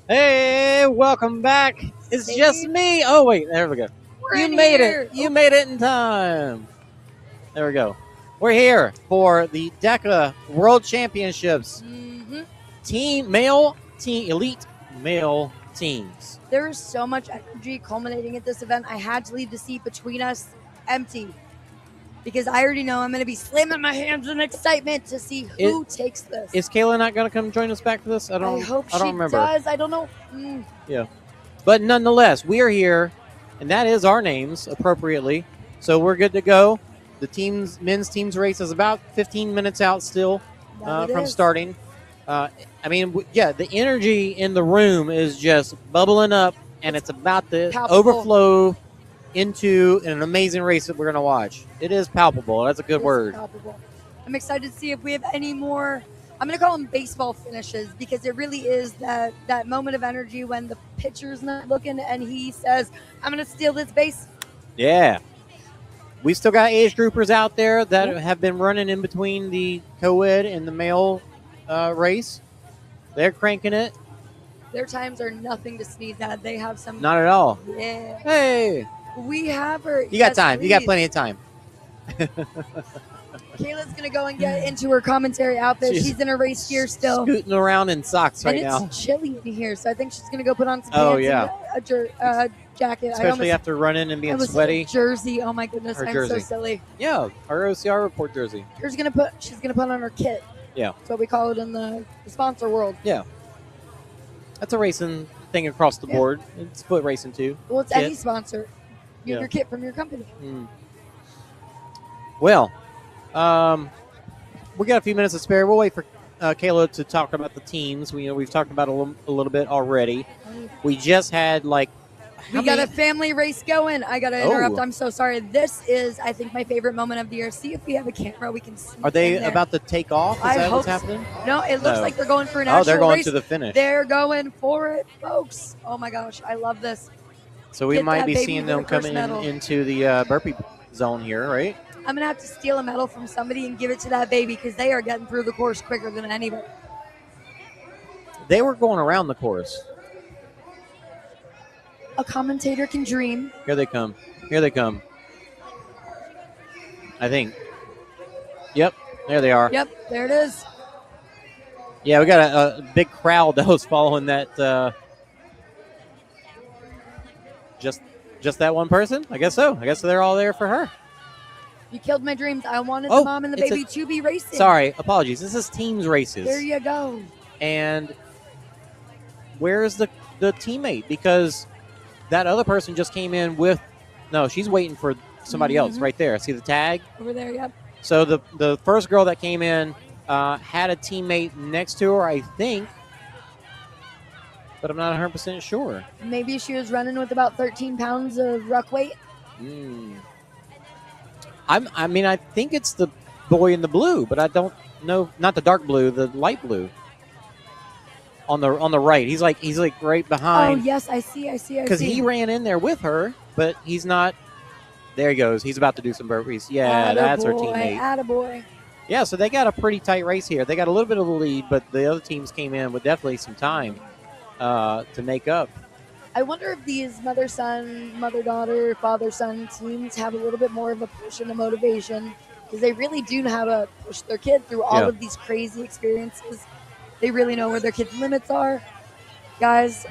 Hey, welcome back. It's just me. Oh, wait, there we go. You made it. You made it in time. There we go. We're here for the DEKA World Championships. Elite male teams. There is so much energy culminating at this event. I had to leave the seat between us empty because I already know I'm going to be slamming my hands in excitement to see who takes this. Is Kayla not going to come join us back for this? I hope she remember. Does. I don't know. Yeah. But nonetheless, we are here, and that is our names appropriately. So we're good to go. The men's teams race is about 15 minutes out still from starting. The energy in the room is just bubbling up, and it's about to overflow into an amazing race that we're going to watch. It is palpable. That's a good word. Palpable. I'm excited to see if we have any more. I'm going to call them baseball finishes because it really is that moment of energy when the pitcher's not looking and he says, I'm going to steal this base. Yeah. We still got age groupers out there that have been running in between the co-ed and the male race. They're cranking it. Their times are nothing to sneeze at. They have some. Not at all. Yeah. Hey. We have her. You got time. You got plenty of time. Kayla's going to go and get into her commentary outfit. She's in her race gear still. Scooting around in socks right now. And it's chilly in here, so I think she's going to go put on some pants and a jacket. Especially after running and being sweaty. Jersey. Oh, my goodness. I'm so silly. Yeah, our OCR report jersey. She's going to put on her kit. Yeah. That's what we call it in the sponsor world. Yeah. That's a racing thing across the board. It's foot racing, too. Well, it's any sponsor. You have your kit from your company. Well, we got a few minutes to spare. We'll wait for Kayla to talk about the teams. We've talked about a little bit already. We just had we got a family race going. I got to interrupt. I'm so sorry. This is, I think, my favorite moment of the year. See if we have a camera we can see. Are they about to take off? Is that what's happening? No, it looks like they're going for an actual race. Oh, they're going to the finish. They're going for it, folks. Oh, my gosh. I love this. So we might be seeing them coming into the burpee zone here, right? I'm going to have to steal a medal from somebody and give it to that baby because they are getting through the course quicker than anybody. They were going around the course. A commentator can dream. Here they come. Here they come. I think. Yep, there they are. Yep, there it is. Yeah, we got a big crowd that was following that. Just that one person? I guess so. I guess they're all there for her. You killed my dreams. I wanted the mom and the baby to be racing. Sorry, apologies. This is teams races. There you go. And where's the teammate? Because that other person just came in with – no, she's waiting for somebody else right there. See the tag? Over there, yep. So the first girl that came in had a teammate next to her, I think. But I'm not 100% sure. Maybe she was running with about 13 pounds of ruck weight. I think it's the boy in the blue, but I don't no, not the dark blue, the light blue. On the right, he's like right Oh behind. yes, I see. Because he ran in there with her, but he's not. There he goes. He's about to do some burpees. Yeah, that's our teammate. Attaboy. Yeah, so they got a pretty tight race here. They got a little bit of a lead, but the other teams came in with definitely some time to make up. I wonder if these mother-son, mother-daughter, father-son teams have a little bit more of a push and a motivation because they really do know how to push their kid through all of these crazy experiences. They really know where their kids' limits are. Guys,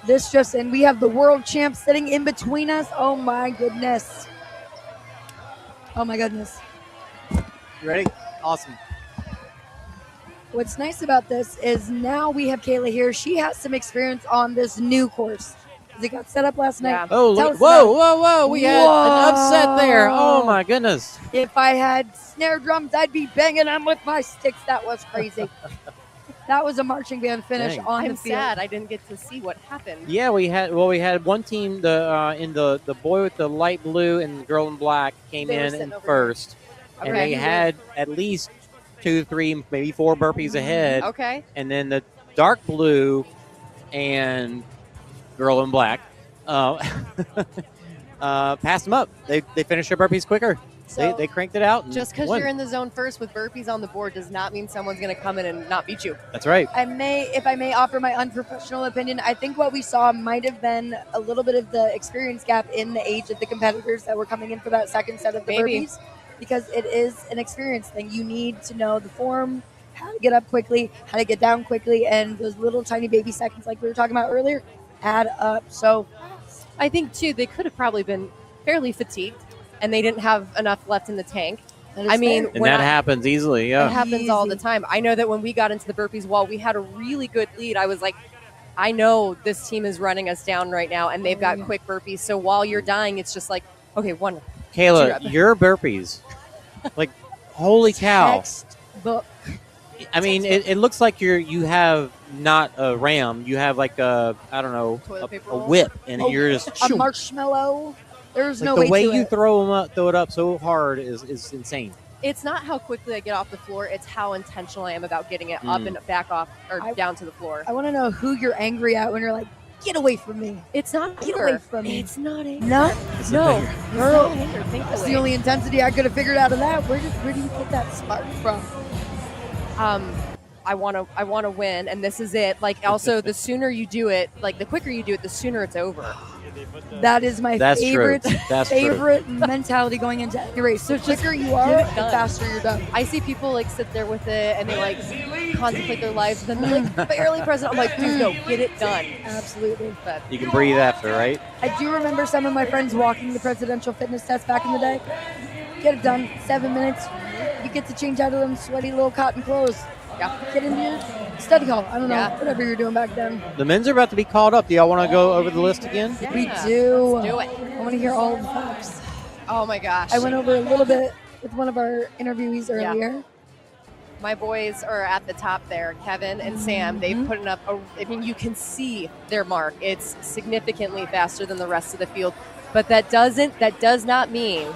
this just in. We have the world champ sitting in between us. Oh, my goodness. Oh, my goodness. You ready? Awesome. What's nice about this is now we have Kayla here. She has some experience on this new course. It got set up last night. Oh, whoa. We had an upset there. Oh, my goodness. If I had snare drums, I'd be banging them with my sticks. That was crazy. That was a marching band finish on the field. I'm sad I didn't get to see what happened. Yeah, we had one team, the boy with the light blue and the girl in black came in first. Okay. And they had at least 2, 3, maybe 4 burpees ahead. Okay. And then the dark blue and girl in black passed them up. They finished their burpees quicker. So they cranked it out. And just because won. you're in the zone first with burpees on the board does not mean someone's going to come in and not beat you. That's right. If I may offer my unprofessional opinion, I think what we saw might have been a little bit of the experience gap in the age of the competitors that were coming in for that second set of the burpees, because it is an experience thing. You need to know the form, how to get up quickly, how to get down quickly, and those little tiny baby seconds like we were talking about earlier add up. So I think, too, they could have probably been fairly fatigued and they didn't have enough left in the tank. I mean, and that happens easily. Yeah, it happens all the time. I know that when we got into the burpees, while we had a really good lead, I was like, I know this team is running us down right now, and they've got quick burpees. So while you're dying, it's just like, okay, one. Kayla, your burpees, like, holy cow! Textbook. I mean, it looks like you have not a ram. You have like a a whip, and you're just a marshmallow. There's like no the way to you it. throw it up so hard is insane. It's not how quickly I get off the floor. It's how intentional I am about getting it up and back off or down to the floor. I want to know who you're angry at when you're like, get away from me. It's not Get anger. away from me. It's not anger. No? No. Girl, Thankfully. that's the only intensity I could have figured out of that. Where do you get that spark from? I want to win, and this is it. Like, also, the sooner you do it, like the quicker you do it, the sooner it's over. That is my That's favorite true. That's favorite mentality going into any race. So the quicker you are, the faster you're done. I see people like sit there with it and they like contemplate their lives, and then they're like barely present. I'm like, dude, no, get it done. Absolutely. But You can breathe after, right? I do remember some of my friends walking the presidential fitness test back in the day. Get it done, 7 minutes. You get to change out of them sweaty little cotton clothes. yeah. Get into your study hall. I don't know, whatever you're doing back then. The men's are about to be called up. Do y'all want to go over the list again? We do. Let's do it. I want to hear all the facts. Oh my gosh. I went over a little bit with one of our interviewees earlier. My boys are at the top there, Kevin and Sam. They've put up you can see their mark. It's significantly faster than the rest of the field. But that does not mean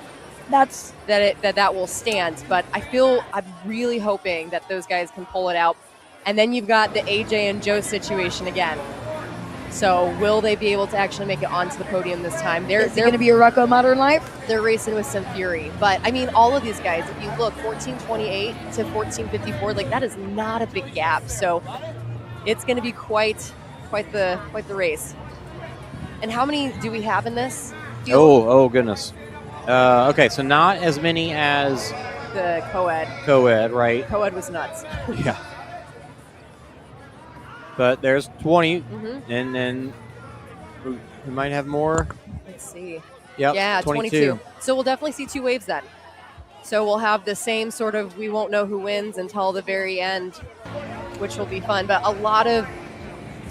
that will stand. But I'm really hoping that those guys can pull it out. And then you've got the AJ and Joe situation again. So will they be able to actually make it onto the podium this time? Is it going to be a Rucko Modern Life? They're racing with some fury. But, I mean, all of these guys, if you look, 14:28 to 14:54, like, that is not a big gap. So it's going to be quite the race. And how many do we have in this? Oh, goodness. Okay, so not as many as the co-ed. Co-ed, right? Co-ed was nuts. Yeah. But there's 20, and then we might have more. Let's see. Yep, yeah, 22. So we'll definitely see 2 waves then. So we'll have the same sort of, we won't know who wins until the very end, which will be fun. But a lot of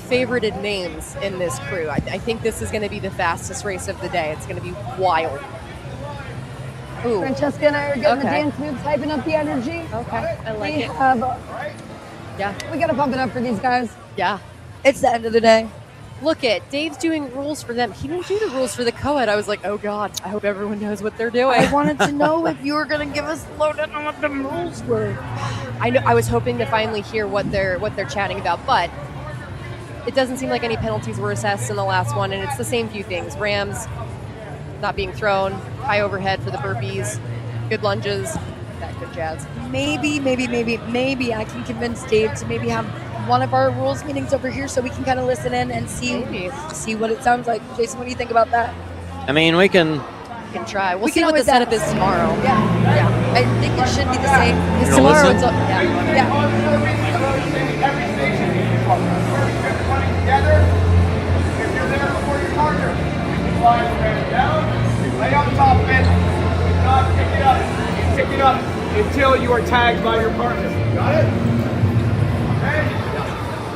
favorited names in this crew. I think this is going to be the fastest race of the day. It's going to be wild. Ooh. Francesca and I are getting the dance moves, hyping up the energy. Okay, I like it. We got to pump it up for these guys. Yeah. It's the end of the day. Look at Dave's doing rules for them. He didn't do the rules for the co-ed. I was like, oh God, I hope everyone knows what they're doing. I wanted to know if you were going to give us the lowdown on what the rules were. I know I was hoping to finally hear what they're chatting about, but it doesn't seem like any penalties were assessed in the last one, and it's the same few things. Rams not being thrown, high overhead for the burpees, good lunges, that good jazz. Maybe I can convince Dave to maybe have one of our rules meetings over here so we can kind of listen in and see what it sounds like. Jason, what do you think about that? I mean, we can Try. We'll We see can what the always setup ask. is tomorrow. Yeah. I think it should be the same. Because You tomorrow listen? it's Yeah. Every station, running together. If you're there before your partner, slide your hands down, lay on top of it, do not pick it up. Pick it up until you are tagged by your partner. Got it? Okay?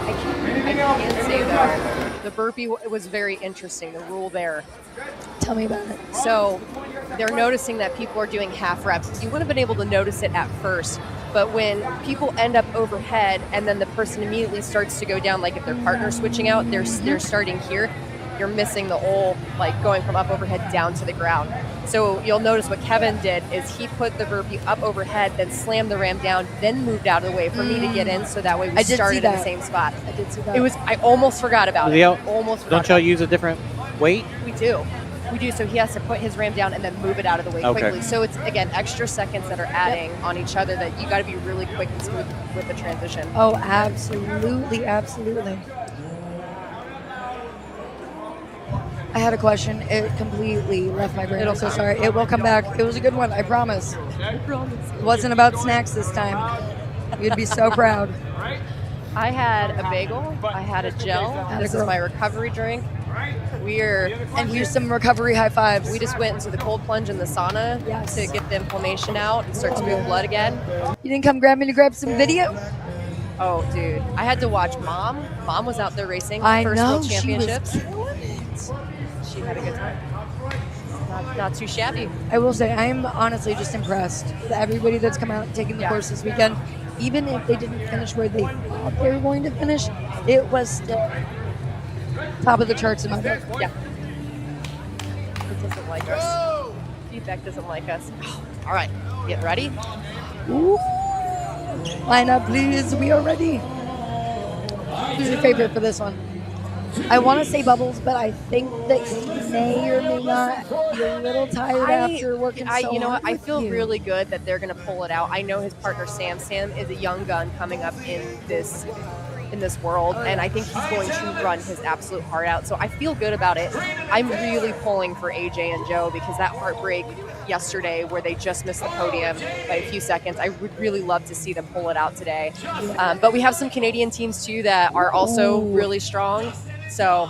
I can't say that the burpee was very interesting, the rule there. Tell me about it. So they're noticing that people are doing half reps. You wouldn't have been able to notice it at first, but when people end up overhead and then the person immediately starts to go down, like if their partner's switching out, they're starting here, you're missing the whole, like going from up overhead down to the ground. So you'll notice what Kevin did is he put the burpee up overhead, then slammed the ram down, then moved out of the way for me to get in, so that way we I did see started in the that. same spot. I did see that. I almost forgot about it. Yeah. Almost forgot don't y'all about it. use a different weight? We do. So he has to put his ram down and then move it out of the way Okay. quickly. So it's, again, extra seconds that are adding on each other that you got to be really quick and smooth with the transition. Oh, absolutely. I had a question. It completely left my brain. I'm so sorry. It will come back. It was a good one. I promise. It wasn't about snacks this time. You'd be so proud. I had a bagel. I had a gel. This is my recovery drink. And here's some recovery high fives. We just went into the cold plunge in the sauna to get the inflammation out and start to move blood again. You didn't come grab me to grab some video? Oh, dude. I had to watch Mom. Mom was out there racing. I First know. World She was Championships. killing it. She had a good time. Not too shabby. I will say, I'm honestly just impressed with everybody that's come out and taken the course this weekend. Even if they didn't finish where they thought they were going to finish, it was still top of the charts in my book. Yeah. It doesn't like us. Feedback doesn't like us. All right. Get ready. Ooh. Line up, please. We are ready. Who's your favorite for this one? I want to say Bubbles, but I think that he may or may not be a little tired after working so you know what? hard I with feel you. really good that they're going to pull it out. I know his partner Sam. Sam is a young gun coming up in this world, and I think he's going to run his absolute heart out. So I feel good about it. I'm really pulling for AJ and Joe because that heartbreak yesterday where they just missed the podium by a few seconds, I would really love to see them pull it out today. But we have some Canadian teams too that are also really strong. So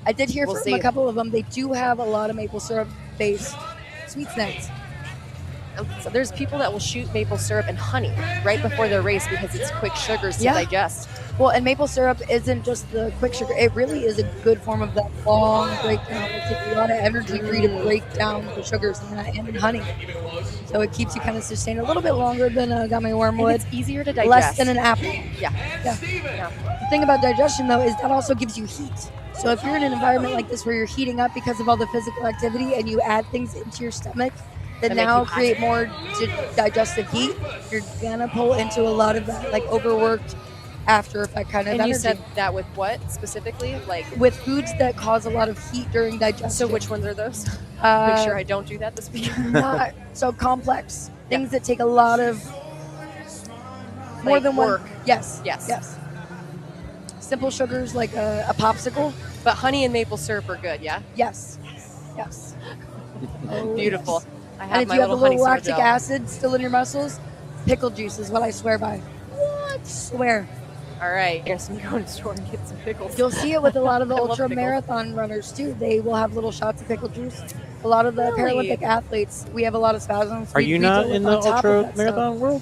I did hear we'll from see. a couple of them. They do have a lot of maple syrup based sweet snacks. So there's people that will shoot maple syrup and honey right before their race because it's quick sugars to digest. Well, and maple syrup isn't just the quick sugar. It really is a good form of that long breakdown. It takes a lot of energy for you to break down the sugars in that and in honey. So it keeps you kind of sustained a little bit longer than a gummy wormwood. And it's easier to digest. Less than an apple. Yeah. The thing about digestion, though, is that also gives you heat. So if you're in an environment like this where you're heating up because of all the physical activity and you add things into your stomach that That make now you hot. create more digestive heat, you're going to pull into a lot of that like overworked after effect kind of And energy. you said that with what specifically? Like With foods that cause a lot of heat during digestion. so which ones are those? Uh, Make sure I don't do that this weekend. not so complex. Things that take a lot of more Like than work. one. Yes. Yes. Simple sugars like a popsicle. But honey and maple syrup are good, yeah? Yes. Oh, Beautiful. yes. I And have if my you have a little honey little syrup lactic gel. acid still in your muscles, pickle juice is what I swear by. What? Swear. All right. I guess I'm going to the store and get some pickles. You'll see it with a lot of the I love ultra pickles. marathon runners too. They will have little shots of pickle juice. A lot of the Really? Paralympic athletes, we have a lot of spasms. Are We you deal not with in on the top of ultra that marathon world?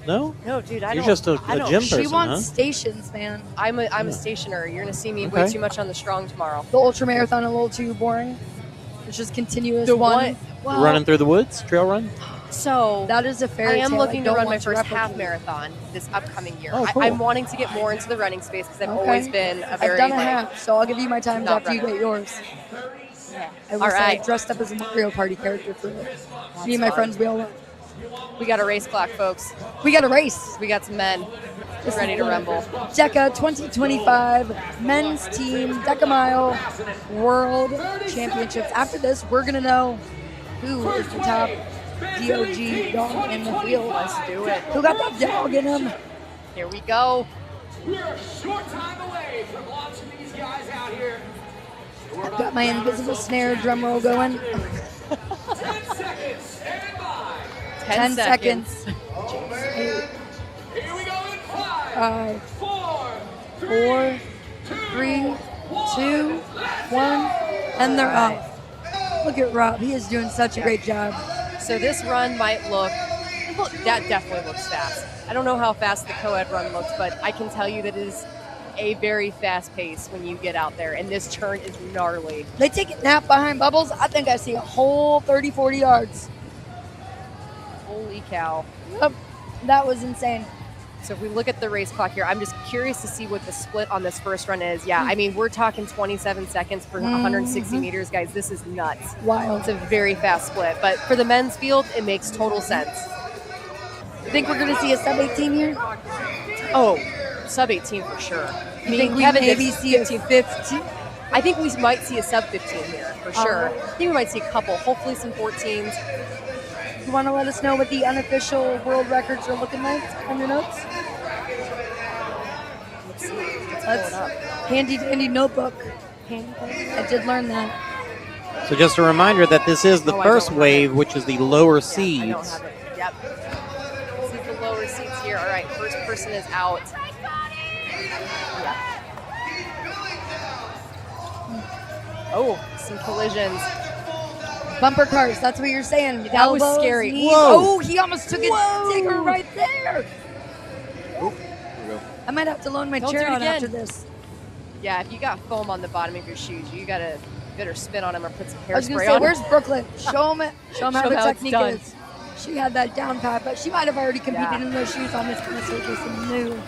No? No, dude, I You're don't. just a I don't- gym She person, wants huh? stations, man. I'm a stationer. You're going to see me way Okay. too much on the strong tomorrow. The ultra marathon a little too boring. It's just continuous The one. one. Well, Running through the woods, trail run? So That is a fair I am tale. looking to don't run my want first half replicate. marathon this upcoming year. Oh, cool. I'm wanting to get more into the running space because I've Okay. always been a very I've done a like, half, so I'll give you my times not after you runner. get yours. I will All say right. I dressed up as a Mario Party character for it. Me and my fun. friends, we all went. We got a race clock, folks. We got a race. We got some men ready to rumble. DEKA 2025 men's team DEKA Mile World Championships. After this, we're going to know who is the top DOG dog in the field. Let's do it. Who got that dog in him? Here we go. We're a short time away from launching these guys out here. I've got my invisible snare drum roll going. 10 seconds, stand by. 10 seconds. Here we go in 5, 5, 4, 4, 3, 2, 1, and they're off. Look at Rob. He is doing such a great job. So this run might look, that definitely looks fast. I don't know how fast the co-ed run looks, but I can tell you that it is a very fast pace when you get out there, and this turn is gnarly. They take a nap behind Bubbles. I think I see a whole 30, 40 yards. Holy cow. Yep. That was insane. So if we look at the race clock here, I'm just curious to see what the split on this first run is. Yeah, I mean, we're talking 27 seconds per 160 meters, guys. This is nuts. Wild. It's a very fast split, but for the men's field, it makes total sense. You think we're going to see a sub-18 here? Oh, sub-18 for sure. You think we maybe see a 15? I think we might see a sub-15 here for sure. I think we might see a couple, hopefully some 14s. You want to let us know what the unofficial world records are looking like on your notes? Let's see. Let's pull Let's it up. handy notebook. I did learn that. So just a reminder that this is the Oh, I first don't have wave, it. which is the lower I don't seeds. have it. Yep. This is the lower seats here. All right, first person is out. Yeah. Oh, some collisions. Bumper cars, that's what you're saying. That was Elbows, scary. knees. Whoa. Oh, he almost took a digger right there. Oh, there we go. I might have to loan my Don't chair do it out again. after this. Yeah, if you got foam on the bottom of your shoes, you gotta better spin on them or put some I was going to hairspray say, on where's them. Brooklyn? Show him how the how it's technique done. is. She had that down pat, but she might have already competed Yeah. in those shoes on this kind of surface and knew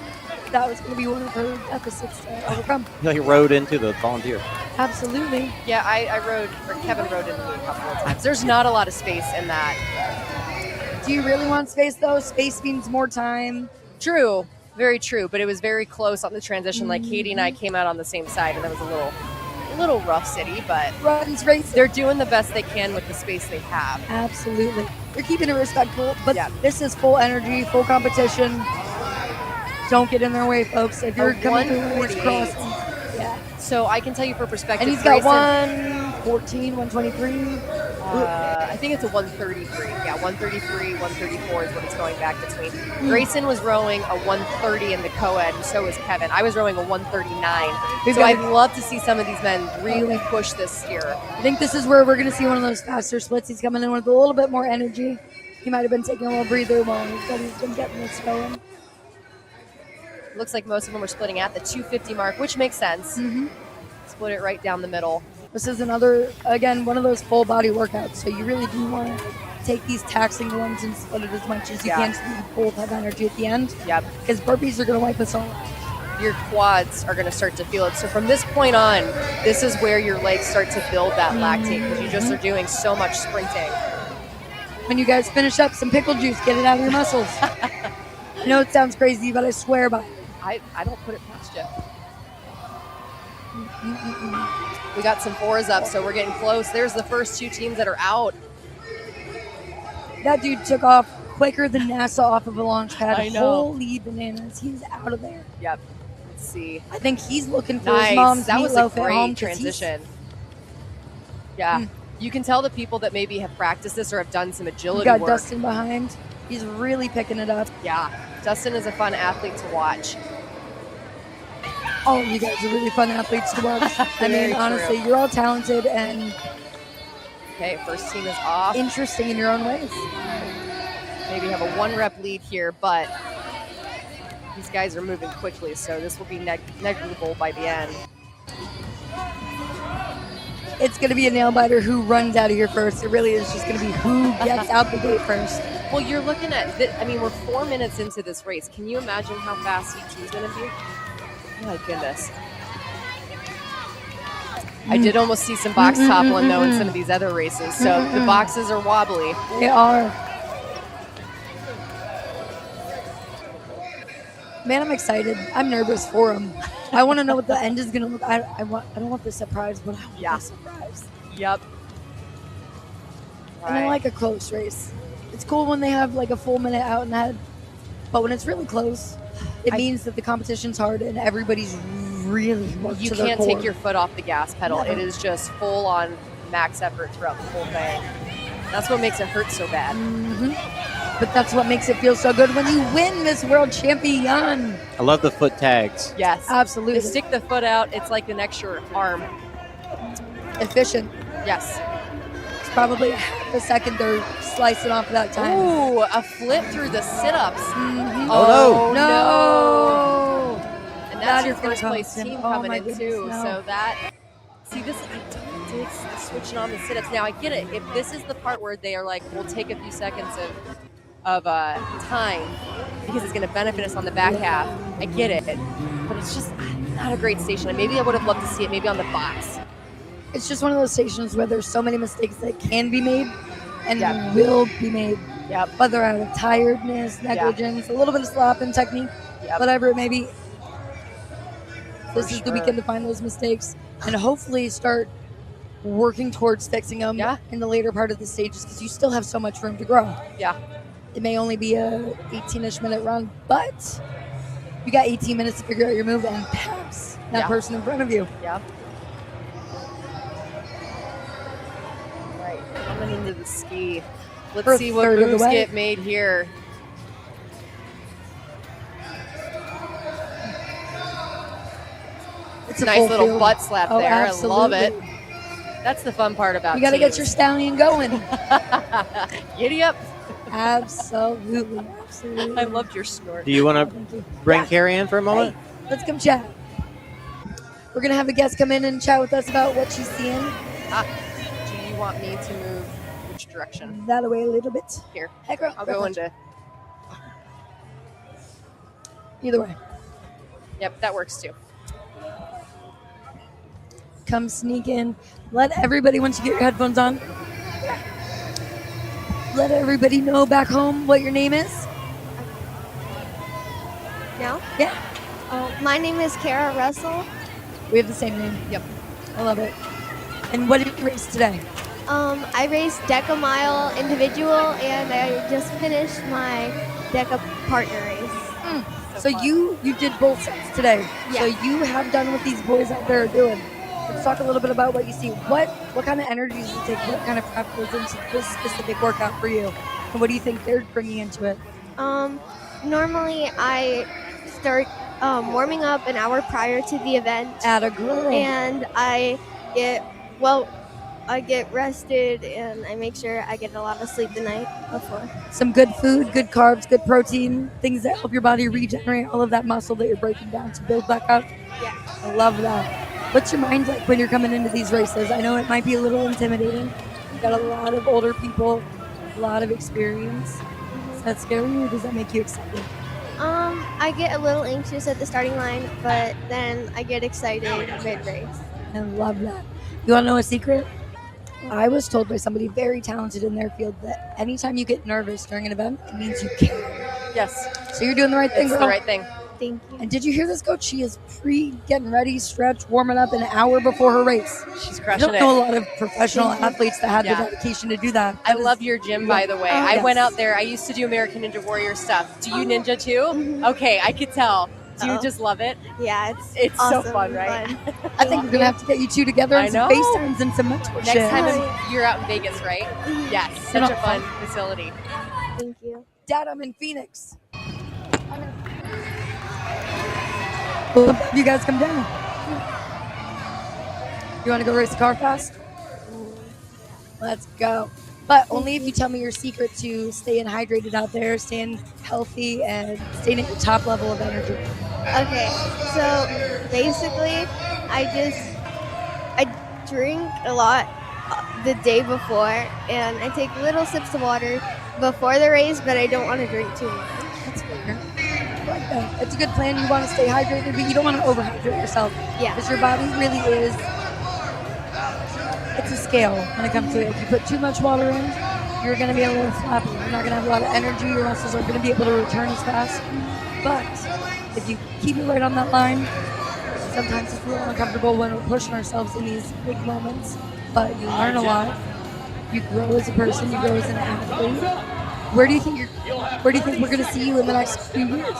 that was going to be one of her deficits to overcome. He rode into the volunteer. Absolutely. Yeah, I rode, or Kevin rode into me a couple of times. There's not a lot of space in that. Do you really want space, though? Space means more time. True, very true, but it was very close on the transition. Like Katie and I came out on the same side, and that was a little rough city, but Runs, races. they're doing the best they can with the space they have. Absolutely. They're keeping it respectful, but Yeah. this is full energy, full competition. Don't get in their way, folks. If you're A coming through race 148. crossing. Yeah. So I can tell you for perspective, And he's got Grayson- 114, 123. I think it's a 133. Yeah, 133, 134 is what it's going back between. Grayson was rowing a 130 in the co-ed, and so was Kevin. I was rowing a 139. We've So got- I'd love to see some of these men really push this year. I think this is where we're going to see one of those faster splits. He's coming in with a little bit more energy. He might have been taking a little breather while he's been getting this going. Looks like most of them are splitting at the 250 mark, which makes sense. Split it right down the middle. This is another, again, one of those full body workouts. So you really do want to take these taxing ones and split it as much as you can so you both have energy at the end. Yep. Because burpees are going to wipe us all. Your quads are going to start to feel it. So from this point on, this is where your legs start to build that lactate because you just are doing so much sprinting. When you guys finish up, some pickle juice, get it out of your muscles. I know it sounds crazy, but I swear by it. I don't put it past you. We got some fours up, so we're getting close. There's the first two teams that are out. That dude took off quicker than NASA off of a launch pad. I know. Holy bananas. He's out of there. Yep. Let's see. I think he's looking for Nice. his mom's That was a meatloaf at home great 'cause he's- transition. Yeah. You can tell the people that maybe have practiced this or have done some We agility got work. Dustin behind. He's really picking it up. Yeah. Dustin is a fun athlete to watch. All of you guys are really fun athletes to watch. I Very mean, true. honestly, you're all talented and Okay, first team is off. interesting in your own ways. Maybe have a 1-rep lead here, but these guys are moving quickly, so this will be negligible by the end. It's going to be a nail biter who runs out of here first. It really is just going to be who gets out the gate first. Well, you're looking at, I mean, we're 4 minutes into this race. Can you imagine how fast each team's going to be? My goodness. I did almost see some box toppling, though, in some of these other races. So the boxes are wobbly. They are. Man, I'm excited. I'm nervous for him. I want to know what the end is going to look. I don't want the surprise, but I want the surprise. Yep. And I like a close race. It's cool when they have like a full minute out in the head, but when it's really close, it means that the competition's hard and everybody's really worked You to their can't core. take your foot off the gas pedal. Never. It is just full on max effort throughout the whole thing. That's what makes it hurt so bad. But that's what makes it feel so good when you win Miss World Champion. I love the foot tags. Yes. Absolutely. To stick the foot out, it's like an extra arm. Efficient. Yes. It's probably half a second they're slicing off that time. Ooh, a flip through the sit-ups. Oh, no. And That that's your is gonna first place cost him. team Oh coming my in goodness, too. no. So that, see this, I did switching on the sit-ups. Now I get it. If this is the part where they are like, we'll take a few seconds of time because it's going to benefit us on the back half. I get it, but it's just not a great station. Maybe I would have loved to see it maybe on the box. It's just one of those stations where there's so many mistakes that can be made and will be made. Yep. Whether out of tiredness, negligence, a little bit of slop in technique, whatever it may be. This is the weekend to find those mistakes and hopefully start working towards fixing them in the later part of the stages because you still have so much room to grow. Yeah. It may only be a 18-ish minute run, but you got 18 minutes to figure out your move and pass that person in front of you. Yep. Right. Coming into the ski. Let's For a see what third of the moves way. get made here. It's a nice full little field. butt slap Oh, there. I love it. absolutely. That's the fun part about You got to get teams. your stallion going. Giddy up. Absolutely. Absolutely. I loved your snort. Do you want Thank to you. bring Carrie in for a moment? Hey, let's come chat. We're going to have a guest come in and chat with us about what she's seeing. Do you want me to move which direction? That away a little bit. Here. Hey, girl. I'll go into. Either way. Yep, that works too. Come sneak in. Let everybody, once you get your headphones on, let everybody know back home what your name is. No? Yeah. My name is Kara Rustle. We have the same name. Yep. I love it. And what did you race today? I raced DEKA mile individual, and I just finished my DEKA partner race. So you did both sets today. Yeah. So you have done what these boys out there are doing. Let's talk a little bit about what you see. What kind of energy does it take? What kind of prep goes into this specific workout for you? And what do you think they're bringing into it? Normally I start warming up an hour prior to the event. Atta girl. And I get rested, and I make sure I get a lot of sleep the night before. Some good food, good carbs, good protein, things that help your body regenerate all of that muscle that you're breaking down to build back up. Yeah. I love that. What's your mind like when you're coming into these races? I know it might be a little intimidating. You've got a lot of older people, a lot of experience. Does that scare you, or does that make you excited? I get a little anxious at the starting line, but then I get excited mid-race. I love that. You want to know a secret? I was told by somebody very talented in their field that anytime you get nervous during an event, it means you care. Yes. So you're doing the right thing, It's girl. the right thing. Thank you. And did you hear this, Coach? She is getting ready, stretch, warming up an hour before her race. She's I crushing don't it. know a lot of professional athletes that have Yeah. the dedication to do that. I love your gym, by the way. Oh, I went yes. out there. I used to do American Ninja Warrior stuff. Do you ninja too? Okay, I could tell. Do you just love it? Yeah, It's awesome so fun, right? I think we're going to have to get you two together I and some know. FaceTimes and some mentorship. Next time you're out in Vegas, right? Yes, They're such not a fun facility. Thank you. Dad, I'm in Phoenix. We'll have you guys come down. You want to go race the car fast? Let's go. But only if you tell me your secret to staying hydrated out there, staying healthy, and staying at your top level of energy. Okay, so basically, I drink a lot the day before, and I take little sips of water before the race, but I don't want to drink too much. That's fair. I like that. That's a good plan. You want to stay hydrated, but you don't want to overhydrate yourself. Yeah. Because your body really is, it's a scale when it comes to it. If you put too much water in, you're going to be a little flappy. You're not going to have a lot of energy. Your muscles aren't going to be able to return as fast. But if you keep it right on that line, sometimes it's a little uncomfortable when we're pushing ourselves in these big moments. But you learn a lot. You grow as a person. You grow as an athlete. Where do you think we're going to see you in the next few years?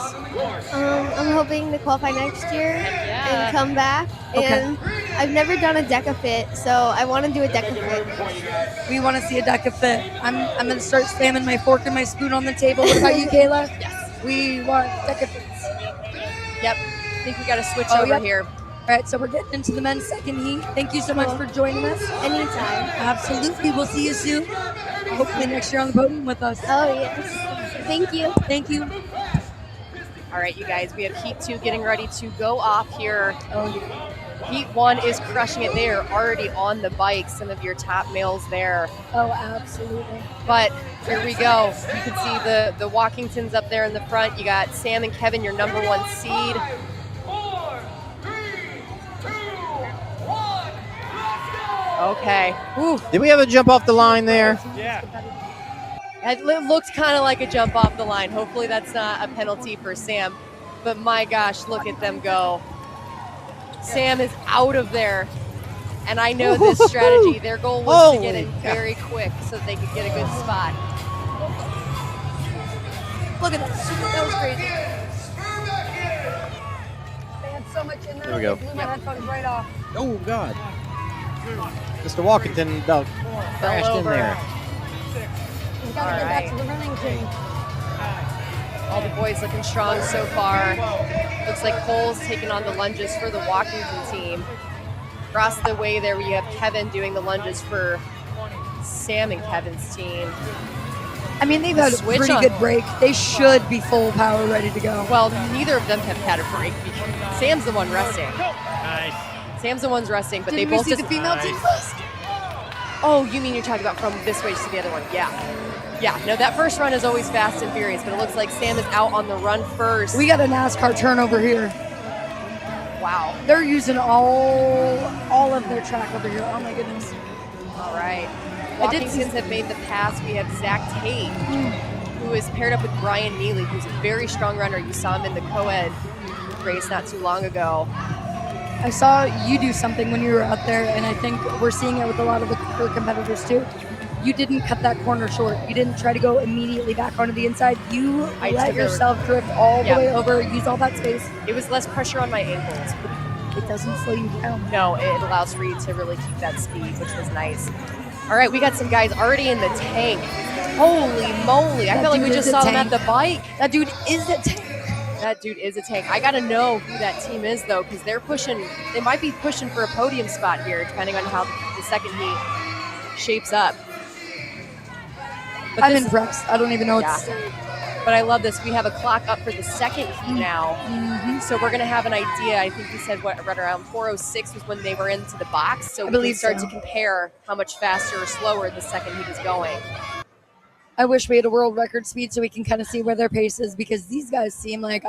I'm hoping to qualify next year and come back. Okay. And I've never done a DEKA fit, so I want to do a DEKA fit. We want to see a DEKA fit. I'm going to start slamming my fork and my spoon on the table. What about you, Kayla? Yes. We want DEKA fits. Yep. I think we got to switch over here. All right, so we're getting into the men's second heat. Thank you so much for joining us. Anytime. Absolutely. We'll see you soon. Hopefully next year on the podium with us. Oh, yes. Thank you. Thank you. All right, you guys, we have Heat 2 getting ready to go off here. Oh, yeah. Heat 1 is crushing it. They are already on the bike, some of your top males there. Oh, absolutely. But here we go. You can see the Walkingtons up there in the front. You got Sam and Kevin, your number 1 seed. 4, 3, 2, 1, let's go! Okay. Ooh, Did we have a jump off the line there? Yeah. it looked kind of like a jump off the line. Hopefully that's not a penalty for Sam. But my gosh, look at them go. Sam is out of there. And I know this strategy. Their goal was to get in very quick so that they could get a good spot. Look at that. That was crazy. They had so much in there. There we go. They blew my headphones right off. Oh, God. Mr. Walkington crashed in there. We got to get back to the running team. All the boys looking strong so far. Looks like Cole's taking on the lunges for the Walkington team. Across the way there, we have Kevin doing the lunges for Sam and Kevin's team. I mean, they've had a Switch pretty on. good break. They should be full power, ready to go. Well, neither of them have had a break. Sam's the one resting. Nice. Sam's the one's resting, but Did they we both see just. the female team first? Oh, you mean you're talking about from this way to the other one? Yeah. Yeah, no, that first run is always fast and furious, but it looks like Sam is out on the run first. We got a NASCAR turnover here. Wow. They're using all of their track over here. Oh my goodness. All right. I did see- Walkingtons have made the pass. We have Zach Tate, who is paired up with Brian Neely, who's a very strong runner. You saw him in the co-ed race not too long ago. I saw you do something when you were out there, and I think we're seeing it with a lot of the competitors too. You didn't cut that corner short. You didn't try to go immediately back onto the inside. You I let took a- yourself drift all the Yeah. way over, use all that space. It was less pressure on my ankles. It doesn't slow you down. No, it allows for you to really keep that speed, which was nice. All right, we got some guys already in the tank. Holy moly. I That felt like we dude just is a saw them at tank. the bike. That dude is a tank. That dude is a tank. I got to know who that team is, though, because they're pushing. They might be pushing for a podium spot here, depending on how the second heat shapes up. But I'm this- impressed. I don't even know what Yeah. to say. But I love this. We have a clock up for the second heat now. Mm-hmm. So we're going to have an idea. I think we said right around 4:06 was when they were into the box. So we can believe start so. to compare how much faster or slower the second heat is going. I wish we had a world record speed so we can kind of see where their pace is, because these guys seem like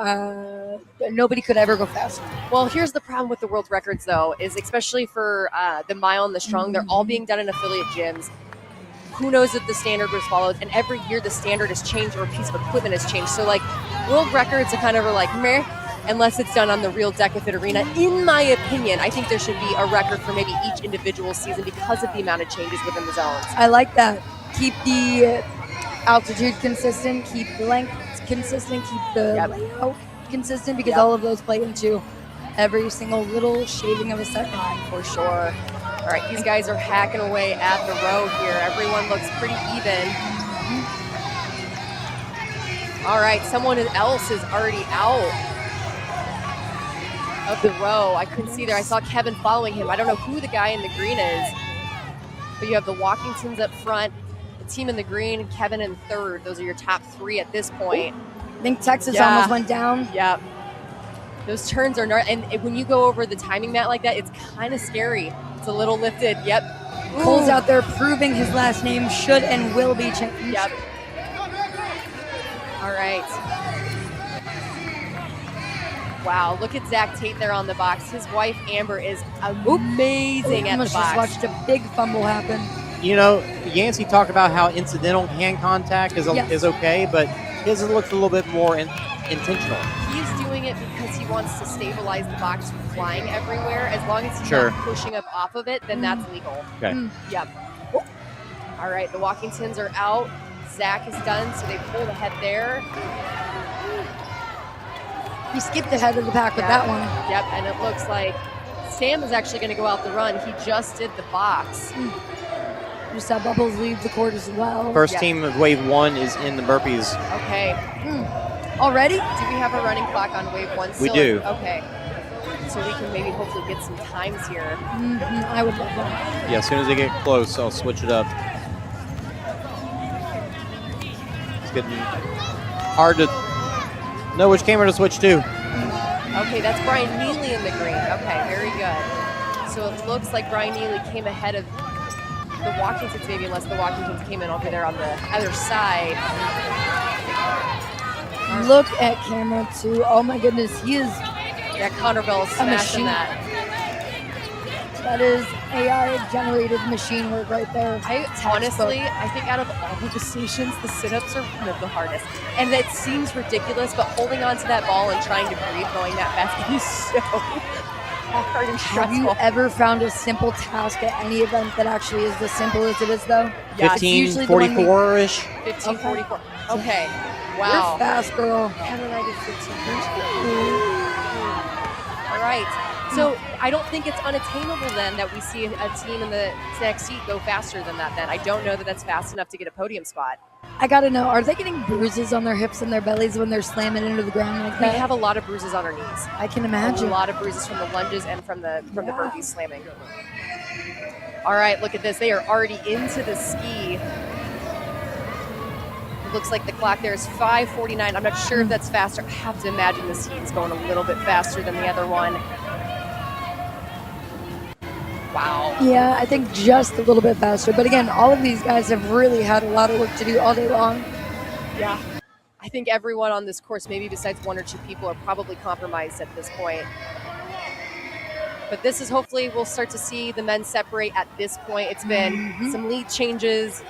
nobody could ever go faster. Well, here's the problem with the world records, though, is especially for the mile and the strong, they're all being done in affiliate gyms. Who knows if the standard was followed? And every year the standard has changed or a piece of equipment has changed. So, like, world records are kind of like meh, unless it's done on the real DEKA Fit arena. In my opinion, I think there should be a record for maybe each individual season because of the amount of changes within the zones. I like that. Keep the altitude consistent, keep the length consistent, keep the Yep. layout consistent, because Yep. all of those play into every single little shaving of a second. For sure. All right, these guys are hacking away at the row here. Everyone looks pretty even. All right, someone else is already out of the row. I couldn't see there. I saw Kevin following him. I don't know who the guy in the green is, but you have the Walkingtons up front, the team in the green, Kevin in third. Those are your top three at this point. I think Texas Yeah. almost went down. Yep. Those turns are not, and when you go over the timing mat like that, it's kind of scary. It's a little lifted. Yep. Cole's Ooh. out there proving his last name should and will be changed. Yep. All right. Wow, look at Zach Tate there on the box. His wife, Amber, is amazing at the Almost box. just watched a big fumble happen. you know, Yancey talked about how incidental hand contact is Yes. is okay, but his looks a little bit more intentional. He's doing it because he wants to stabilize the box from flying everywhere. As long as he's Sure. not pushing up off of it, then that's legal. Okay. Yep. All right, the Walkingtons are out. Zach is done, so they pulled ahead there. He skipped ahead of the pack with that one. Yep, and it looks like Sam is actually going to go out the run. He just did the box. Just saw Bubbles leave the court as well. First team of wave 1 is in the burpees. Okay. Already? Do we have a running clock on wave 1 We still? do. Okay. So we can maybe hopefully get some times here. I would love that. Yeah, as soon as they get close, I'll switch it up. It's getting hard to know which camera to switch to. Okay, that's Brian Neely in the green. Okay, very good. So it looks like Brian Neely came ahead of the Walkingtons, maybe, unless the Walkingtons came in over there on the other side. Look at camera 2. Oh my goodness, he is. Yeah, Connor Bell is A smashing machine. that. That is AI generated machine work right there. Honestly, I think out of all of the stations, the sit-ups are one of the hardest. And it seems ridiculous, but holding on to that ball and trying to breathe going that fast is so hard and Have stressful. you ever found a simple task at any event that actually is as simple as it is, though? Yeah, it's usually the one we- 1544-ish. 15:44. Okay. You're Wow. fast, girl. All right. So I don't think it's unattainable then that we see a team in the next seat go faster than that then. I don't know that that's fast enough to get a podium spot. I gotta know, are they getting bruises on their hips and their bellies when they're slamming into the ground like We that? have a lot of bruises on our knees. I can A imagine. lot of bruises from the lunges and from the burpees slamming. All right, look at this. They are already into the ski. It looks like the clock there is 5:49. I'm not sure if that's faster. I have to imagine this heat is going a little bit faster than the other one. Wow. Yeah, I think just a little bit faster. But again, all of these guys have really had a lot of work to do all day long. Yeah. I think everyone on this course, maybe besides 1 or 2 people, are probably compromised at this point. But this is hopefully we'll start to see the men separate at this point. It's been some lead changes.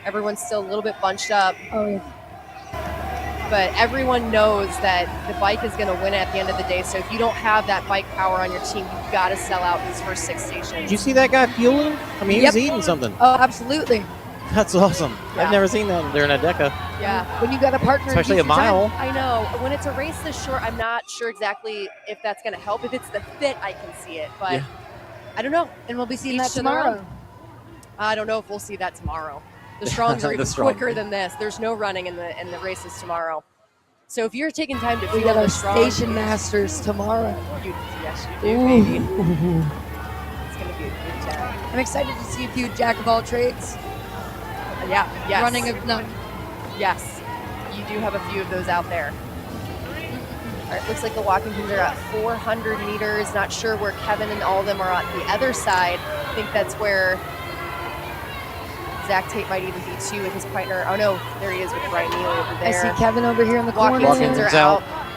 Everyone's still a little bit bunched up. Oh, yeah. But everyone knows that the bike is going to win at the end of the day. So if you don't have that bike power on your team, you've got to sell out these first 6 stations. Did you see that guy fueling? I mean, he was eating something. Oh, absolutely. That's awesome. Yeah. I've never seen that during a DEKA. Yeah. When you got a partner, Especially a decent time. mile. I know. When it's a race this short, I'm not sure exactly if that's going to help. If it's the fit, I can see it. But Yeah. I don't know. And we'll be seeing Each that to their tomorrow. own. I don't know if we'll see that tomorrow. The Strongs are The even Strong. quicker than this. There's no running in the races tomorrow. So if you're taking time to We fuel got our the Strongs, station masters tomorrow. yes, you do, baby. It's going to be a good time. I'm excited to see a few jack of all trades. Yeah, yes. Running of none. Yes, you do have a few of those out there. All right, looks like the Walkingtons are at 400 meters. Not sure where Kevin and all of them are on the other side. I think that's where Zach Tate might even be too with his partner. Oh no, there he is with Brian Neely over I there. see Kevin over here in the corner. Walkingtons are Walkingtons out. out.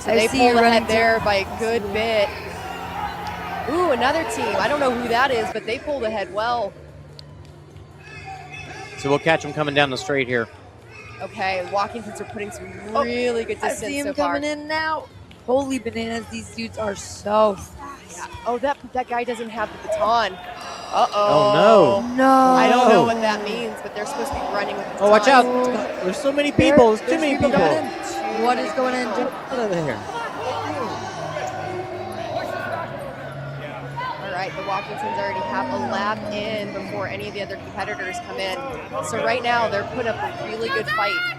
So I they see you pulled ahead running there by a good bit. Ooh, another team. I don't know who that is, but they pulled ahead well. So we'll catch him coming down the straight here. Okay, Walkingtons are putting some really good I distance see him so far. coming in now. Holy bananas, these dudes are so fast. Yeah. Oh, that guy doesn't have the baton. Uh-oh. Oh, No. I don't know Oh. what that means, but they're supposed to be running with the baton. Oh, watch out. There's so many people. There's too many people. going in. What is going in? Jen? Get out of here. All right, the Walkingtons already have a lap in before any of the other competitors come in. So right now, they're putting up a really good fight.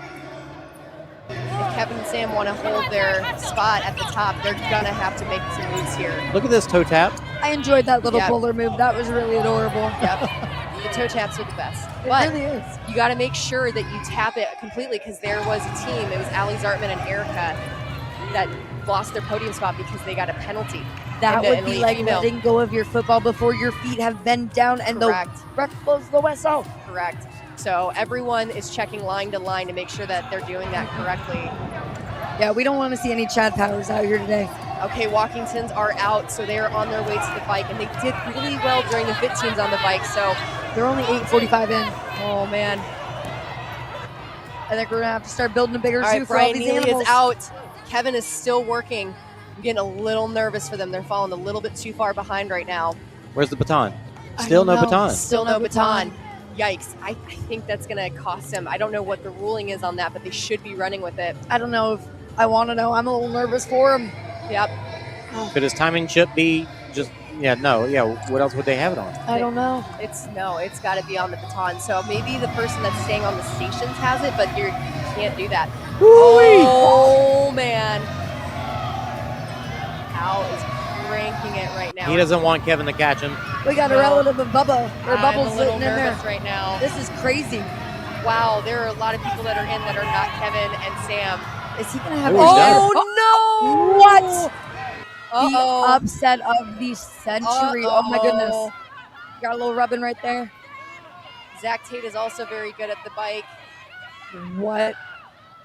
If Kevin and Sam want to hold their spot at the top, they're going to have to make some moves here. Look at this toe tap. I enjoyed that little Yep. bowler move. That was really adorable. Yep. The toe taps are the best. It But really is. you got to make sure that you tap it completely because there was a team, it was Allie Zartman and Erica, that lost their podium spot because they got a penalty. That And the would be elite like female. letting go of your football before your feet have bent down and Correct. the ref blows the whistle. Correct. So everyone is checking line to line to make sure that they're doing that correctly. Yeah, we don't want to see any Chad Powers out here today. Okay, Walkingtons are out, so they are on their way to the bike, and they did really well during the 15s on the bike. So They're only 8:45 in. oh man. I think we're gonna have to start building a bigger All zoo right, for all Brian these Neely animals. is out. Kevin is still working. I'm getting a little nervous for them. They're falling a little bit too far behind right now. Where's the baton? I Still don't no know. baton. Still no baton. Yikes. I think that's going to cost them. I don't know what the ruling is on that, but they should be running with it. I don't know if I want to know. I'm a little nervous for him. Yep. Could his timing chip be just? Yeah, no, yeah. What else would they have it on? I don't know. It's got to be on the baton. So maybe the person that's staying on the stations has it, but you can't do that. Oh, man. Al is cranking it right now. He doesn't want Kevin to catch him. We got a relative of Bubba. Or I'm Bubbles a little sitting in there. nervous right now. This is crazy. Wow, there are a lot of people that are in that are not Kevin and Sam. Is he gonna have? Ooh, he's done it. no! What? Uh-oh. The upset of the century. Oh my goodness. Uh-oh. Got a little rubbing right there. Zach Tate is also very good at the bike. What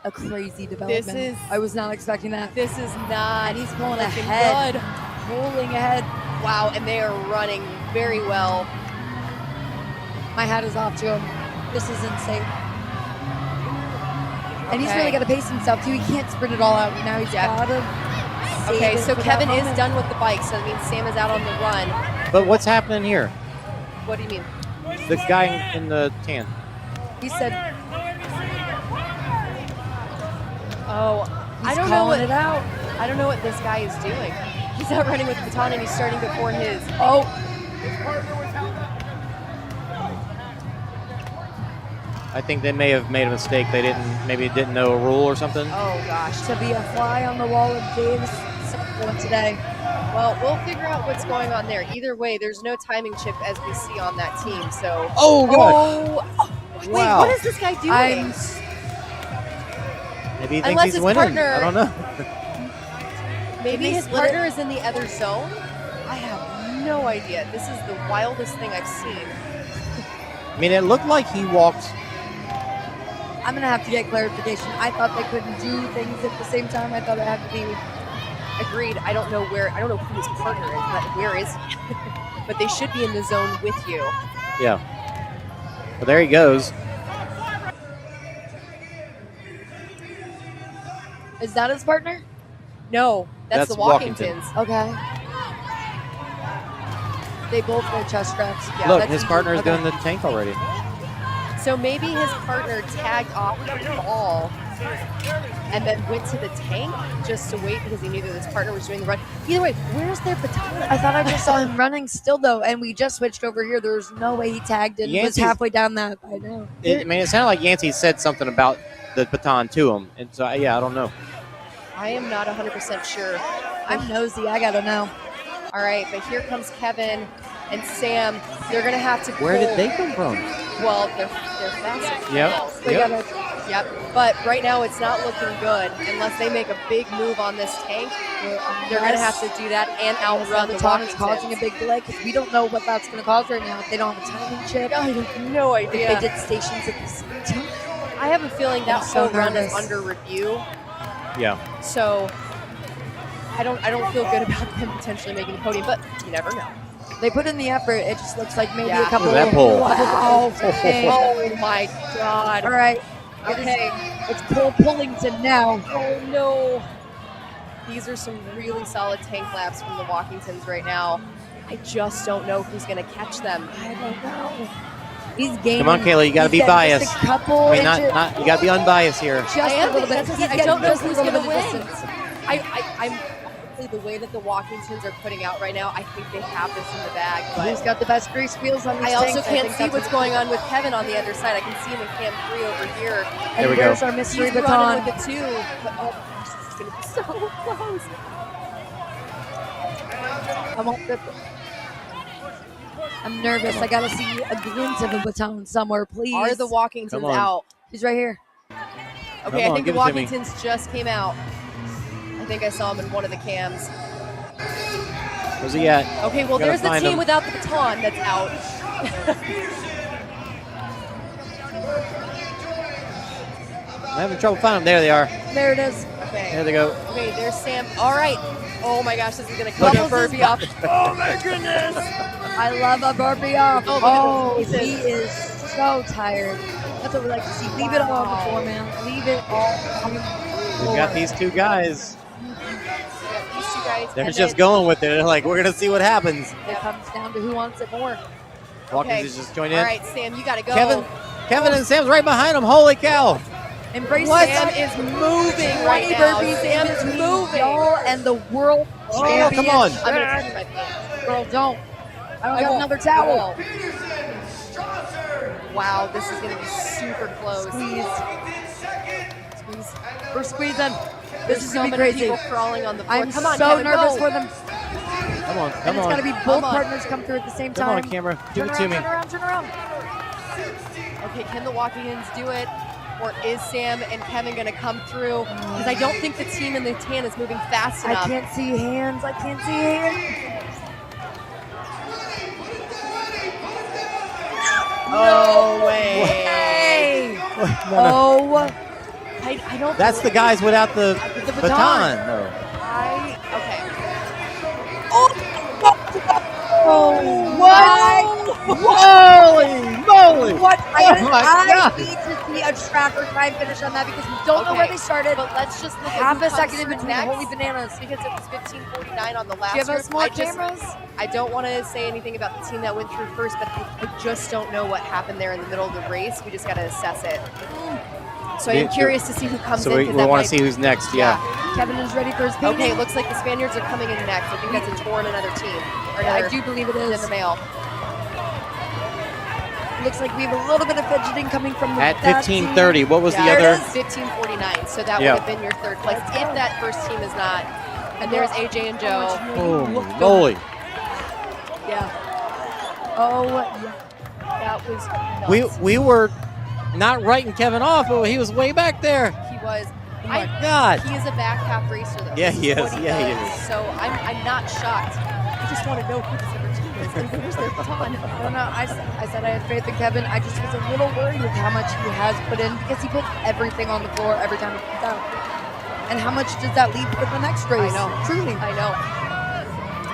a crazy development. I was not expecting that. This is not. And he's pulling looking ahead. good. Pulling ahead. Wow, and they are running very well. My hat is off to him. This is insane. And he's Okay. really got to pace himself too. He can't sprint it all out. Now he's got to. Okay, so Kevin is done with the bike, so that means Sam is out on the run. But what's happening here? What do you mean? The guy in the tan. He said Oh, he's I don't know calling what it out. I don't know what this guy is doing. He's out running with the baton and he's starting before his. Oh, I think they may have made a mistake. They didn't know a rule or something. Oh gosh. to be a fly on the wall of Dave's one today. Well, we'll figure out what's going on there. Either way, there's no timing chip as we see on that team. So. Oh God! Oh. Wait, Wow. what is this guy doing? Maybe he thinks Unless he's his winning. partner- I don't know. Maybe Did they his split partner is in the other zone? I have no idea. This is the wildest thing I've seen. I mean, it looked like he walked. I'm gonna have to get clarification. I thought they couldn't do things at the same time. I thought it had to be. Agreed. I don't know who his partner is, but where is he? But they should be in the zone with you. Yeah. Well, there he goes. Is that his partner? No, that's the Walkington. Walkingtons. Okay. They both wear chest straps. Yeah, Look, that's his easy. partner is Okay. doing the tank already. So maybe his partner tagged off the ball and then went to the tank just to wait because he knew that his partner was doing the run. Either way, where's their baton? I thought I just saw him running still though, and we just switched over here. There's no way he tagged and was Yancey's- halfway down that. I know. It sounded like Yancey said something about the baton to him, and so yeah, I don't know. I am not 100% sure. I'm nosy. I gotta know. All right, but here comes Kevin and Sam. They're going to have to Where did pull- they come from? Well, they're fast. Yep. We Yep. gotta. Yep. But right now it's not looking good unless they make a big move on this tank. They're going to have to do that and outrun the baton is causing a Walkingtons. big delay because we don't know what that's going to cause right now. If they don't have a timing chip, I have no if idea. they did stations at the same time. I have a feeling that I'm so whole run is nervous. under review. Yeah. So I don't feel good about them potentially making the podium, but you never know. They put in the effort. It just looks like maybe Yeah. a couple. Look at that pole. Wow. Okay. Oh my God. All right. Okay. It's Paul Pullington now. Oh no. These are some really solid tank laps from the Walkingtons right now. I just don't know who's going to catch them. I don't know. He's gaining. Come on, Kayla, you gotta he's be getting biased. Just a couple I mean, inches. not. You gotta be unbiased here. Just I am a little bit. because He's I getting don't know just a who's little going to bit of win. distance. I'm honestly, the way that the Walkingtons are putting out right now, I think they have this in the bag. He's But got the best grease wheels on these I also tanks. can't think see that's what's what- going on with Kevin on the other side. I can see him in cam 3 over here. And There we go. there's our mystery He's baton. running with the 2. But, oh gosh, this is going to be so close. I'm nervous. I gotta see a glimpse of a baton somewhere, please. Are the Walkingtons Come on. out? He's right here. Okay, Come I on, think the give it to me. Walkingtons just came out. I think I saw him in one of the cams. Where's he at? Okay, well, Gotta there's the find team him. without the baton that's out. I'm having trouble finding them. There they are. There it is. Okay. There they go. Okay, there's Sam. All right. Oh my gosh, this is gonna come a burpee off. Oh my goodness. I love a burpee off. Oh, Oh, look at he this. is so tired. That's what we like to see. Leave it all on the floor, man. Leave it all on the floor. We've got these two guys. Yeah, these two guys. They're and just then going with it. They're like, we're gonna see what happens. It comes down to who wants it more. Walkington's just joined in. All right, Sam, you gotta go. Kevin and Sam's right behind him. Holy cow! Embrace Sam Sam. is moving right 20 now. burpees Sam in is between moving. y'all and the world Oh, champion. come on. I'm gonna touch my pants. Girl, don't. I don't I have won't. another towel. Wow, this is gonna be super close. Squeeze. We're squeezing. This There's is so going to be many crazy. people crawling on the floor. I'm Come on, so Kevin, nervous go. for them. Come on, And come it's got to on. be both Come on. partners come through at the same Come time. on, camera. Give Turn it to around, me. Turn around, turn around. Okay, can the Walkingtons do it? Or is Sam and Kevin going to come through? Because I don't think the team in the tan is moving fast I enough. can't see hands. I can't see hands. No way. Hey. No. Oh, I don't. That's the guys without the the baton. baton. though. Okay. Oh, What? Holy moly! What? Oh my I God. need to see a tracker time finish on that because we don't know Okay. where they started. But let's just look Half at who a comes second in through between. next, Holy bananas. because it was 15:49 on the last Give us group. more cameras. I don't want to say anything about the team that went through first, but I just don't know what happened there in the middle of the race. We just got to assess it. So I'm curious to see who comes So in. we 'cause that want might- to see who's next. Yeah. Kevin is ready for his painting. Okay, it looks like the Spaniards are coming in next. I think that's a tour and another team. Or I another do believe it in is. the mail. Looks like we have a little bit of fidgeting coming from the At that team. 15:30, what was Yeah, the there other? it is. 15:49. So that Yeah. would have been your third place if that first team is not. And there's AJ and Joe. Holy moly! Yeah. Oh, yeah. That was nuts. We were not writing Kevin off, but he was way back there. He was. Oh my God! He is a back half racer, though. Yeah, This he what is. Yeah, he does. is. So I'm not shocked. I just want to know who this other team is and where's their baton. I don't know. I said I had faith in Kevin. I just was a little worried with how much he has put in because he puts everything on the floor every time he comes out. And how much does that leave for the next race? I know. Truly. I know.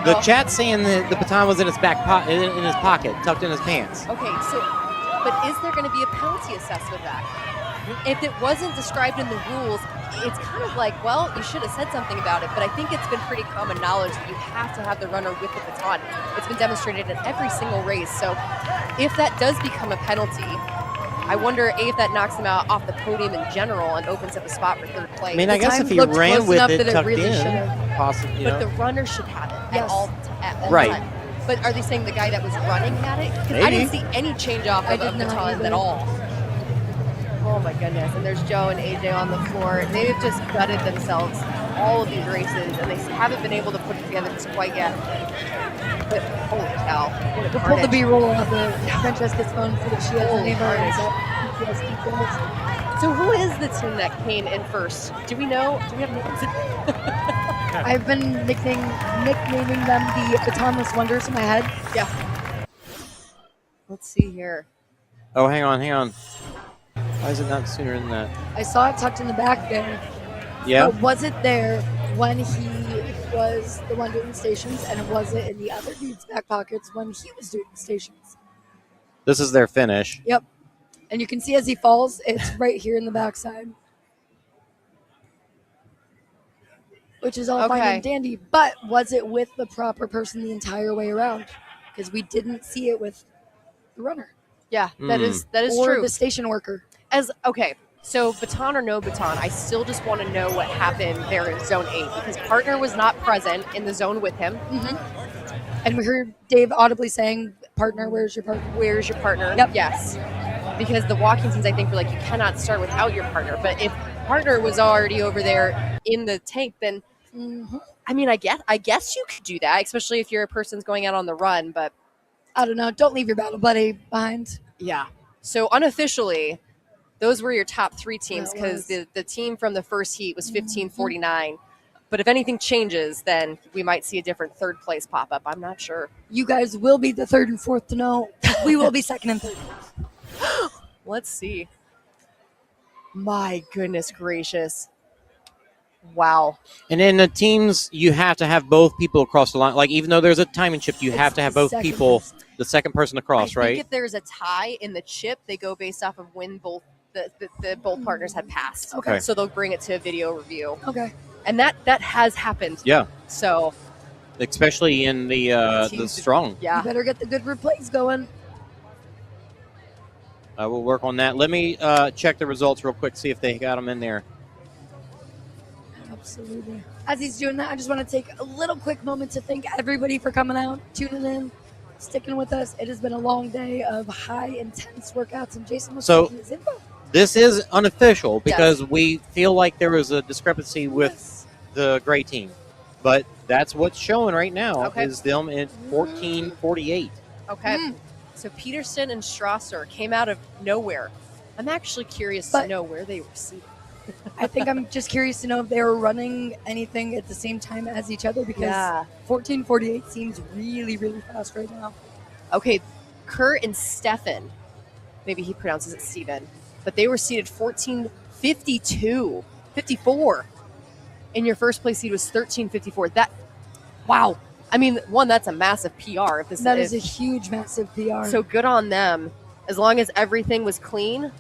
The Oh. chat's saying that the baton was in his in his pocket, tucked in his pants. Okay, so, but is there going to be a penalty assessed with that? If it wasn't described in the rules, it's kind of like, well, you should have said something about it. But I think it's been pretty common knowledge that you have to have the runner with the baton. It's been demonstrated in every single race. So if that does become a penalty, I wonder, A, if that knocks him out off the podium in general and opens up a spot for third place. I mean, I The guess if time he looked ran close with enough it that it tucked really in, should've. possibly. But the runner should have it Yes. at all Right. time. But are they saying the guy that was running had it? Because I Maybe. didn't see any change off I of did not batons either. at all. Oh my goodness. And there's Joe and AJ on the floor. They've just gutted themselves all of these races, and they haven't been able to put it together just quite yet. But holy cow. What a We'll pull the carnage. B-roll off of Francesca's phone so that she has Oh, a name on carnage. it. So who is the team that came in first? Do we know? Do we have names? I've been nicknaming them the Batonless Wonders in my head. Yeah. Let's see here. Oh, hang on. Why is it not sooner than that? I saw it tucked in the back there. Yeah. But was it there when he was the one doing the stations, and was it in the other dude's back pockets when he was doing the stations? This is their finish. Yep. And you can see as he falls, it's right here in the backside. Which is all fine Okay. and dandy. But was it with the proper person the entire way around? Because we didn't see it with the runner Yeah, that is or true. the station worker. So baton or no baton, I still just want to know what happened there in zone 8 because partner was not present in the zone with him. And we heard Dave audibly saying, "Partner, where's your partner?" Where's your partner? Yep. Yes. Because the Walkingtons, I think, were like, you cannot start without your partner. But if partner was already over there in the tank, then I mean, I guess you could do that, especially if you're a person's going out on the run. But I don't know. Don't leave your battle buddy behind. yeah. So unofficially, those were your top 3 teams That because was. the team from the first heat was 15:49. But if anything changes, then we might see a different third place pop up. I'm not sure. You guys will be the third and fourth to know. We will be second and third. Let's see. My goodness gracious. Wow. And in the teams, you have to have both people across the line. Like, even though there's a timing chip, you have to have both people, the second person across, I think right? if there's a tie in the chip, they go based off of when both the both partners had passed. Okay. So they'll bring it to a video review. Okay. And that has happened. Yeah. So Especially in the strong. yeah. You better get the good replays going. We'll work on that. Let me check the results real quick, see if they got them in there. Absolutely. As he's doing that, I just want to take a little quick moment to thank everybody for coming out, tuning in, sticking with us. It has been a long day of high, intense workouts, and Jason was taking his info. This is unofficial because we feel like there was a discrepancy with the gray team. But that's what's showing right now is them at 14:48. Okay. So Peterson and Strosser came out of nowhere. I'm actually curious to know where they were seated. I think I'm just curious to know if they were running anything at the same time as each other because 14:48 seems really, really fast right now. Okay, Kurt and Stefan, maybe he pronounces it Steven, but they were seated 54. And your first place seed was 13:54. Wow. I mean, one, that's a massive PR. If That is a huge, massive PR. So good on them. As long as everything was clean.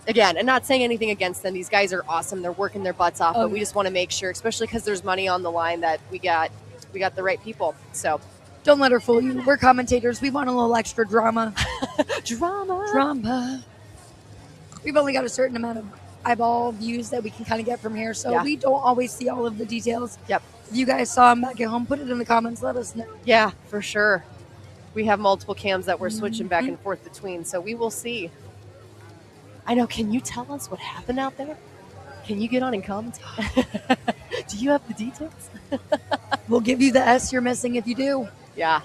Again, and not saying anything against them. These guys are awesome. They're working their butts off. But we just want to make sure, especially because there's money on the line, that we got the right people. So don't let her fool you. We're commentators. We want a little extra drama. Drama. We've only got a certain amount of eyeball views that we can kind of get from here. So we don't always see all of the details. Yep. If you guys saw them back at home, put it in the comments. Let us know. Yeah, for sure. We have multiple cams that we're switching back and forth between, so we will see. I know. Can you tell us what happened out there? Can you get on and comment? Do you have the details? We'll give you the S you're missing if you do. Yeah.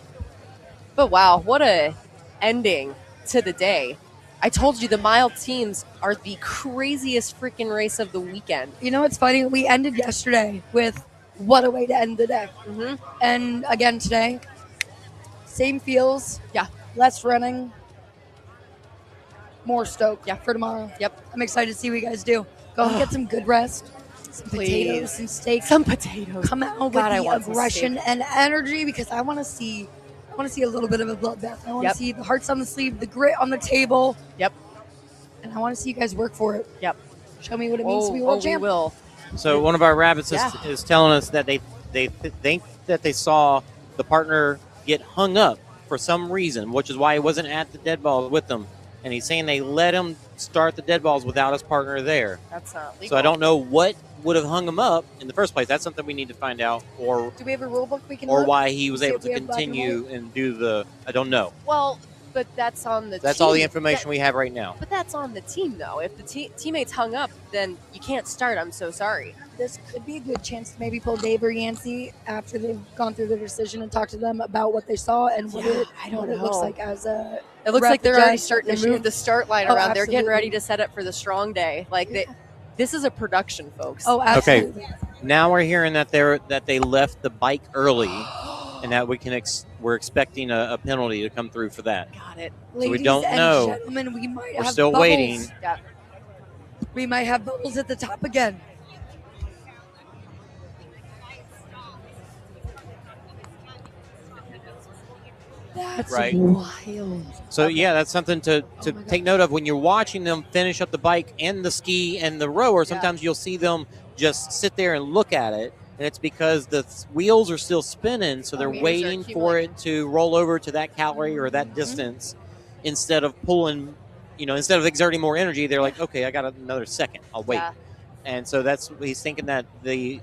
But wow, what a ending to the day. I told you the mile teams are the craziest freaking race of the weekend. You know what's funny? We ended yesterday with what a way to end the day. And again today, same feels. Yeah. Less running. More stoked for tomorrow. Yep. I'm excited to see what you guys do. Go and get some good rest. Some potatoes, some steak. Some potatoes. Come out with the aggression and energy because I want to see a little bit of a bloodbath. I want to see the hearts on the sleeve, the grit on the table. Yep. And I want to see you guys work for it. Yep. Show me what it means to be world champ. We will. So one of our rabbits is telling us that they think that they saw the partner get hung up for some reason, which is why he wasn't at the dead balls with them. And he's saying they let him start the dead balls without his partner there. That's not legal. So I don't know what would have hung him up in the first place. That's something we need to find out. Or do we have a rule book we can or look? why he was See able if we to have black and continue and do the – I don't know. Well, but that's on the That's team. all the information we have right now. But that's on the team, though. If the teammates hung up, then you can't start. I'm so sorry. This could be a good chance to maybe pull Dave or Yancey after they've gone through their decision and talk to them about what they saw and what it looks like as a It looks like they're already starting to move the start line around. Absolutely. They're getting ready to set up for the strong day. This is a production, folks. Oh, absolutely. Okay, now we're hearing that they left the bike early and that we're expecting a penalty to come through for that. Got it. So Ladies we don't and know. gentlemen, we might We're have still bubbles. waiting. Yeah. We might have bubbles at the top again. That's Right. wild. So yeah, that's something to take note of when you're watching them finish up the bike and the ski and the rower. Sometimes you'll see them just sit there and look at it, and it's because the wheels are still spinning, so they're waiting for it to roll over to that calorie or that distance instead of pulling. Instead of exerting more energy, they're like, okay, I got another second. I'll wait. Yeah. And so he's thinking that the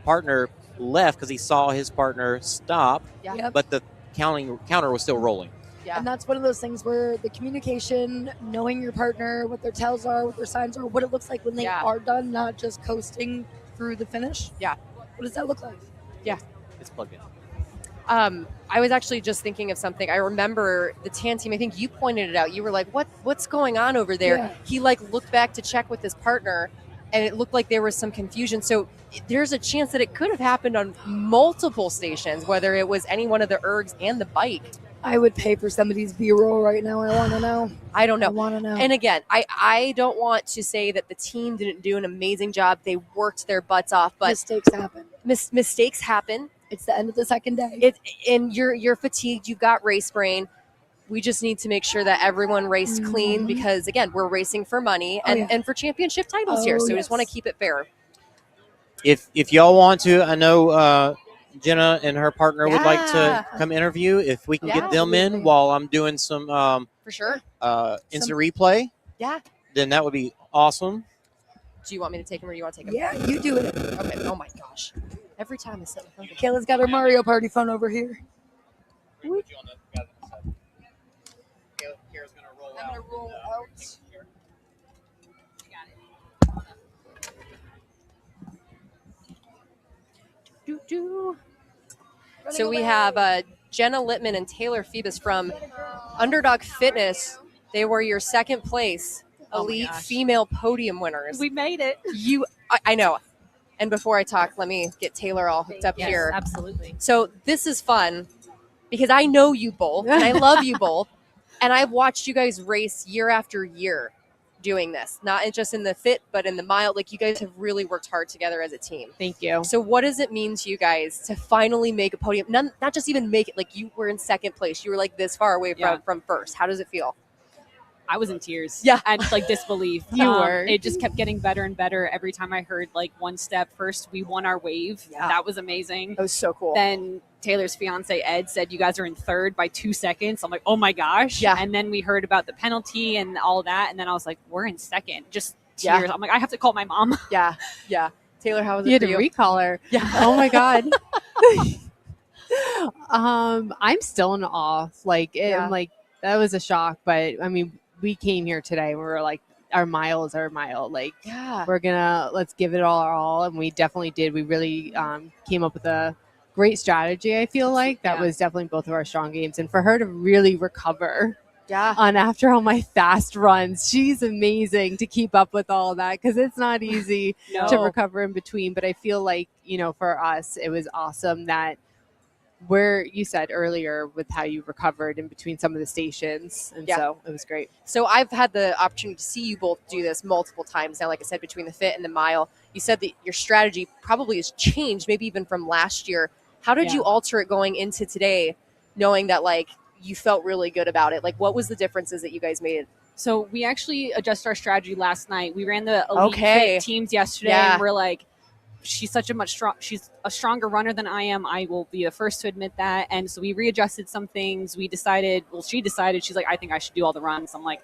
partner left because he saw his partner stop, but the counter was still rolling. Yeah. And that's one of those things where the communication, knowing your partner, what their tells are, what their signs are, what it looks like when they are done, not just coasting through the finish. Yeah. What does that look like? Yeah. It's plugged in. I was actually just thinking of something. I remember the tan team, I think you pointed it out. You were like, what's going on over there? Yeah. He looked back to check with his partner, and it looked like there was some confusion. So there's a chance that it could have happened on multiple stations, whether it was any one of the ergs and the bike. I would pay for somebody's B-roll right now. I want to know. I don't I know. want to know. And again, I don't want to say that the team didn't do an amazing job. They worked their butts off, but mistakes happen. Mistakes happen. It's the end of the second day. And you're fatigued. You've got race brain. We just need to make sure that everyone raced clean because, again, we're racing for money and for championship titles here. So we just want to keep it fair. If y'all want to, I know Jenna and her partner would like to come interview. If we can get them in while I'm doing some for sure instant replay, then that would be awesome. Do you want me to take him or do you want to take him? Yeah, you do it. Okay. Oh my gosh. Every time I sit in Kayla's got her Mario Party phone over here. I'm going to roll out. So we have Jenna Littmann and Taylor Febus from Underdog Fitness. They were your second place elite female podium winners. We made it. I know. And before I talk, let me get Taylor all hooked up here. Absolutely. So this is fun because I know you both and I love you both. And I've watched you guys race year after year doing this, not just in the fit, but in the mile. Like, you guys have really worked hard together as a team. Thank you. So what does it mean to you guys to finally make a podium? Not just even make it, like you were in second place. You were like this far away from first. How does it feel? I was in tears. Yeah. And like disbelief. You were. It just kept getting better and better every time I heard like one step. First, we won our wave. Yeah. That was amazing. That was so cool. Then Taylor's fiance, Ed, said you guys are in third by 2 seconds. I'm like, oh my gosh. Yeah. And then we heard about the penalty and all that. And then I was like, we're in second. Just tears. I'm like, I have to call my mom. Yeah. Yeah. Taylor, how was it You had for to you? recall her. Yeah. Oh my God. I'm still in awe. I'm like, that was a shock. But I mean, we came here today. We were like, our mile is our mile. Like, let's give it all our all. And we definitely did. We really came up with a great strategy. I feel like that was definitely both of our strong games. And for her to really recover on after all my fast runs, she's amazing to keep up with all that because it's not easy to recover in between. But I feel like, for us, it was awesome that where you said earlier with how you recovered in between some of the stations. And so it was great. So I've had the opportunity to see you both do this multiple times now, like I said, between the fit and the mile. You said that your strategy probably has changed, maybe even from last year. How did you alter it going into today, knowing that like you felt really good about it? Like, what was the differences that you guys made? So we actually adjusted our strategy last night. We ran the elite fit teams yesterday and we're like, she's a stronger runner than I am. I will be the first to admit that. And so we readjusted some things. She decided, she's like, I think I should do all the runs. I'm like,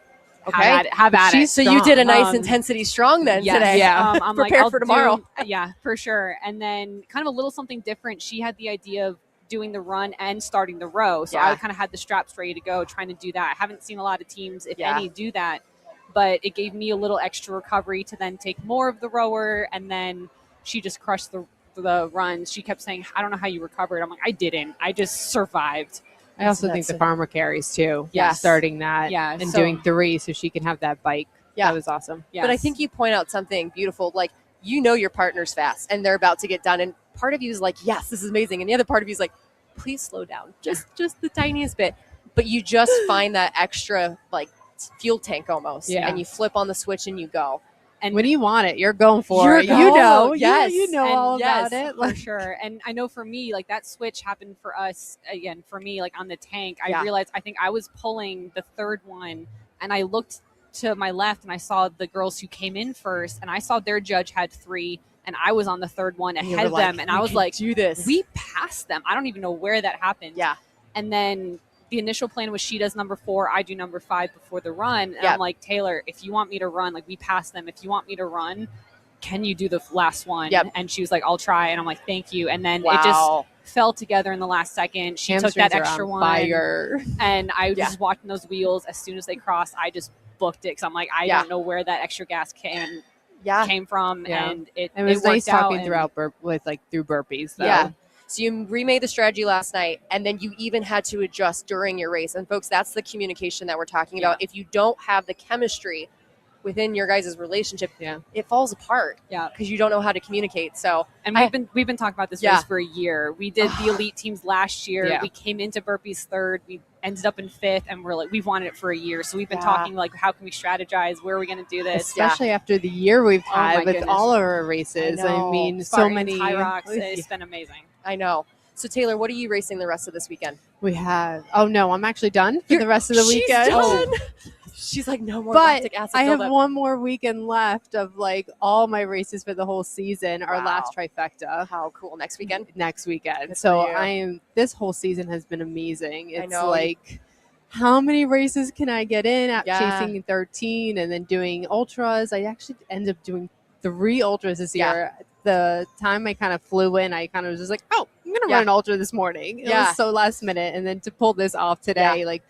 have at it. So you did a nice intensity strong then today. Yeah. I'm Prepare like, for tomorrow. Yeah, for sure. And then kind of a little something different. She had the idea of doing the run and starting the row. So I kind of had the straps ready to go, trying to do that. I haven't seen a lot of teams, if any, do that. But it gave me a little extra recovery to then take more of the rower. And then she just crushed the runs. She kept saying, I don't know how you recovered. I'm like, I didn't. I just survived. I also think the farmer carries too. Yes. Starting that and doing 3 so she can have that bike. Yeah. That was awesome. Yes. But I think you point out something beautiful. Like, your partner's fast and they're about to get done. And part of you is like, yes, this is amazing. And the other part of you is like, please slow down. Just the tiniest bit. But you just find that extra like fuel tank almost. Yeah. And you flip on the switch and you go. And when you want it, you're going for it. You know all about it. For sure. And I know for me, like that switch happened for us again, for me, like on the tank, I realized, I think I was pulling the third one and I looked to my left and I saw the girls who came in first and I saw their judge had 3 and I was on the third one ahead of them. And I was like, do this. We passed them. I don't even know where that happened. Yeah. And then the initial plan was she does number 4, I do number 5 before the run. And I'm like, Taylor, if you want me to run, like we passed them. If you want me to run, can you do the last one? Yep. And she was like, I'll try. And I'm like, thank you. And then it just fell together in the last second. She took that extra one. Fire. And I was just watching those wheels. As soon as they crossed, I just booked it. Because I'm like, I don't know where that extra gas came from. Yeah. And it was nice talking through burpees though. Yeah. So you remade the strategy last night, and then you even had to adjust during your race. And folks, that's the communication that we're talking about. If you don't have the chemistry within your guys' relationship, Yeah. it falls apart. Yeah. Because you don't know how to communicate. So, and we've been talking about this race for a year. We did the elite teams last year. Yeah. We came into burpees third. We ended up in fifth, and we've wanted it for a year. So we've been talking like, how can we strategize? Where are we going to do this? Especially after the year we've had with goodness. all of our races. I mean, Spartans, so many High Rocks. It's been amazing. I know. So Taylor, what are you racing the rest of this weekend? We have. Oh no, I'm actually done for the rest of the weekend. Done. She's like, no more But lactic acid I have buildup. one more weekend left of like all my races for the whole season. Our last trifecta. How cool! Next weekend. Next weekend. Good So for you. This whole season has been amazing. It's know. like, how many races can I get in at Yeah. chasing 13 and then doing ultras? I actually ended up doing 3 ultras this year. The time I kind of flew in, I kind of was just like, oh, I'm going to run an ultra this morning. It was so last minute. And then to pull this off today, like,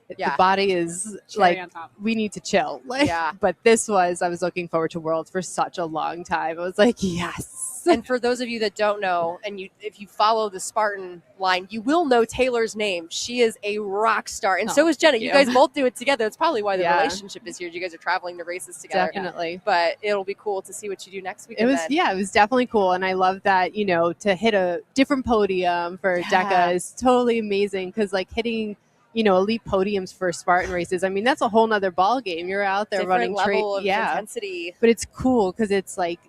the body is Cherry on top. we need to chill. Like, but I was looking forward to Worlds for such a long time. I was like, yes. And for those of you that don't know, and if you follow the Spartan line, you will know Taylor's name. She is a rock star. And so is Jenna. You guys both do it together. That's probably why the relationship is here. You guys are traveling to races together. Definitely. But it'll be cool to see what you do next weekend. It was definitely cool. And I love that, to hit a different podium for DEKA is totally amazing. Because like hitting elite podiums for Spartan races. I mean, that's a whole nother ball game. You're out there Different running level of intensity. But it's cool because it's like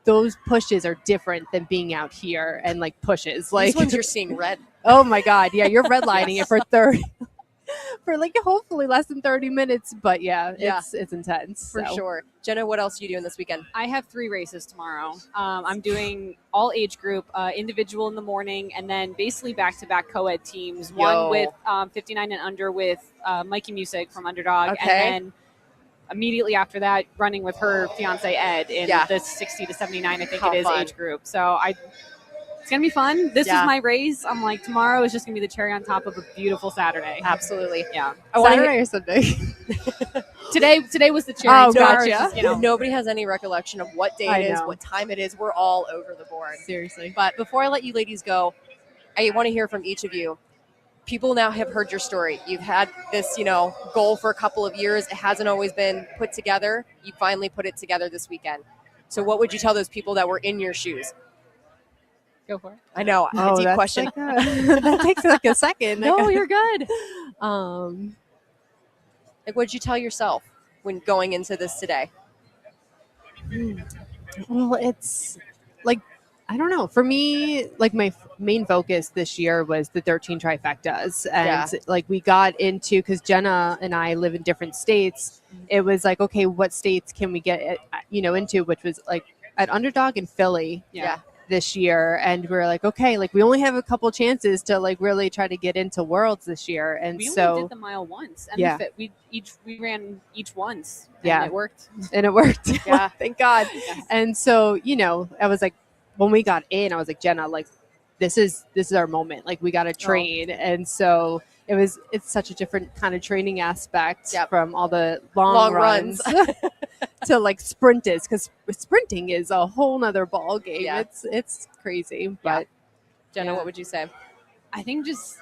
those pushes are different than being out here and like pushes. Like these ones you're seeing red. Oh my God. Yeah, you're redlining it for 30 for like hopefully less than 30 minutes. But it's intense. For sure. Jenna, what else are you doing this weekend? I have 3 races tomorrow. I'm doing all age group, individual in the morning, and then basically back-to-back co-ed teams. One with 59 and under with Mikey Music from Underdog, and then immediately after that, running with her fiance Ed in the 60 to 79, I think it is, age group. So it's going to be fun. This is my race. I'm like, tomorrow is just going to be the cherry on top of a beautiful Saturday. Absolutely. Yeah. Saturday or Sunday? Today was the cherry. Oh, gotcha. Nobody has any recollection of what day it is, what time it is. We're all over the board. Seriously. But before I let you ladies go, I want to hear from each of you. People now have heard your story. You've had this, goal for a couple of years. It hasn't always been put together. You finally put it together this weekend. So what would you tell those people that were in your shoes? Go for it. I know. Oh, deep question. That takes like a second. No, you're good. Like, what did you tell yourself when going into this today? Well, it's like, I don't know. For me, like my main focus this year was the 13 trifectas. And like we got into, because Jenna and I live in different states, it was like, okay, what states can we get, into, which was like at Underdog in Philly. This year, and we're like, okay, like we only have a couple chances to like really try to get into Worlds this year, and we so only did the mile once, and we ran each once, and it worked, yeah. Thank God. And so I was like, when we got in, I was like, Jenna, like this is our moment, like we got to train, and so it's such a different kind of training aspect from all the long runs. To like sprinters, because sprinting is a whole nother ball game. It's crazy. But Jenna, what would you say? I think just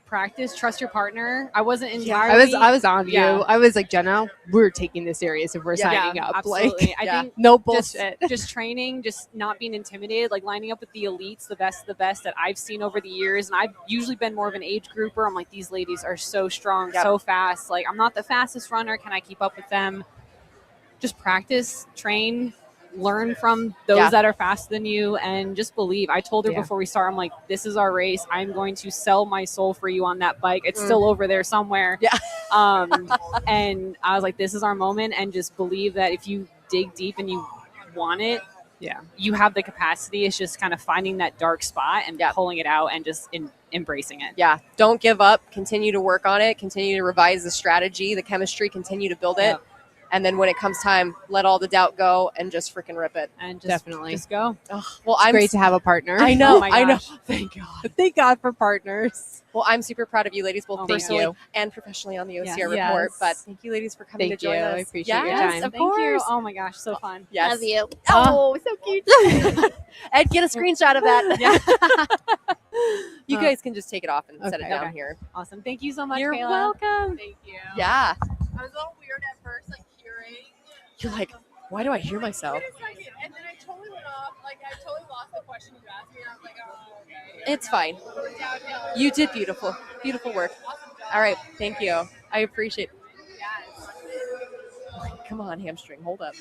practice, trust your partner. I wasn't entirely. I was on you. I was like, Jenna, we're taking this serious if we're signing up. Absolutely. Like, I think no bullshit. Just training, just not being intimidated, like lining up with the elites, the best that I've seen over the years. And I've usually been more of an age grouper. I'm like, these ladies are so strong, so fast. Like, I'm not the fastest runner. Can I keep up with them? Just practice, train, learn from those that are faster than you, and just believe. I told her before we start, I'm like, this is our race. I'm going to sell my soul for you on that bike. It's still over there somewhere. And I was like, this is our moment, and just believe that if you dig deep and you want it, you have the capacity. It's just kind of finding that dark spot and pulling it out and just embracing it. Don't give up. Continue to work on it. Continue to revise the strategy, the chemistry, continue to build it. And then when it comes time, let all the doubt go and just freaking rip it. And just go. Well, it's great to have a partner. I know. Oh I know. Thank God. Thank God for partners. Well, I'm super proud of you ladies, both personally and professionally on the OCR report. But thank you ladies for coming to join us. I appreciate your time. Of Thank course. you. Oh my gosh, so fun. Yes. Love you. Oh, so cute. Ed, get a screenshot of that. You guys can just take it off and set it down here. Awesome. Thank you so much, You're Kayla. welcome. Thank you. Yeah. I was a little weird at first, like hearing. You're like, why do I hear myself? Wait a second. And then I totally went off. Like, I totally lost the question you asked me. And I was like, oh, okay. It's fine. You did beautiful. Beautiful work. All right. Thank you. I appreciate it. Yes. Come on, hamstring. Hold up.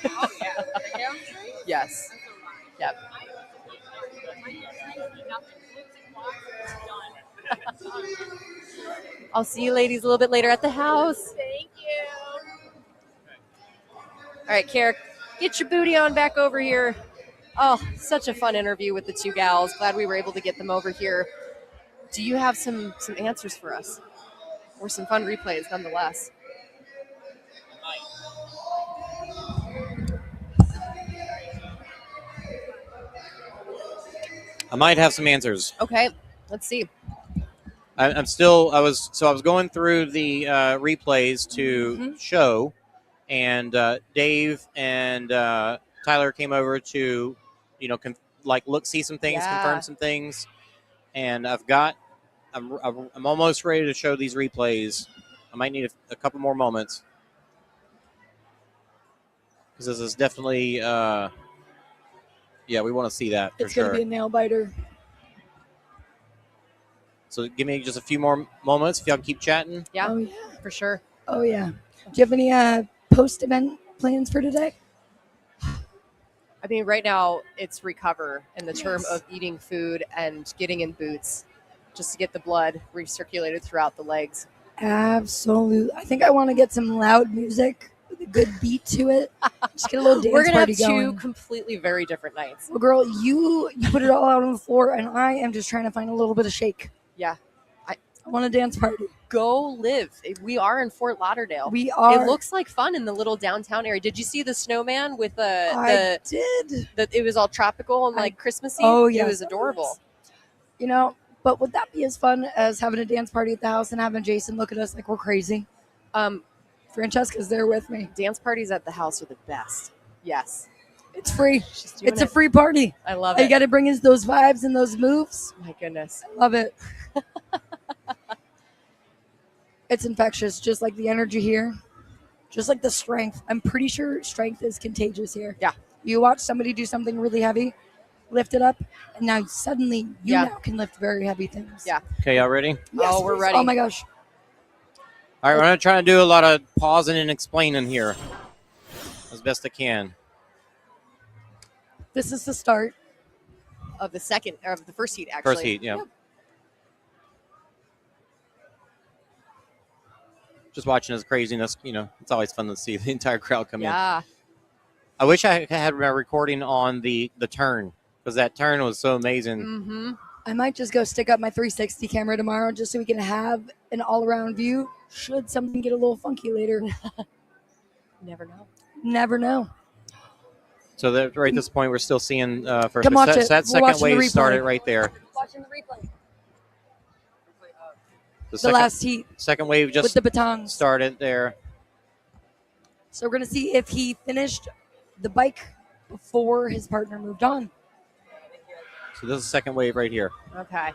Oh, yeah. The hamstring? Yes. Yep. I'll see you ladies a little bit later at the house. Thank you. All right, Kara, get your booty on back over here. Oh, such a fun interview with the two gals. Glad we were able to get them over here. Do you have some answers for us? Or some fun replays nonetheless? I might have some answers. Okay, let's see. I was going through the replays to show, and Dave and Tyler came over to, see some things, confirm some things, and I'm almost ready to show these replays. I might need a couple more moments because this is definitely, we want to see that for It's sure. going to be a nail biter. So give me just a few more moments if y'all can keep chatting. Yeah, Oh, yeah. for sure. Oh, yeah. Do you have any post-event plans for today? I mean, right now it's recover in the term Yes. of eating food and getting in boots just to get the blood recirculated throughout the legs. Absolutely. I think I want to get some loud music with a good beat to it. Just get a little dance We're going to have party two going. completely very different nights. Well, girl, you put it all out on the floor, and I am just trying to find a little bit of shake. Yeah. I want a dance party. Go live. We are in Fort Lauderdale. We are. It looks like fun in the little downtown area. Did you see the snowman with I did. it was all tropical and like Christmassy? Oh, yeah. It was adorable. But would that be as fun as having a dance party at the house and having Jason look at us like we're crazy? Francesca's there with me. Dance parties at the house are the best. Yes. It's free. She's doing It's a free party. I love All it. you got to bring is those vibes and those moves. My goodness. Love it. It's infectious, just like the energy here, just like the strength. I'm pretty sure strength is contagious here. Yeah. You watch somebody do something really heavy, lift it up, and now suddenly you now can lift very heavy things. Yeah. Okay, y'all ready? Yes, we're please. ready. Oh my gosh. All right, we're going to try to do a lot of pausing and explaining here as best I can. This is the start of the first heat, actually. First heat, yeah. Yep. Just watching his craziness, it's always fun to see the entire crowd come in. Yeah. I wish I had my recording on the turn, because that turn was so amazing. Mm-hmm. I might just go stick up my 360 camera tomorrow just so we can have an all-around view should something get a little funky later. Never know. Never know. So that right at this point, we're still seeing first. Come watch So it. that We're second watching the wave replay. started right there. Watching the replay. The Last heat second wave just with the batons. started there. So we're going to see if he finished the bike before his partner moved on. So this is the second wave right here. Okay.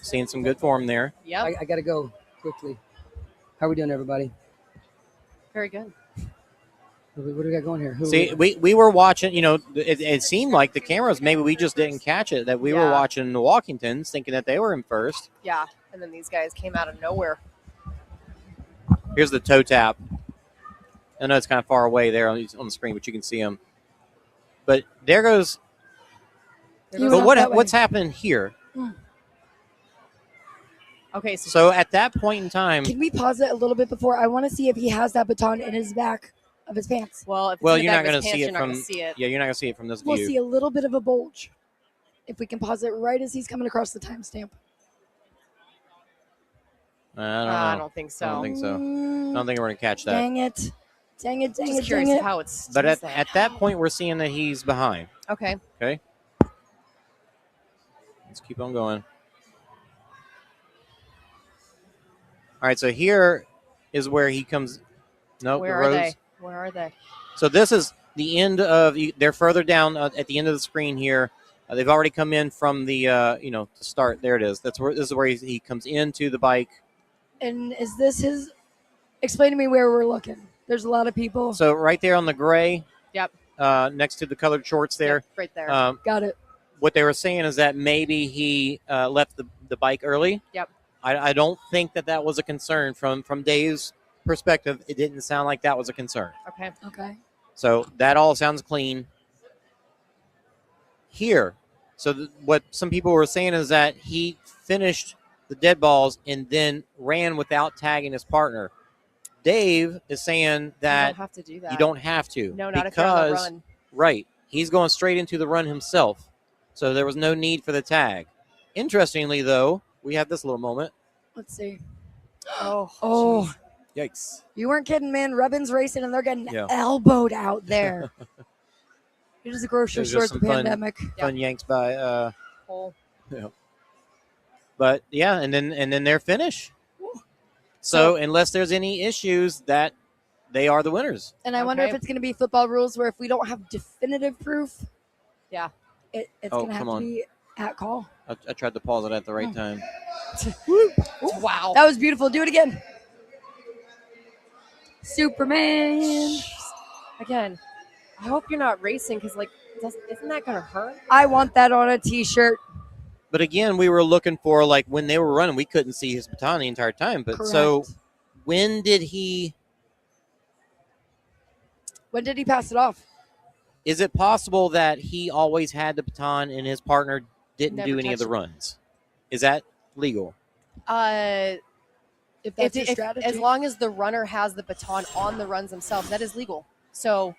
Seeing some good form there. Yep. I got to go quickly. How are we doing, everybody? Very good. What do we got going here? See, we were watching, it seemed like the cameras, maybe we just didn't catch it, that we were watching the Walkingtons thinking that they were in first. Yeah. And then these guys came out of nowhere. Here's the toe tap. I know it's kind of far away there on the screen, but you can see them. But there goes. But what's happened here? Okay. So at that point in time. Can we pause it a little bit before? I want to see if he has that baton in his back of his pants. Well, if you're not going to see it from. Yeah, you're not going to see it from this view. We'll see a little bit of a bulge. If we can pause it right as he's coming across the timestamp. I don't think so. I don't think so. I don't think we're going to catch that. Dang it. Dang it, dang Just it, curious dang it. how it's. But at that point, we're seeing that he's behind. Okay. Okay. Let's keep on going. All right, so here is where he comes. Nope, Where the are rows. they? Where are they? So this is the end of. They're further down at the end of the screen here. They've already come in from the to start. There it is. This is where he comes into the bike. And is this his Explain to me where we're looking. There's a lot of people. So right there on the gray, Yep. Next to the colored shorts there. Yep, right there. Got it. What they were saying is that maybe he left the bike early. Yep. I don't think that was a concern from Dave's perspective. It didn't sound like that was a concern. Okay. Okay. So that all sounds clean. Here, so what some people were saying is that he finished the dead balls and then ran without tagging his partner. Dave is saying that you don't have to do that. you don't have to. No, not if you're on the run. Right. He's going straight into the run himself. So there was no need for the tag. Interestingly, though, we have this little moment. Let's see. Oh. Yikes. You weren't kidding, man. Rubbin's racing, and they're getting Yeah. elbowed out there. It is a grocery There's store just at the some pandemic. Fun yanks by. Cole. Yeah. But yeah, and then their finish. So unless there's any issues, that they are the winners. And I wonder if it's going to be football rules where if we don't have definitive proof, yeah, it's Oh, going to have come to on. be at call. I tried to pause it at the right time. Wow. That was beautiful. Do it again. Superman. Again, I hope you're not racing because, like, isn't that going to hurt? I want that on a T-shirt. But again, we were looking for, like, when they were running, we couldn't see his baton the entire time. But so when did he pass it off? Is it possible that he always had the baton and his partner didn't Never do any of the touched it. runs? Is that legal? If that's your strategy. As long as the runner has the baton on the runs themselves, that is legal. So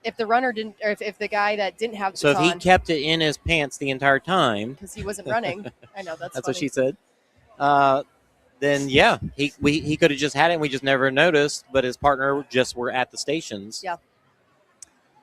if the runner didn't, or if the guy that didn't have the So if baton, he kept it in his pants the entire time, because he wasn't running, I know that's what funny. she said. Then yeah, he could have just had it and we just never noticed. But his partner just were at the stations. Yeah.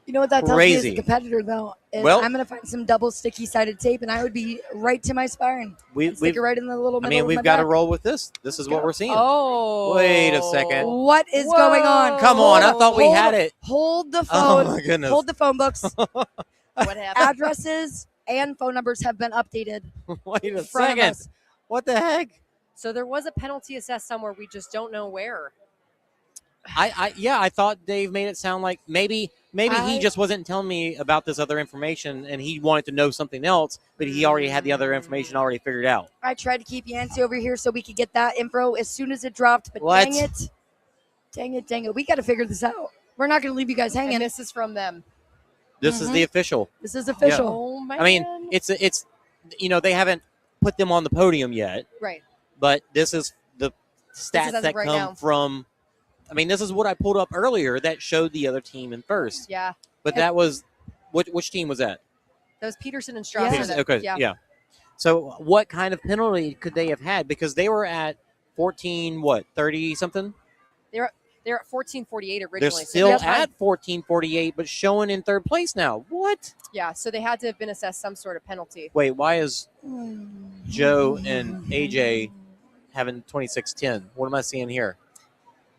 You know what that tells me as Crazy. a competitor, though? Is Well- I'm going to find some double sticky-sided tape, and I would be right to my spine. Stick it right in the little middle of we've my got to back. roll with this. This is what we're seeing. Oh. Wait a second. What is going on? Come on, I thought we had it. Hold the Oh, phone. my goodness. Hold the phone books. What happened? Addresses and phone numbers have been updated. Wait a in front of second. us. What the heck? So there was a penalty assessed somewhere. We just don't know where. I thought Dave made it sound like maybe he I- just wasn't telling me about this other information and he wanted to know something else, but he already had the other information already figured out. I tried to keep Yancey over here so we could get that info as soon as it dropped, but What? dang it. We got to figure this out. We're not going to leave you guys hanging. And this is from them. This is the official. This is official. Oh, man. I mean, it's they haven't put them on the podium yet, Right. but this is the stats as of that right come now. from. I mean, this is what I pulled up earlier that showed the other team in first. Yeah. But that was which team was that? That was Peterson and Strosser. Yeah. that- Okay, yeah. So what kind of penalty could they have had? Because they were at 30 something? They're at 14:48 originally. They're so still that's why- at 14:48, but showing in third place now. What? Yeah, so they had to have been assessed some sort of penalty. Wait, why is Joe and AJ having 26:10? What am I seeing here?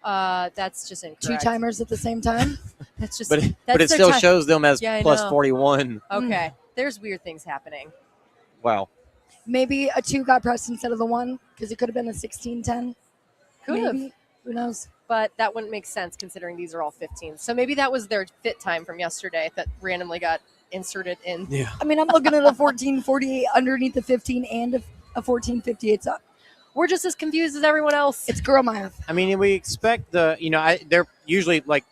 That's just incorrect. Two timers at the same time. That's just. But that's it their still time. shows them as Yeah, I plus know. 41. Okay, there's weird things happening. Wow. Maybe a 2 got pressed instead of the 1 because it could have been a 16-10. Could have. Maybe. Who knows? But that wouldn't make sense considering these are all 15. So maybe that was their fit time from yesterday that randomly got inserted in. Yeah. I mean, I'm looking at a 14:48 underneath the 15 and a 14:58. So We're just as confused as everyone else. it's girl math. I mean, we expect they're usually like,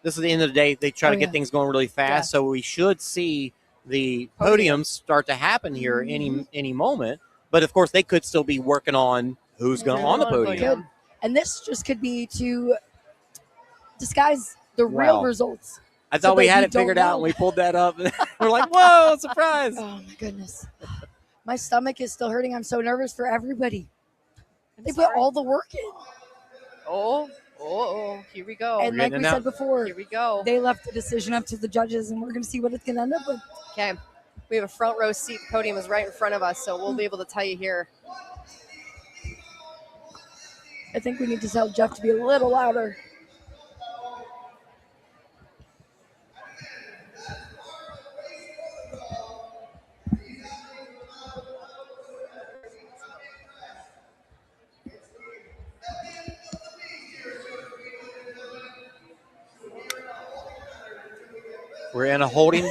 this is the end of the day. They try to get things going really fast. Yeah. So we should see the podiums start to happen here any moment. But of course, they could still be working on who's going on the podium. Could. And this just could be to disguise the real Wow. results. I thought So we that had you it figured don't out know. and we pulled that up. We're like, whoa, surprise. Oh my goodness. My stomach is still hurting. I'm so nervous for everybody. They put all the work in. Oh, here we go. And like getting we it said out. before, Here we go. they left the decision up to the judges, and we're going to see what it's going to end up with. Okay. We have a front row seat. The podium is right in front of us, so we'll be able to tell you here. I think we need to tell Jeff to be a little louder. We're in a holding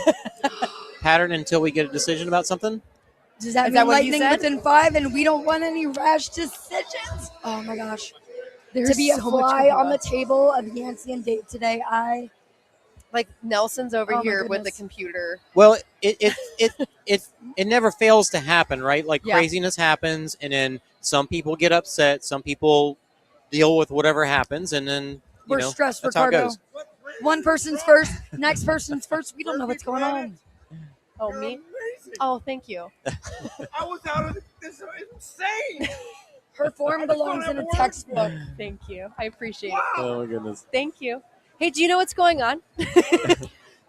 pattern until we get a decision about something. Does that mean lightning within 5 and we don't want any rash decisions? Oh my gosh. There's to be a so much fly going on the on. table of Yancey and Date today, like Nelson's over Oh my here with the goodness. computer. Well, it never fails to happen, right? Like Yeah. craziness happens, and then some people get upset, some people deal with whatever happens, and then we're stressed, that's how it Richardo. goes. One person's first, next person's first. We don't know what's going on. Oh, me? Oh, thank you. I was out of this is insane. Her form belongs in a textbook. Thank you. I appreciate it. Oh my goodness. Thank you. Hey, do you know what's going on? Do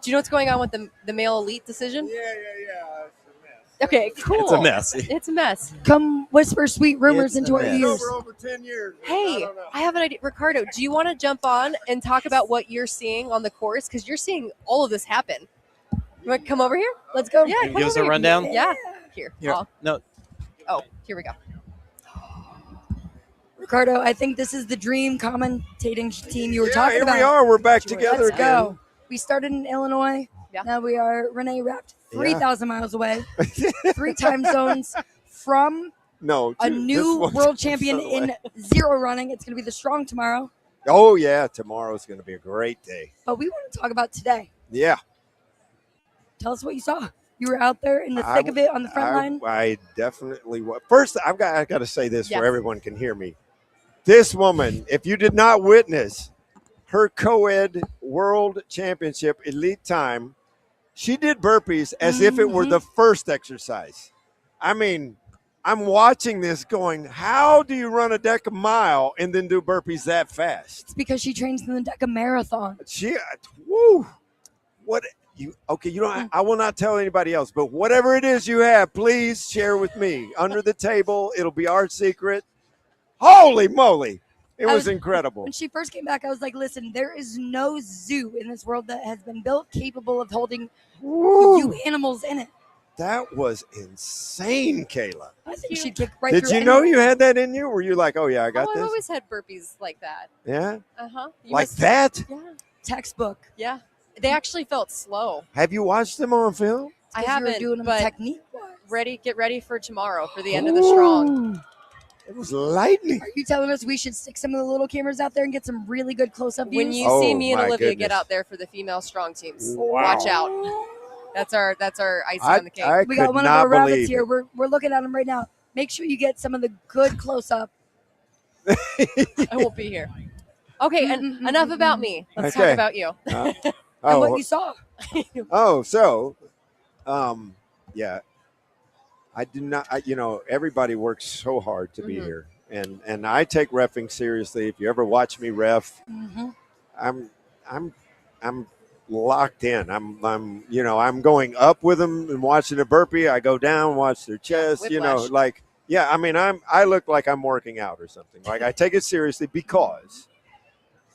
you know what's going on with the male elite decision? Yeah. It's a mess. Okay, cool. It's a mess. It's a mess. Come whisper sweet rumors It's into a our mess. ears. Over 10 years. Hey, I have an idea. Ricardo, do you want to jump on and talk about what you're seeing on the course? Because you're seeing all of this happen. You want to come over here? Let's go. Yeah, Can you come give us over a here. rundown? Yeah. Here. Here. No. Oh, here we go. Ricardo, I think this is the dream commentating team you were talking here about. we are. We're back together Let's again. go. We started in Illinois. Yeah. Now we are Renee wrapped Yeah. 3,000 miles away, 3 time zones from No, a this new one's world champion so away. in zero running. It's going to be the Strong tomorrow. Oh yeah, tomorrow's going to be a great day. But we want to talk about today. Yeah. Tell us what you saw. You were out there in the thick of it on the front line. I definitely was. First, I got to say this Yes. where everyone can hear me. This woman, if you did not witness her co-ed world championship elite time, she did burpees as if it were the first exercise. I mean, I'm watching this going, how do you run a DEKA mile and then do burpees that fast? It's because she trains in the DEKA marathon. Woo, what you, okay, you don't, I will not tell anybody else, but whatever it is you have, please share with me. Under the table, it'll be our secret. Holy moly. It was incredible. When she first came back, I was like, listen, there is no zoo in this world that has been built capable of holding you animals in it. That was insane, Kayla. I think she'd kick right Did through you know any- you had that in you? Were you like, oh yeah, I got I've this? always had burpees like that. Yeah? Uh-huh. Like that? Yeah. textbook? Yeah. They actually felt slow. Have you watched them on film? I 'Cause you were haven't, doing them but technique-wise. get ready for tomorrow for the end of the Strong. It was lightning. Are you telling us we should stick some of the little cameras out there and get some really good close-up views? When you see me and my Olivia get goodness. out there for the female Strong teams, Wow. watch out. That's our icing on the cake. I We got could one of not our rabbits believe here. it. We're looking at him right now. Make sure you get some of the good close-up. I won't be here. Okay, and enough about me. Let's talk Okay. about you. And Oh, what you saw. Yeah. I do not. Everybody works so hard to be Mhm. here, and I take reffing seriously. If you ever watch me ref, I'm locked in. I'm going up with them and watching a burpee. I go down, watch their chest. whiplash. I look like I'm working out or something. Like I take it seriously because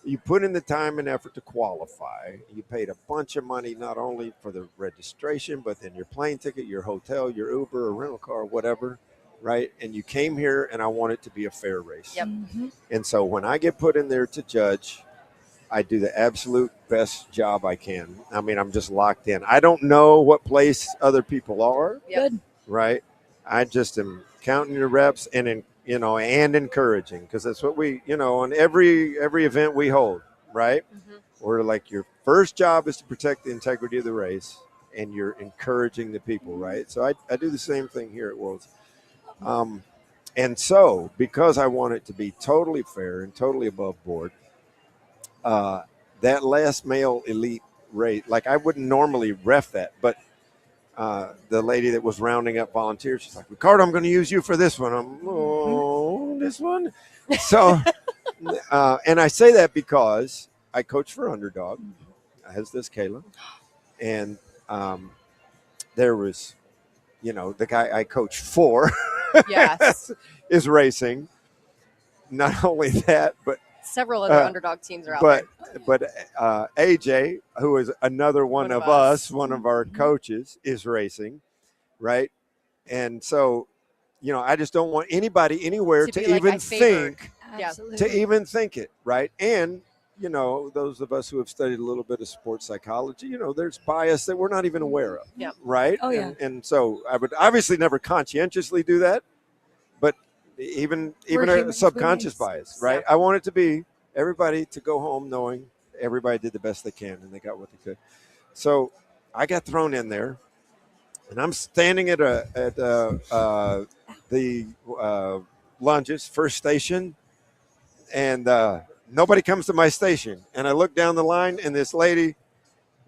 you put in the time and effort to qualify. You paid a bunch of money not only for the registration, but then your plane ticket, your hotel, your Uber, or rental car, whatever, right? And you came here, and I want it to be a fair race. Yep. And so when I get put in there to judge, I do the absolute best job I can. I mean, I'm just locked in. I don't know what place other people are, Yep. Good. right? I just am counting the reps and and encouraging, because that's what we, on every event we hold, right? Mhm. We're like, your first job is to protect the integrity of the race, and you're encouraging the people, right? So I do the same thing here at Worlds. And so, because I want it to be totally fair and totally above board, that last male elite race, like I wouldn't normally ref that, but the lady that was rounding up volunteers, she's like, Ricardo, I'm going to use you for this one. This one? So, and I say that because I coach for Underdog, as does Kayla. And there was, the guy I coach for Yes. is racing. Not only that, but Several other underdog teams are out there. but AJ, who is another one of us, one of our coaches, is racing, right? And so, I just don't want anybody anywhere To to be like, even I favored. think Yeah. Absolutely. to even think it, right? And those of us who have studied a little bit of sports psychology, there's bias that we're not even aware of. Yep. Right? Oh, yeah. And so I would obviously never conscientiously do that, but even a humans, subconscious we bias, right? I want it to be everybody to go home knowing everybody did the best they can and they got what they could. So I got thrown in there, and I'm standing at the lunges, first station, and nobody comes to my station. And I look down the line, and this lady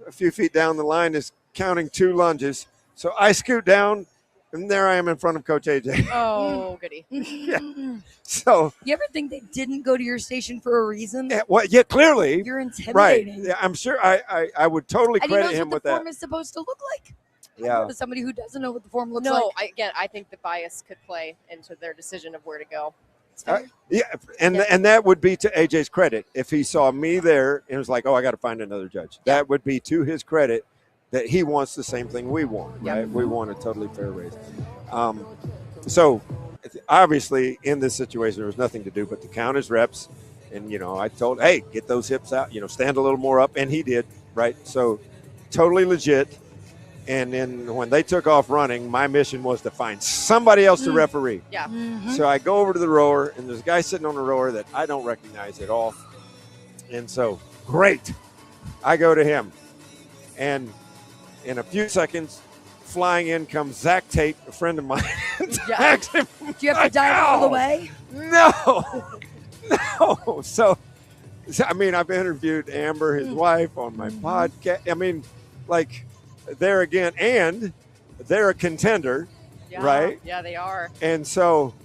a few feet down the line is counting 2 lunges. So I scoot down, and there I am in front of Coach AJ. Oh, goody. Yeah. So You ever think they didn't go to your station for a reason? yeah, clearly. You're Right. intimidating. Yeah, I'm sure I would totally And he credit knows him what with the that. form is supposed to look like. Yeah. To somebody who doesn't know what the form looks No, like. I think the bias could play into their decision of where to go. Yeah, and that would be to AJ's credit. If he saw me there and was like, "Oh, I got to find another judge," that would be to his credit that he wants the same thing we want. Right? We want a totally fair race. So obviously, in this situation, there was nothing to do but to count his reps. And I told, "Hey, get those hips out. Stand a little more up," and he did. Right. So totally legit. And then when they took off running, my mission was to find somebody else to referee. Yeah. So I go over to the rower, and there's a guy sitting on the rower that I don't recognize at all. And so, great. I go to him. And in a few seconds, flying in comes Zach Tate, a friend of mine. Tags him. Do you have to dive all the way? No. No. So, I mean, I've interviewed Amber, his wife, on my podcast. I mean, like, there again, and they're a contender, right? Yeah, they are. And so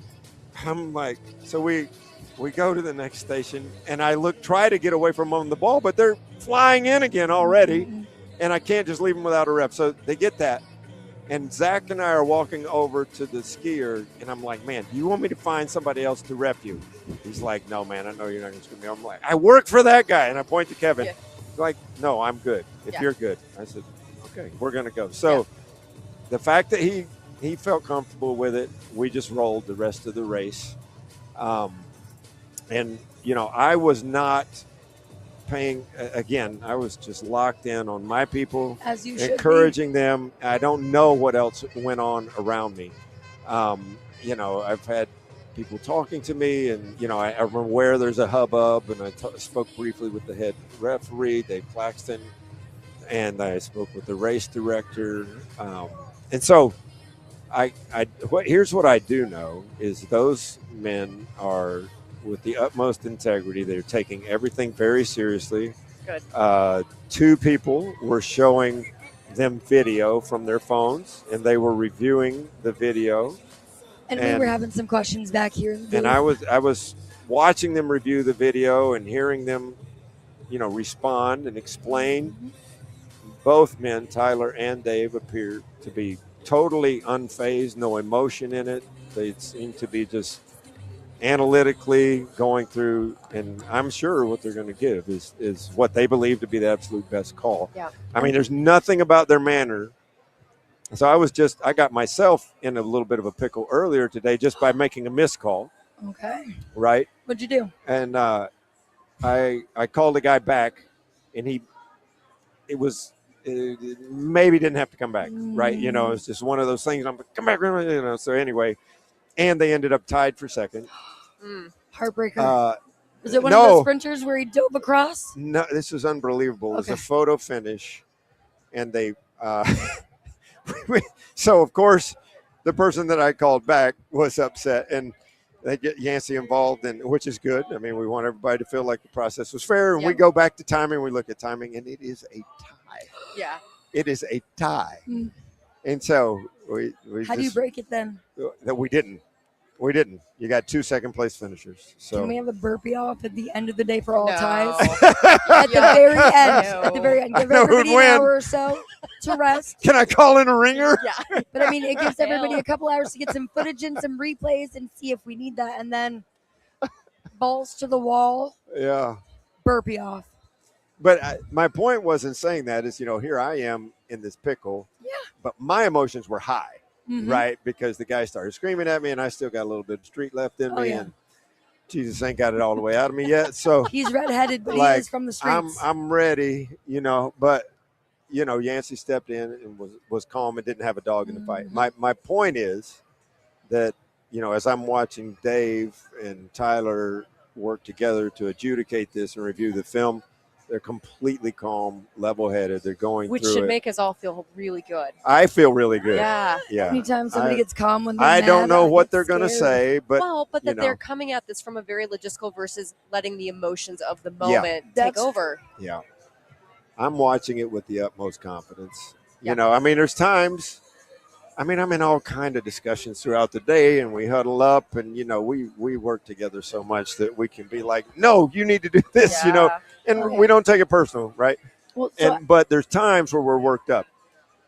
I'm like, so we go to the next station, and I try to get away from them on the ball, but they're flying in again already, and I can't just leave them without a rep. So they get that. And Zach and I are walking over to the skier, and I'm like, man, do you want me to find somebody else to rep you? He's like, no, man, I know you're not going to screw me. I'm like, I work for that guy. And I point to Kevin. He's like, no, I'm good. If you're good. I said, okay, we're going to go. So the fact that he felt comfortable with it, we just rolled the rest of the race. And, I was not paying, again, I was just locked in on my people, As you should encouraging them. I don't know what else went on around me. I've had people talking to me, and, I remember where there's a hubbub, and I spoke briefly with the head referee, Dave Claxton, and I spoke with the race director. And so here's what I do know is those men are with the utmost integrity. They're taking everything very seriously. Good. 2 people were showing them video from their phones, and they were reviewing the video. And we were having some questions back here in the booth. And I was watching them review the video and hearing them, respond and explain. Both men, Tyler and Dave, appear to be totally unfazed, no emotion in it. They seem to be just analytically going through, and I'm sure what they're going to give is what they believe to be the absolute best call. Yeah. I mean, there's nothing about their manner. So I got myself in a little bit of a pickle earlier today just by making a missed call. Okay. Right? What'd you do? And I called the guy back, and maybe didn't have to come back, right? It's just one of those things. I'm like, come back, So anyway, and they ended up tied for second. Heartbreaker. Was it one of those sprinters where he dove across? No, this was unbelievable. It was a photo finish, and they. So of course, the person that I called back was upset, and they get Yancey involved, which is good. I mean, we want everybody to feel like the process was fair, and we go back to timing. We look at timing, and it is a tie. Yeah. It is a tie. And so we How do you break it then? That we didn't. We didn't. You got 2 second-place finishers. So Can we have a burpee off at the end of the day for all ties? At At the very end. At the very end. Give everybody an hour or so to rest. Can I call in a ringer? Yeah. But I mean, it gives everybody a couple hours to get some footage and some replays and see if we need that. And then balls to the wall. Yeah. Burpee off. But my point wasn't saying that. Is here I am in this pickle. Yeah. But my emotions were high. Mhm. Right, because the guy started screaming at me, and I still got a little bit of street left in me. yeah. And Jesus ain't got it all the way out of me yet. So he's redheaded, but he like, is from the streets. I'm ready, but Yancey stepped in and was calm and didn't have a dog in the fight. My point is that, as I'm watching Dave and Tyler work together to adjudicate this and review the film, they're completely calm, level-headed. They're going which through should it. make us all feel really good. I feel really good. Yeah. Anytime somebody gets calm when they're I mad, don't know I what get they're going to scared. say, but that they're coming at this from a very logistical versus letting the emotions of the Yeah. moment take over. Yeah. I'm watching it with the utmost confidence. Yeah. There's times, I'm in all kind of discussions throughout the day, and we huddle up, and, we work together so much that we can be like, no, you need to do this, and we don't take it personal, right? Well, But there's times where we're worked up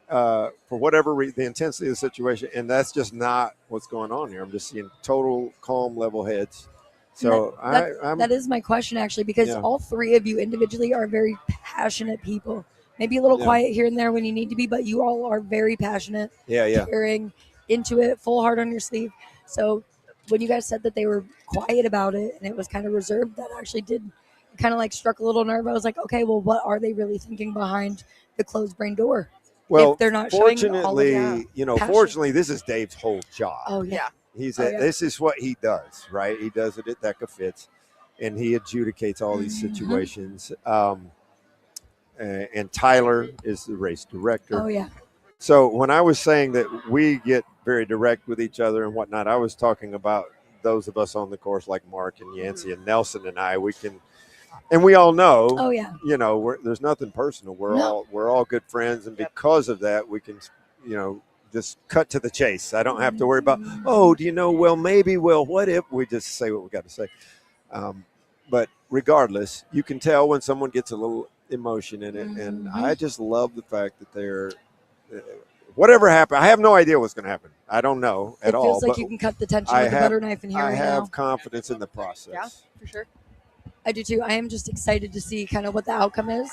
for whatever the intensity of the situation, and that's just not what's going on here. I'm just seeing total calm, level heads. So that is my question, actually, because all three of you individually are very passionate people. Maybe a little quiet here and there when you need to be, but you all are very passionate, caring, into it, full heart on your sleeve. So when you guys said that they were quiet about it and it was kind of reserved, that actually did kind of like struck a little nerve. I was like, okay, well, what are they really thinking behind the closed brain door? Well, if they're not showing all of fortunately, passion. fortunately, this is Dave's whole job. Oh, yeah. This is what he does, right? He does it at DEKA Fits, and he adjudicates all these situations. And Tyler is the race director. Oh, yeah. So when I was saying that we get very direct with each other and whatnot, I was talking about those of us on the course like Mark and Yancey and Nelson and I. We can, and we all know. Oh, yeah. There's nothing personal. We're all good friends, and because of that, we can, just cut to the chase. I don't have to worry about, maybe, what if. We just say what we got to say. But regardless, you can tell when someone gets a little emotion in it, and I just love the fact that they're whatever happened. I have no idea what's going to happen. I don't know at all. It feels like you can cut the tension with a butter knife in here. I right have now. confidence in the process. Yeah, for sure. I do too. I am just excited to see kind of what the outcome is,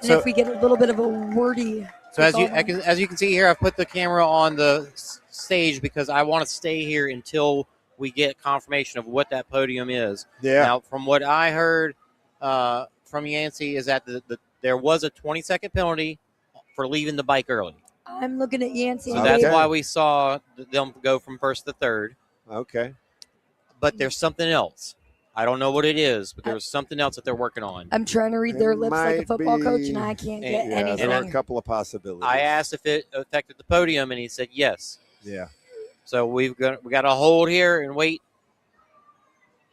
and So- if we get a little bit of a wordy. So as you can see here, I've put the camera on the stage because I want to stay here until we get confirmation of what that podium is. Yeah. Now, from what I heard from Yancey is that there was a 20-second penalty for leaving the bike early. I'm looking at Yancey. So that's why we saw them go from first to third. Okay. But there's something else. I don't know what it is, but there's something else that they're working on. I'm trying to read their lips like a football coach, and I can't get anything. There are a couple of possibilities. I asked if it affected the podium, and he said yes. Yeah. So we got to hold here and wait,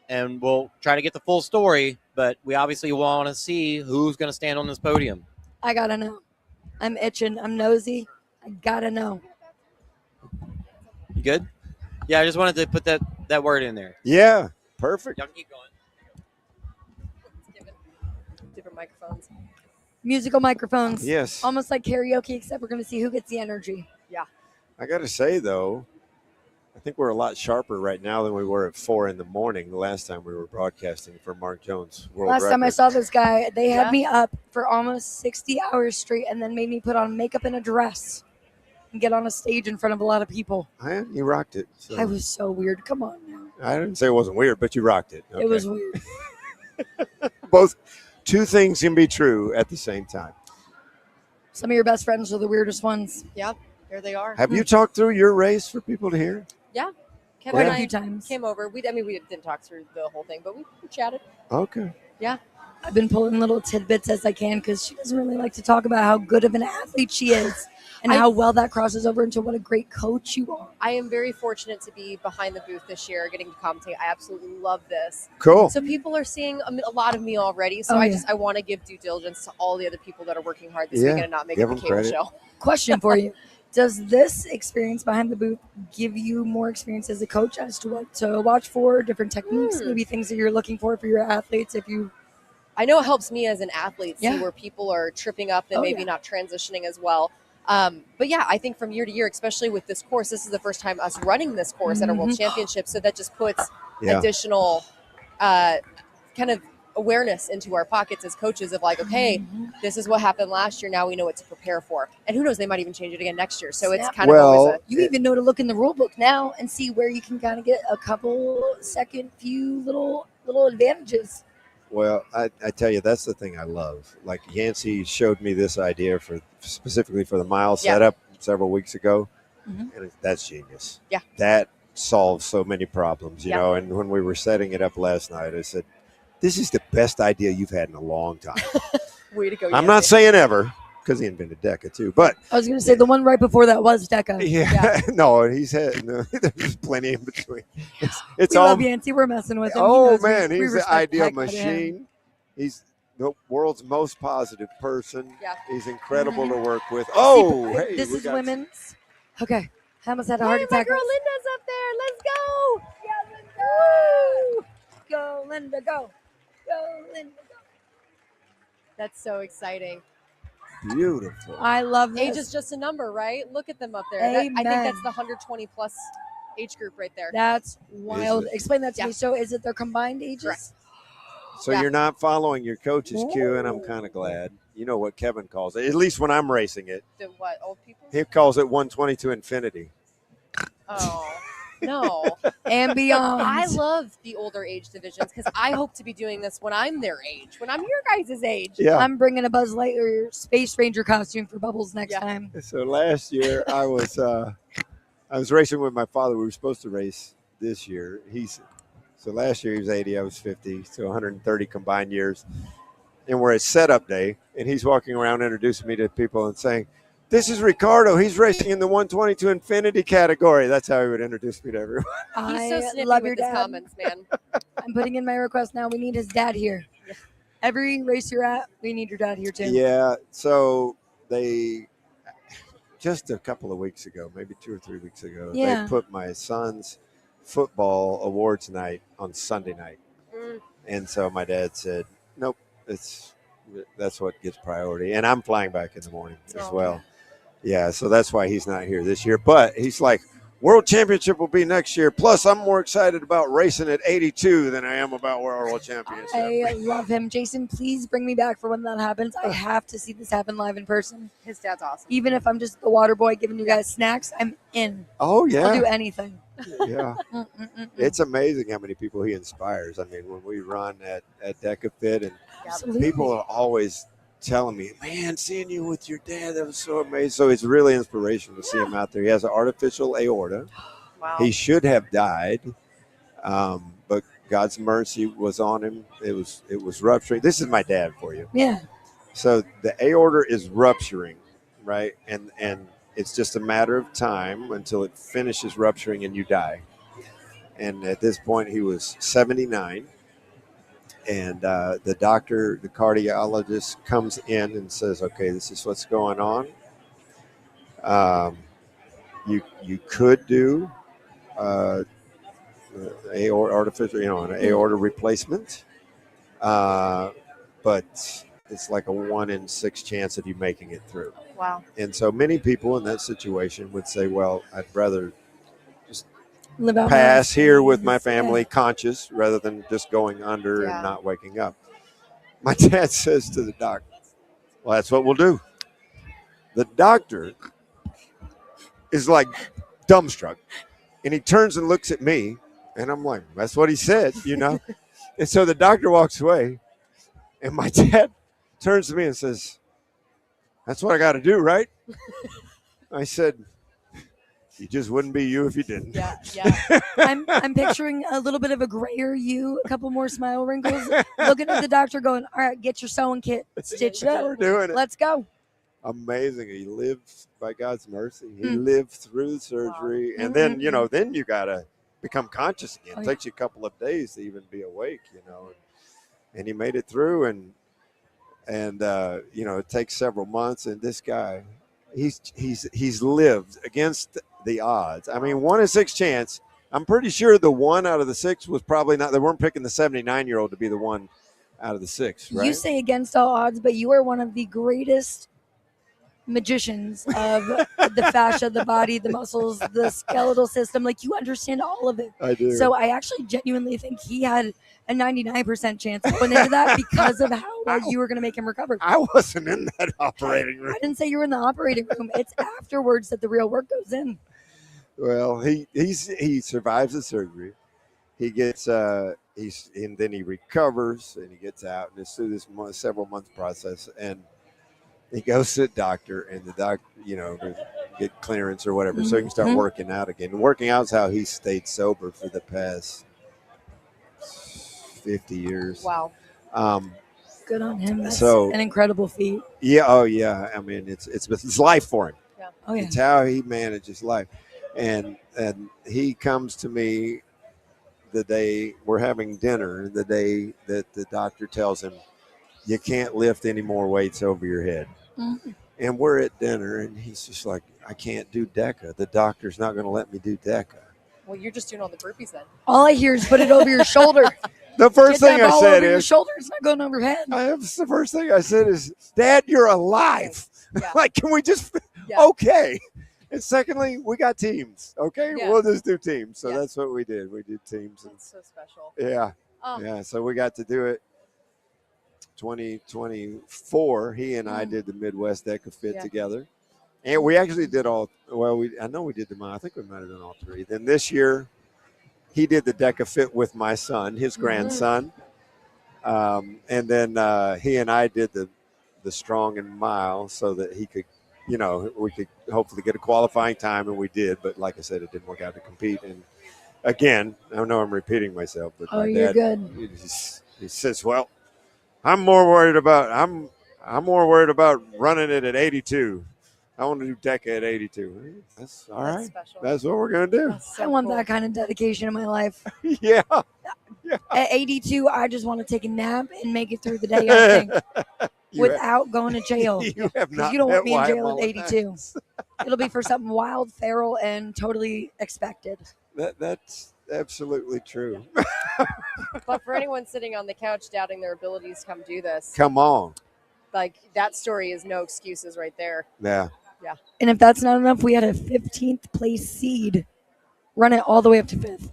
and we'll try to get the full story. But we obviously want to see who's going to stand on this podium. I gotta know. I'm itching. I'm nosy. I gotta know. You good? Yeah, I just wanted to put that word in there. Yeah. Perfect. Y'all keep going. Different microphones. Musical microphones. Yes. Almost like karaoke, except we're going to see who gets the energy. Yeah. I got to say, though, I think we're a lot sharper right now than we were at 4 a.m. the last time we were broadcasting for Mark Jones' world Last time I record. saw this guy, they had me up for almost 60 hours straight and then made me put on makeup and a dress and get on a stage in front of a lot of people. You rocked it. So. I was so weird. Come on now. I didn't say it wasn't weird, but you rocked it. Okay. It was weird. Both two things can be true at the same time. Some of your best friends are the weirdest ones. Yep, there they are. Have you talked through your race for people to hear? Yeah. Kevin Quite and a I few times. came over. We didn't talk through the whole thing, but we chatted. Okay. Yeah. I've been pulling little tidbits as I can because she doesn't really like to talk about how good of an athlete she is and how well that crosses over into what a great coach you are. I am very fortunate to be behind the booth this year, getting to commentate. I absolutely love this. Cool. So people are seeing a lot of me already. So I want to give due diligence to all the other people that are working hard this weekend and not making the cable show. Question for you. Does this experience behind the booth give you more experience as a coach as to what to watch for, different techniques, maybe things that you're looking for your athletes? I know it helps me as an athlete see Yeah. where people are tripping up and maybe not transitioning as well. But yeah, I think from year to year, especially with this course, this is the first time us running this course at a world championship. So that just puts additional kind of awareness into our pockets as coaches of like, okay, this is what happened last year. Now we know what to prepare for. And who knows, they might even change it again next year. So it's kind of always you even know to look in the rule book now and see where you can kind of get a couple few little advantages. Well, I tell you, that's the thing I love. Like Yancey showed me this idea specifically for the mile setup several weeks ago, and that's genius. Yeah. That solves so many problems, you know. And when we were setting it up last night, I said, this is the best idea you've had in a long time. Way to go, I'm not saying ever, because he invented DEKA too, but I was going to say the one right before that was DEKA. Yeah. No, there's plenty in between. It's we all love Yancey. We're messing with him. Oh man, he's the respect ideal heck out of him. machine. He's the world's most positive person. Yeah. He's incredible to work with. Oh, hey, this we is got- women's. Okay, I almost had a heart Hey, attack. my girl Linda's up there. Let's go. Yeah, Linda. Go, Linda, go. Go, Linda, go. That's so exciting. Beautiful. I love this. Age is just a number, right? Look at them up there. I think Amen. that's the 120 plus age group right there. That's wild. it? Explain that to me. So is it their combined ages? Correct. So you're not following your coach's cue, and I'm kind of glad. You know what Kevin calls it, at least when I'm racing it. The what? Old people? He calls it 120 to infinity. Oh, no. And beyond. I love the older age divisions because I hope to be doing this when I'm their age, when I'm your guys' age. Yeah. I'm bringing a Buzz Lightyear Space Ranger costume for Bubbles next time. So last year I was racing with my father. We were supposed to race this year. So last year he was 80, I was 50, so 130 combined years. And we're at setup day, and he's walking around introducing me to people and saying, "This is Richardo. He's racing in the 120 to infinity category." That's how he would introduce me to everyone. He's so snippy love with your his dad. comments, man. I'm putting in my request now. We need his dad here. Every race you're at, we need your dad here too. Yeah, so they just a couple of weeks ago, maybe 2 or 3 weeks ago, Yeah. they put my son's football awards night on Sunday night. And so my dad said, "Nope, that's what gets priority." And I'm flying back in the morning as well. Yeah, so that's why he's not here this year. But he's like, World Championship will be next year. Plus, I'm more excited about racing at 82 than I am about World Championship. I love him. Jason, please bring me back for when that happens. I have to see this happen live in person. His dad's awesome. Even if I'm just the water boy giving you guys snacks, I'm in. Oh, yeah. I'll do anything. Yeah. It's amazing how many people he inspires. I mean, when we run at DEKA Fit, and Absolutely. people are always telling me, "Man, seeing you with your dad, that was so amazing." So it's really inspirational to see him out there. He has an artificial aorta. Wow. He should have died, but God's mercy was on him. It was rupturing. This is my dad for you. Yeah. So the aorta is rupturing, right? And it's just a matter of time until it finishes rupturing and you die. And at this point, he was 79. And the doctor, the cardiologist, comes in and says, "Okay, this is what's going on. You could do artificial, an aorta replacement, but it's like a 1 in 6 chance of you making it through." Wow. And so many people in that situation would say, "Well, I'd rather just Live out pass my- here with my family Yeah. conscious rather than just going under Yeah. and not waking up." My dad says to the doctor, "Well, that's what we'll do." The doctor is like dumbstruck, and he turns and looks at me, and I'm like, "That's what he said, you know?" And so the doctor walks away, and my dad turns to me and says, "That's what I got to do, right?" I said, "You just wouldn't be you if you didn't." Yeah, yeah. I'm picturing a little bit of a grayer you, a couple more smile wrinkles, looking at the doctor going, "All right, get your sewing kit, stitch it up. We're doing it. Let's go." Amazing. He lived by God's mercy. He lived through the surgery. And then, then you got to become conscious again. Oh, It yeah. takes you a couple of days to even be awake, And he made it through, and it takes several months. And this guy, he's lived against the odds. I mean, 1 in 6 chance. I'm pretty sure the 1 out of the 6 was probably not. They weren't picking the 79-year-old to be the 1 out of the 6, right? You say against all odds, but you are one of the greatest magicians of the fascia, the body, the muscles, the skeletal system. Like, you understand all of it. I do. So I actually genuinely think he had a 99% chance going into that because of how well you were going to make him recover. I wasn't in that operating room. I didn't say you were in the operating room. It's afterwards that the real work goes in. Well, he survives the surgery. He gets and then he recovers and he gets out, and it's through this several month process, and he goes to the doctor, and the doctor, to get clearance or whatever, so he can start working out again. And working out is how he stayed sober for the past 50 years. Wow. Good on him. That's So- an incredible feat. Yeah. Oh, yeah. I mean, it's life for him. Yeah. Oh, yeah. It's how he manages life, and he comes to me the day we're having dinner, the day that the doctor tells him you can't lift any more weights over your head. Mm-hmm. And we're at dinner, and he's just like, I can't do DEKA. The doctor's not going to let me do DEKA. Well, you're just doing all the burpees then. All I hear is put it over your shoulder. The first Get thing that I ball said over your is, shoulder. It's not going over your head. the first thing I said is, Dad, you're alive. Yeah. Like, can we just, Yeah. okay. And secondly, we got teams. Okay, Yeah. we'll just do teams. So Yeah. that's what we did. We did teams. And, That's so special. yeah. Oh. Yeah, so we got to do it 2024. He and I did the Midwest DEKA Fit Yeah. together. And we actually did I know we did I think we might have done all three. Then this year, he did the DEKA Fit with my son, his grandson. And then he and I did the strong and mile so that he could, we could hopefully get a qualifying time, and we did. But like I said, it didn't work out to compete. And again, I know I'm repeating myself, but my you're dad, good. he says, "Well, I'm more worried about running it at 82. I want to do DEKA at 82." That's all right. Special. That's what we're gonna do. That's so I want cool. that kind of dedication in my life. Yeah. At 82, I just want to take a nap and make it through the day, I think, without going to jail. You have 'Cause not you don't want met me in Wyatt jail at 82. Mullinax. It'll be for something wild, feral, and totally expected. That's absolutely true. But for anyone sitting on the couch doubting their abilities to come do this, Come on. like that story is no excuses right there. Yeah. And if that's not enough, we had a 15th place seed run it all the way up to 5th.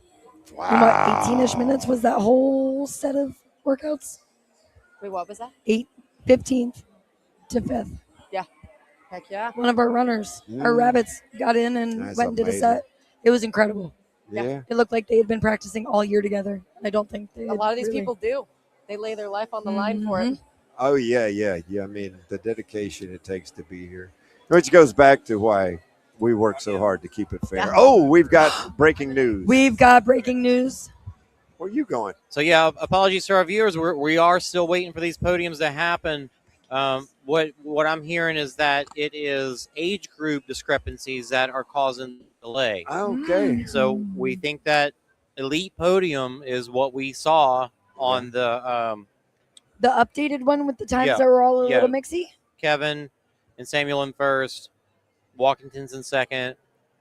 Wow. And what, 18-ish minutes was that whole set of workouts? Wait, what was that? 15th to 5th. Heck yeah. One of our runners, our rabbits, got in and That's went and did a amazing. set. It was incredible. Yeah. It looked like they had been practicing all year together. I don't think they A lot of these really. people do. They lay their life on the line for it. Oh yeah. I mean, the dedication it takes to be here, which goes back to why we work so hard to keep it fair. Yeah. Oh, we've got breaking news. We've got breaking news. Where are you going? So yeah, apologies to our viewers. We are still waiting for these podiums to happen. What I'm hearing is that it is age group discrepancies that are causing delay. Okay. So we think that elite podium is what we saw on the The updated one with the times Yeah. that were all a Yeah. little mixy. Kevin and Samuel in first, Walkington's in second,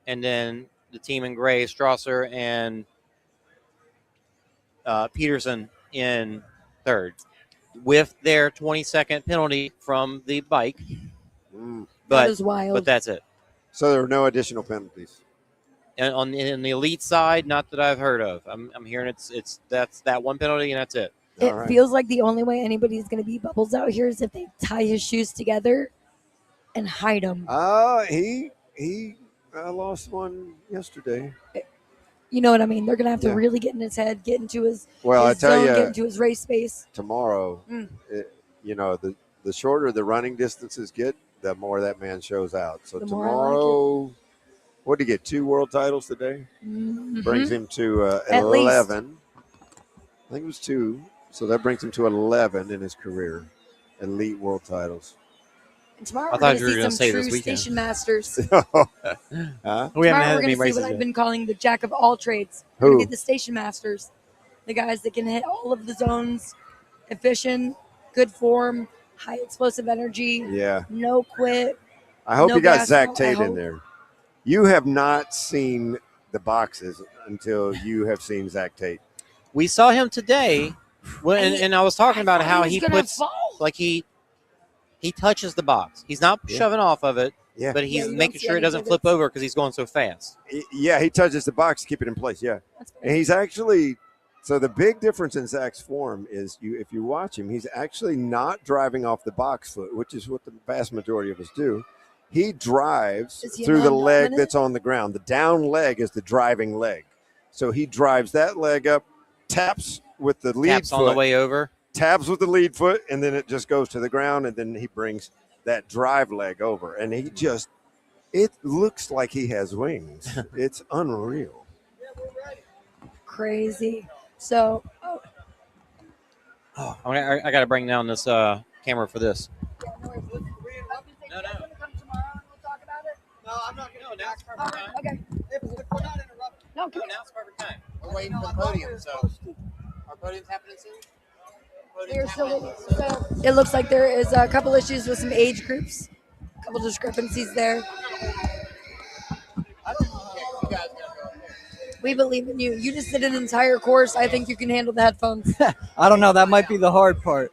and then the team in gray, Strosser and Peterson in third, with their 20-second penalty from the bike. Mm. That But is wild. but that's it. So there were no additional penalties. And in the elite side, not that I've heard of. I'm hearing that's that one penalty and that's it. It All right. feels like the only way anybody's going to beat Bubbles out here is if they tie his shoes together and hide them. He lost one yesterday. You know what I mean? They're going to have to Yeah. really get in his head, get into his, Well, his I tell zone, get you, into his race space. tomorrow, the shorter the running distances get, the more that man shows out. So The more I like tomorrow, what did he get? 2 world titles today? Mhm. Brings him to At least. 11. I think it was 2. So that brings him to 11 in his career. Elite world titles. And tomorrow I we're thought going you were to see gonna some say true this weekend. station masters. Huh? We haven't Tomorrow had we're any going to see races what I've yet. been calling the jack of all trades. We're going Who? to get the station masters. The guys that can hit all of the zones, efficient, good form, high explosive energy, Yeah. no quit. I hope No you got gas Zach out, I Tate in hope. there. You have not seen the boxes until you have seen Zach Tate. We saw him today, and I was talking about how was he gonna puts fall. like he He touches the box. He's not shoving off of it, but he's making sure it doesn't flip over because he's going so fast. He touches the box to keep it in place. Yeah, and he's actually. So the big difference in Zach's form is if you watch him, he's actually not driving off the box foot, which is what the vast majority of us do. He drives through the leg that's on the ground. The down leg is the driving leg. So he drives that leg up, taps with the lead foot. On the way over. Taps with the lead foot, and then it just goes to the ground, and then he brings that drive leg over. And it looks like he has wings. It's unreal. Crazy. So, I got to bring down this camera for this. No, I'm not going to. Okay. If we're not interrupted. No, come now's the perfect time. We're waiting for the podium, so our podium's happening soon. So it looks like there is a couple issues with some age groups, a couple discrepancies there. We believe in you. You just did an entire course. I think you can handle the headphones. I don't know. That might be the hard part.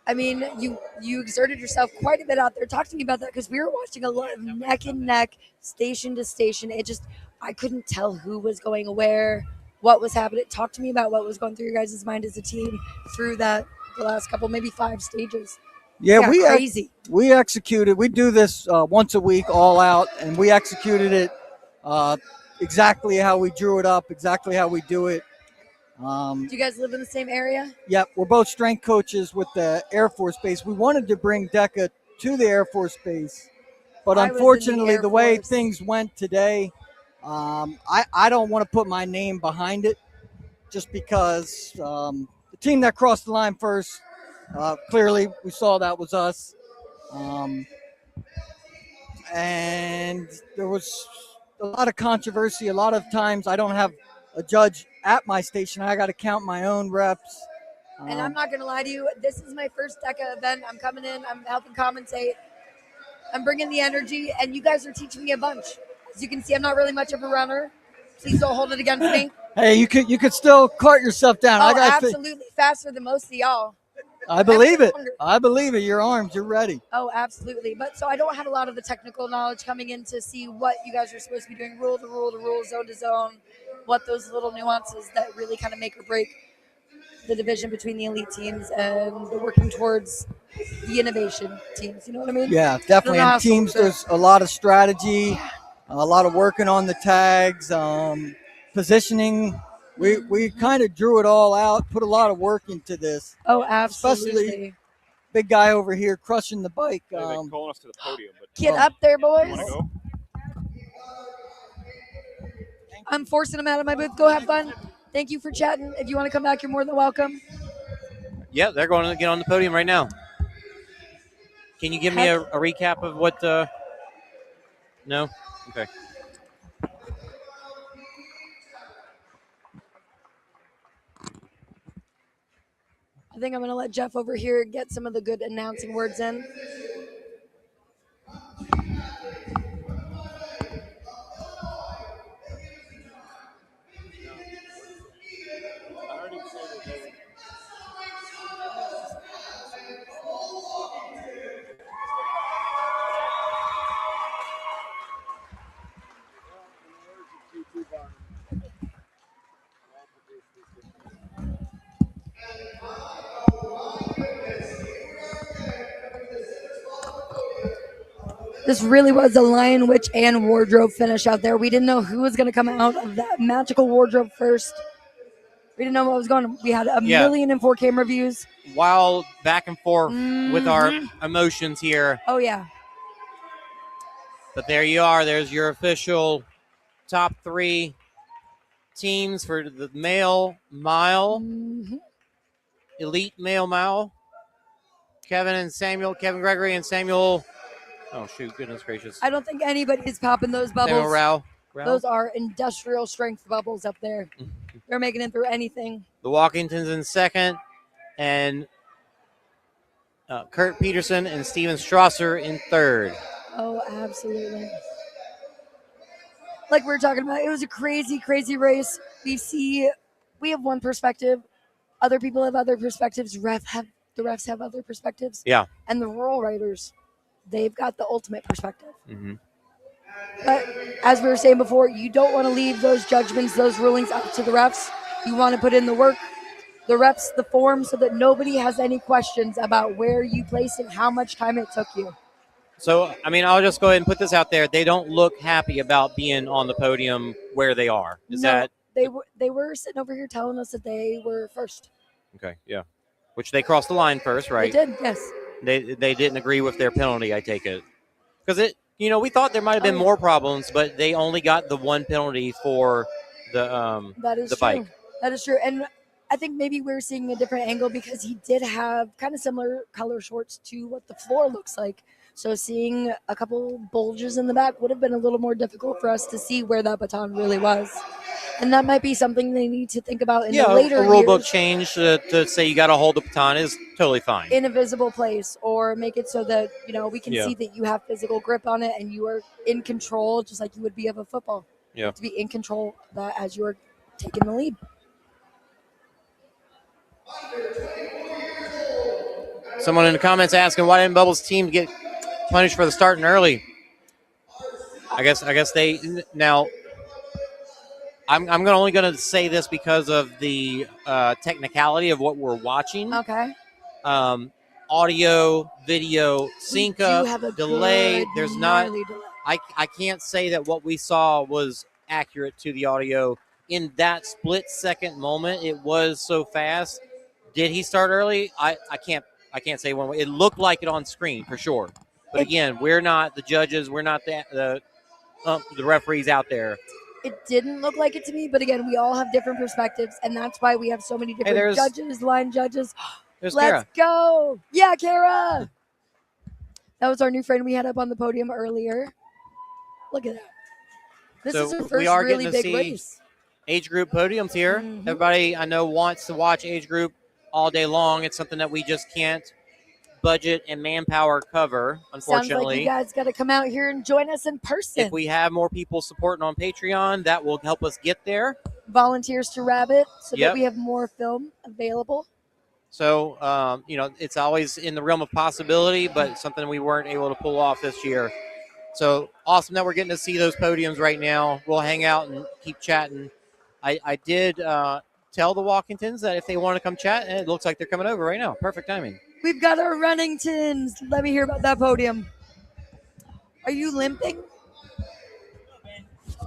I mean, you exerted yourself quite a bit out there. Talk to me about that, because we were watching a lot of neck and neck, station to station. I couldn't tell who was going where, what was happening. Talk to me about what was going through your guys' mind as a team through the last couple, maybe 5 stages. Yeah, crazy. We executed. We do this once a week, all out, and we executed it exactly how we drew it up, exactly how we do it. Do you guys live in the same area? Yep, we're both strength coaches with the Air Force Base. We wanted to bring DEKA to the Air Force Base, but unfortunately, the way things went today, I don't want to put my name behind it, just because the team that crossed the line first, clearly we saw that was us, and there was a lot of controversy. A lot of times I don't have a judge at my station. I got to count my own reps. And I'm not going to lie to you. This is my first DEKA event. I'm coming in. I'm helping commentate. I'm bringing the energy, and you guys are teaching me a bunch. As you can see, I'm not really much of a runner. Please don't hold it against me. Hey, you could still cart yourself down. Oh, absolutely. Faster than most of y'all. I believe it. I believe it. Your arms, you're ready. Oh, absolutely. But so I don't have a lot of the technical knowledge coming in to see what you guys are supposed to be doing, rule to rule to rule, zone to zone, what those little nuances that really kind of make or break the division between the elite teams and the working towards the innovation teams. You know what I mean? Yeah, definitely. In teams, there's a lot of strategy, a lot of working on the tags, positioning. We kind of drew it all out, put a lot of work into this. Oh, absolutely. Especially big guy over here crushing the bike. Calling us to the podium. But Get up there, boys. I'm forcing them out of my booth. Go have fun. Thank you for chatting. If you want to come back, you're more than welcome. Yeah, they're going to get on the podium right now. Can you give me a recap of what No? Okay. I think I'm going to let Jeff over here get some of the good announcing words in. This really was a Lion, Witch, and Wardrobe finish out there. We didn't know who was going to come out of that magical wardrobe first. We didn't know what was going on. We had a million and 4 camera views. Wild back and forth with our emotions here. Oh, yeah. But there you are. There's your official top 3 teams for the male mile. Elite male mile. Kevin Gregory and Samuel. Oh, shoot. Goodness gracious. I don't think anybody's popping those bubbles. Samuel Rao. Those are industrial strength bubbles up there. They're making it through anything. The Walkingtons in second. And Kurt Peterson and Steven Strosser in third. Oh, absolutely. Like we were talking about, it was a crazy, crazy race. We have one perspective. Other people have other perspectives. Ref have the refs have other perspectives. Yeah. And the rural writers, they've got the ultimate perspective. Mm-hmm. But as we were saying before, you don't want to leave those judgments, those rulings up to the refs. You want to put in the work, the reps, the form, so that nobody has any questions about where you placed and how much time it took you. So, I mean, I'll just go ahead and put this out there. They don't look happy about being on the podium where they are. They were sitting over here telling us that they were first. Okay, yeah. Which they crossed the line first, right? They did, yes. They didn't agree with their penalty, I take it. Because we thought there might have been more problems, but they only got the one penalty for the bike. That is true. And I think maybe we're seeing a different angle because he did have kind of similar color shorts to what the floor looks like. So seeing a couple bulges in the back would have been a little more difficult for us to see where that baton really was. And that might be something they need to think about in the later years. A rule book change to say you got to hold the baton is totally fine. In a visible place, or make it so that, we can see that you have physical grip on it and you are in control, just like you would be of a football. Yeah. You have to be in control of that as you're taking the lead. Someone in the comments asking, why didn't Bubbles' team get punished for the starting early? I guess they now. I'm only going to say this because of the technicality of what we're watching. Okay. Audio, video, sync up, delay. There's not. Delay. I can't say that what we saw was accurate to the audio in that split second moment. It was so fast. Did he start early? I can't say one way. It looked like it on screen for sure. But again, we're not the judges. We're not the referees out there. It didn't look like it to me, but again, we all have different perspectives, and that's why we have so many different judges, line judges. Let's Kara. Go. Yeah, Kara. That was our new friend we had up on the podium earlier. Look at that. This is our first really big race. Age group podiums here. Mm-hmm. Everybody I know wants to watch age group all day long. It's something that we just can't budget and manpower cover, unfortunately. Sounds like you guys got to come out here and join us in person. If we have more people supporting on Patreon, that will help us get there. Volunteers to Rabbit so that we have more film available. So, it's always in the realm of possibility, but something we weren't able to pull off this year. So awesome that we're getting to see those podiums right now. We'll hang out and keep chatting. I did tell the Walkingtons that if they want to come chat, and it looks like they're coming over right now. Perfect timing. We've got our Runningtons. Let me hear about that podium. Are you limping?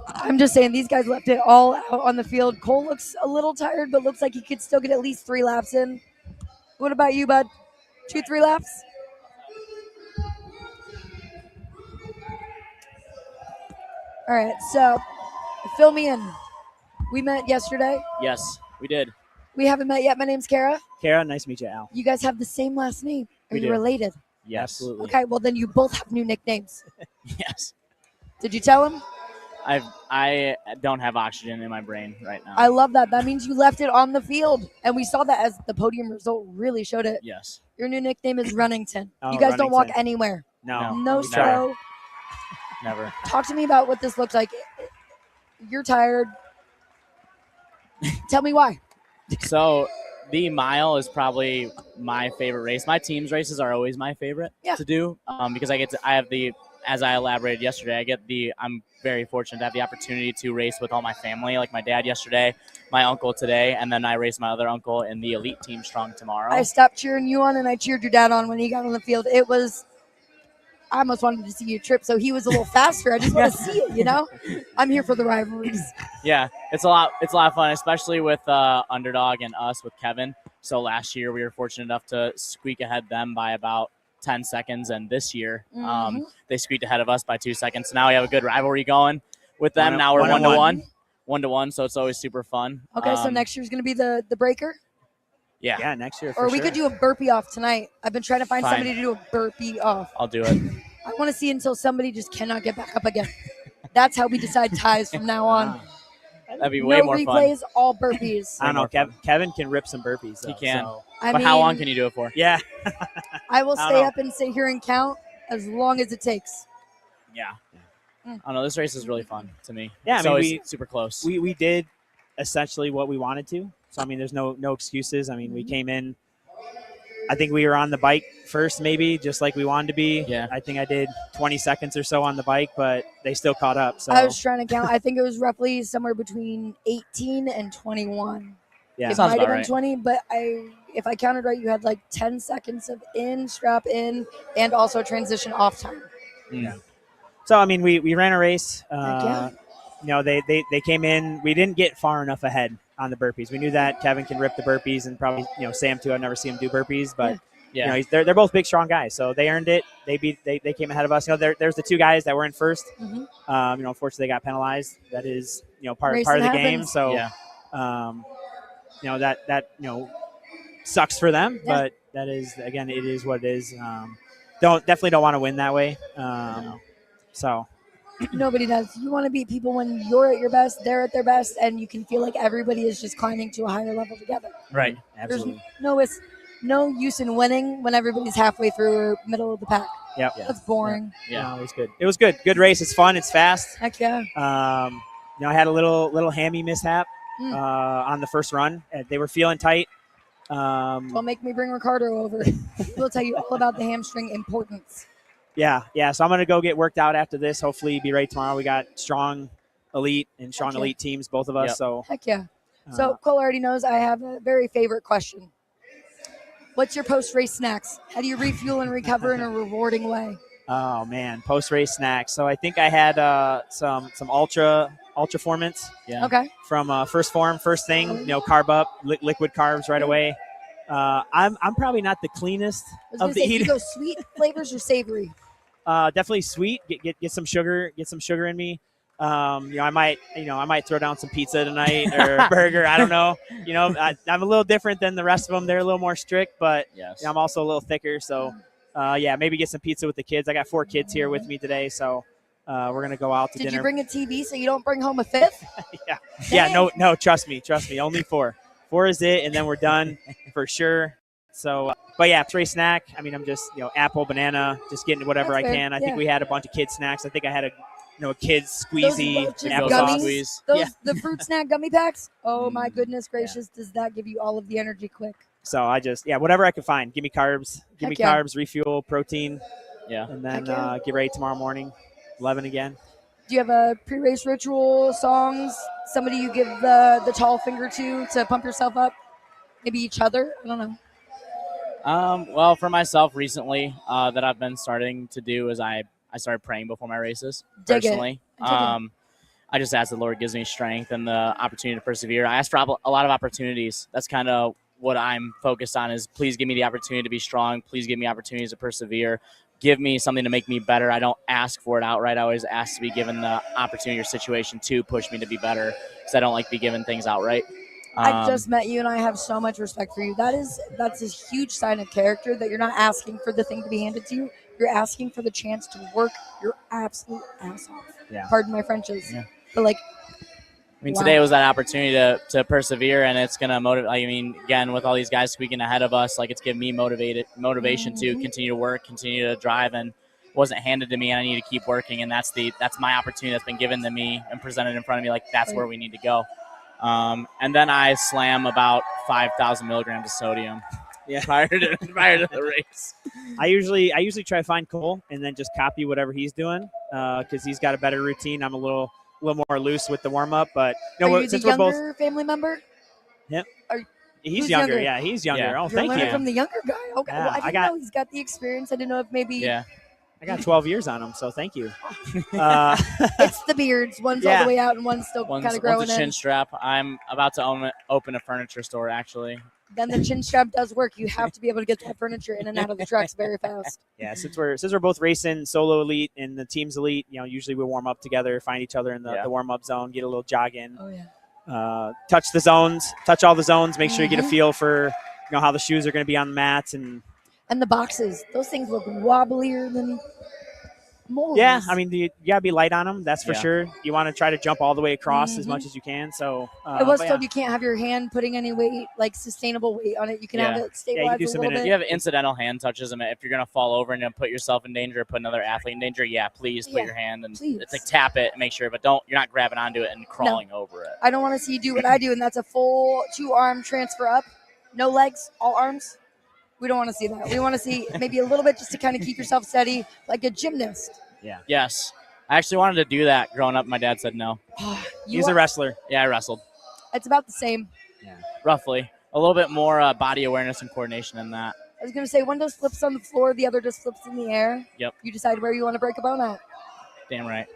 I'm just saying, these guys left it all out on the field. Cole looks a little tired, but looks like he could still get at least 3 laps in. What about you, bud? 2-3 laps? All right, so fill me in. We met yesterday. Yes, we did. We haven't met yet. My name's Kara. Kara, nice to meet you, Al. You guys have the same last name. Are you related? Yes. Absolutely. Okay, well, then you both have new nicknames. Yes. Did you tell him? I don't have oxygen in my brain right now. I love that. That means you left it on the field. And we saw that as the podium result really showed it. Yes. Your new nickname is Runnington. Oh, you guys Runnington. Don't walk anywhere. No slow. Never. Talk to me about what this looks like. You're tired. Tell me why. So the mile is probably my favorite race. My team's races are always my favorite to do because as I elaborated yesterday, I'm very fortunate to have the opportunity to race with all my family, like my dad yesterday, my uncle today, and then I race my other uncle in the elite team strong tomorrow. I stopped cheering you on and I cheered your dad on when he got on the field. I almost wanted to see you trip, so he was a little faster. I just want to see it, I'm here for the rivalries. Yeah, it's a lot of fun, especially with Underdog and us with Kevin. So last year we were fortunate enough to squeak ahead them by about 10 seconds, and this year they squeaked ahead of us by 2 seconds. So now we have a good rivalry going with them. Now we're 1-1, so it's always super fun. Okay, so next year's going to be the breaker? Yeah, next year. Or we could do a burpee off tonight. I've been trying to find somebody to do a burpee off. I'll do it. I want to see until somebody just cannot get back up again. That's how we decide ties from now on. That'd be way more fun. No replays, all burpees. I don't know. Kevin can rip some burpees, though, he can. So. But how long can you do it for? Yeah. I will stay up and sit here and count as long as it takes. Yeah. I don't know. This race is really fun to me. Yeah, it's always super close. We did essentially what we wanted to. So, there's no excuses. We came in I think we were on the bike first, maybe just like we wanted to be. Yeah. I think I did 20 seconds or so on the bike, but they still caught up. So I was trying to count. I think it was roughly somewhere between 18 and 21. Yeah. It Sounds might have about been right. 20, but if I counted right, you had like 10 seconds of strap in, and also transition off time. Mm. So, I mean, we ran a race. yeah. You know, they came in. We didn't get far enough ahead on the burpees. We knew that Kevin can rip the burpees, and probably, you know, Sam too. I've never seen him do burpees, but Yeah. you know, they're both big, strong guys, so they earned it. They came ahead of us. You know, there's the two guys that were in first. Mm-hmm. You know, unfortunately, they got penalized. That is, you know, part Racing of the happens. game. So, you know, that you know, sucks for them, but that is, again, it is what it is. Definitely don't want to win that way. So. Nobody does. You want to beat people when you're at your best, they're at their best, and you can feel like everybody is just climbing to a higher level together. Right. Absolutely. There's no use in winning when everybody's halfway through or middle of the pack. Yep. That's boring. Yeah. No, it was good. It was good. Good race. It's fun. It's fast. Heck yeah. You know, I had a little hammy mishap on the first run. They were feeling tight. Don't make me bring Richardo over. We'll tell you all about the hamstring importance. Yeah. So I'm going to go get worked out after this. Hopefully be ready tomorrow. We got strong elite teams, both of us. Yep. So heck yeah. So Cole already knows I have a very favorite question. What's your post-race snacks? How do you refuel and recover in a rewarding way? Oh man, post-race snacks. So I think I had some ultra formants. Yeah. Okay. From First Form, first thing, you know, carb up, liquid carbs right away. I'm probably not the cleanest of the eaters. eaters. You go sweet flavors or savory? Definitely sweet. Get some sugar. Get some sugar in me. You know, I might throw down some pizza tonight or a burger. I don't know. You know, I'm a little different than the rest of them. They're a little more strict, but you know, I'm also a little thicker. So, maybe get some pizza with the kids. I got 4 kids here with me today, so we're gonna go out to dinner. Did you bring a TV so you don't bring home a 5th? Yeah. No. Trust me. Only 4. 4 is it, and then we're done for sure. So, but yeah, tray snack. I mean, I'm just, you know, apple, banana, just getting whatever That's I fair. can. I think we had a bunch of kids snacks. I think I had a kid's Those squeezy bunches and of applesauce. gummies, the fruit snack gummy packs. Oh my goodness gracious, does that give you all of the energy quick? So I just, whatever I can find. Give me carbs. Give me Heck yeah. carbs, refuel, protein. Yeah. And then Heck yeah. get ready tomorrow morning, 11 again. Do you have a pre-race ritual, songs, somebody you give the tall finger to pump yourself up? Maybe each other? I don't know. Well, for myself recently, that I've been starting to do is I started praying before my races personally. I just ask the Lord gives me strength and the opportunity to persevere. I ask for a lot of opportunities. That's kind of what I'm focused on is please give me the opportunity to be strong. Please give me opportunities to persevere. Give me something to make me better. I don't ask for it outright. I always ask to be given the opportunity or situation to push me to be better because I don't like to be given things outright. I just met you and I have so much respect for you. That's a huge sign of character that you're not asking for the thing to be handed to you. You're asking for the chance to work your absolute ass off. Yeah. Pardon my Frenches. Yeah. But like, I mean, wow. Today was that opportunity to persevere, and it's going to motivate. I mean, again, with all these guys squeaking ahead of us, like it's giving me motivation to continue to work, continue to drive, and wasn't handed to me, and I need to keep working, and that's my opportunity that's been given to me and presented in front of me. Like that's where we need to go. And then I slam about 5,000 milligrams of sodium. Yeah. Prior to the race. I usually try to find Cole and then just copy whatever he's doing because he's got a better routine. I'm a little more loose with the warm up, but are you the younger family member? Yep. He's who's younger. Yeah, he's younger. Yeah. Oh, You're thank you. learning from the younger guy. Okay. Yeah, Well, I didn't know he's got the experience. I didn't know if maybe. Yeah. I got 12 years on him, so thank you. It's the beards. One's all the way out and one's still kind of growing one's a chin in. strap. I'm about to open a furniture store, actually. Then the chin strap does work. You have to be able to get that furniture in and out of the trucks very fast. Yeah, since we're both racing solo elite and the team's elite, you know, usually we warm up together, find each other in the warm up zone, get a little jog in. Oh yeah. Touch all the zones, make sure you get a feel for how the shoes are going to be on the mats and the boxes. Those things look wobblier than moles. Yeah, I mean, you got to be light on them, that's for Yeah. sure. You want to try to jump all the way across as much as you can. So I was told you can't have your hand putting any weight, like sustainable weight on it. You can have it stabilized a little bit. You have incidental hand touches. I mean, if you're going to fall over and put yourself in danger or put another athlete in danger, please put your hand and it's like tap it and make sure, but you're not grabbing onto it and crawling over it. I don't want to see you do what I do, and that's a full 2-arm transfer up. No legs, all arms. We don't want to see that. We want to see maybe a little bit just to kind of keep yourself steady, like a gymnast. Yeah. Yes. I actually wanted to do that growing up. My dad said no. He's a wrestler. Yeah, I wrestled. It's about the same. Roughly. A little bit more body awareness and coordination in that. I was going to say, one does flips on the floor, the other just flips in the air. Yep. You decide where you want to break a bone at. Damn right.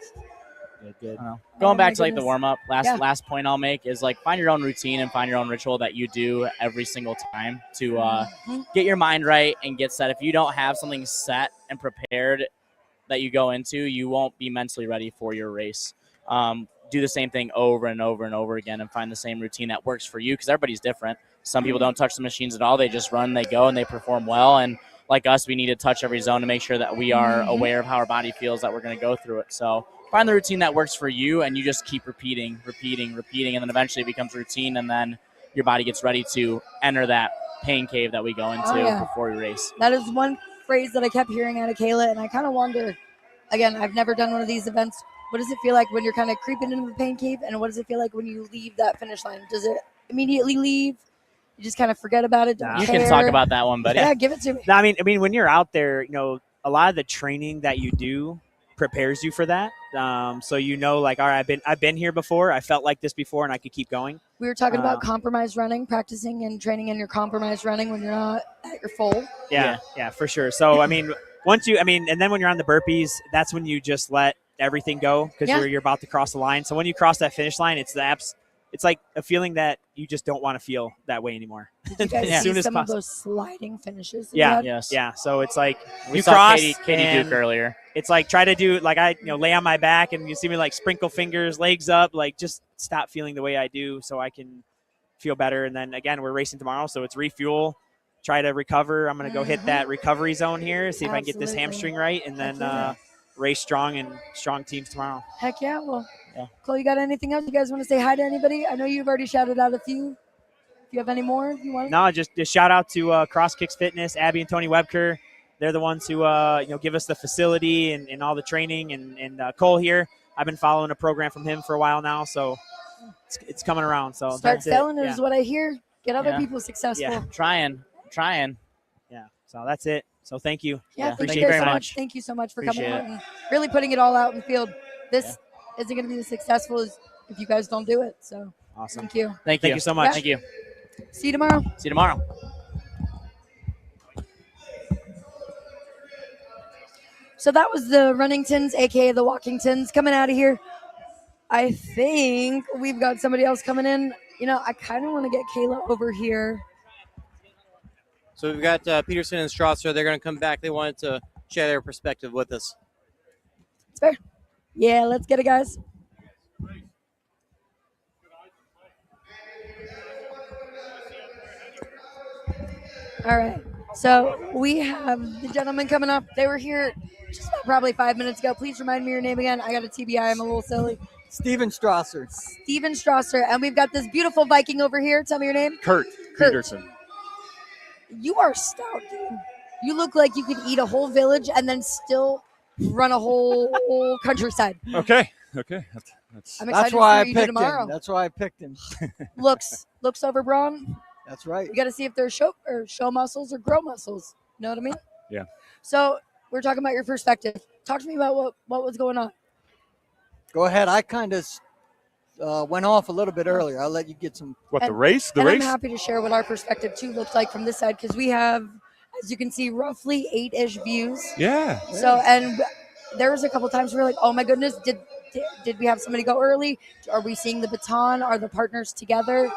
Good. Going back my to like the goodness. warm up, Yeah. last point I'll make is like find your own routine and find your own ritual that you do every single time to get your mind right and get set. If you don't have something set and prepared that you go into, you won't be mentally ready for your race. Do the same thing over and over and over again and find the same routine that works for you because everybody's different. Some people don't touch the machines at all. They just run, they go, and they perform well. And like us, we need to touch every zone to make sure that we are aware of how our body feels, that we're going to go through it. So find the routine that works for you, and you just keep repeating, and then eventually it becomes routine, and then your body gets ready to enter that pain cave that we go into before we race. That is one phrase that I kept hearing out of Kayla, and I kind of wonder, again, I've never done one of these events. What does it feel like when you're kind of creeping into the pain cave, and what does it feel like when you leave that finish line? Does it immediately leave? You just kind of forget about it? Don't You care? can talk about that one, buddy. Yeah, give it to me. No, I mean, when you're out there, a lot of the training that you do prepares you for that. So like, all right, I've been here before. I felt like this before, and I could keep going. We were talking about compromise running, practicing and training in your compromise running when you're not at your full. Yeah, for sure. So, I mean, and then when you're on the burpees, that's when you just let everything go because you're about to cross the line. So when you cross that finish line, it's like a feeling that you just don't want to feel that way anymore. Did you guys as soon see as some of possible. those sliding finishes? that Yeah, you had? yeah. So it's like We you saw cross Katie and Duke earlier. It's like try to do like I lay on my back and you see me like sprinkle fingers, legs up, like just stop feeling the way I do so I can feel better. And then again, we're racing tomorrow, so it's refuel. Try to recover. I'm going to go hit that recovery zone here, see if I can get this hamstring right, and then race strong and strong teams tomorrow. Heck yeah. Well, Cole, you got anything else? You guys want to say hi to anybody? I know you've already shouted out a few. If you have any more, you want? No, just shout out to Cross Kicks Fitness, Abby and Tony Webker. They're the ones who give us the facility and all the training. And Cole here, I've been following a program from him for a while now, so it's coming around. So Start that's selling it. is what I hear. Get other people successful. Yeah. Trying. Yeah. So that's it. So thank you. Yeah, Appreciate thank it you very so much. Thank you so much for Appreciate coming out it. and really putting it all out in the field. This isn't going to be as successful as if you guys don't do it. So awesome. Thank you. Thank you so much. Yeah. Thank you. See you tomorrow. See you tomorrow. So that was the Runningtons, aka the Walkingtons, coming out of here. I think we've got somebody else coming in. I kind of want to get Kayla over here. So we've got Peterson and Strosser. They're going to come back. They wanted to share their perspective with us. It's fair. Yeah, let's get it, guys. All right. So we have the gentleman coming up. They were here just about probably 5 minutes ago. Please remind me your name again. I got a TBI. I'm a little silly. Steven Strosser. Steven Strosser. And we've got this beautiful Viking over here. Tell me your name. Kurt Peterson. You are stout, dude. You look like you could eat a whole village and then still run a whole countryside. Okay. I'm excited That's to why see I what you do picked tomorrow. him. That's why I picked him. Looks over brawn. That's right. We got to see if they're show muscles or grow muscles. You know what I mean? Yeah. So we're talking about your perspective. Talk to me about what was going on. Go ahead. I kind of went off a little bit earlier. I'll let you get some. The race? The and race? I'm happy to share what our perspective too looks like from this side because we have, as you can see, roughly 8-ish views. Yeah. So and there was a couple times we were like, oh my goodness, did we have somebody go early? Are we seeing the baton? Are the partners together?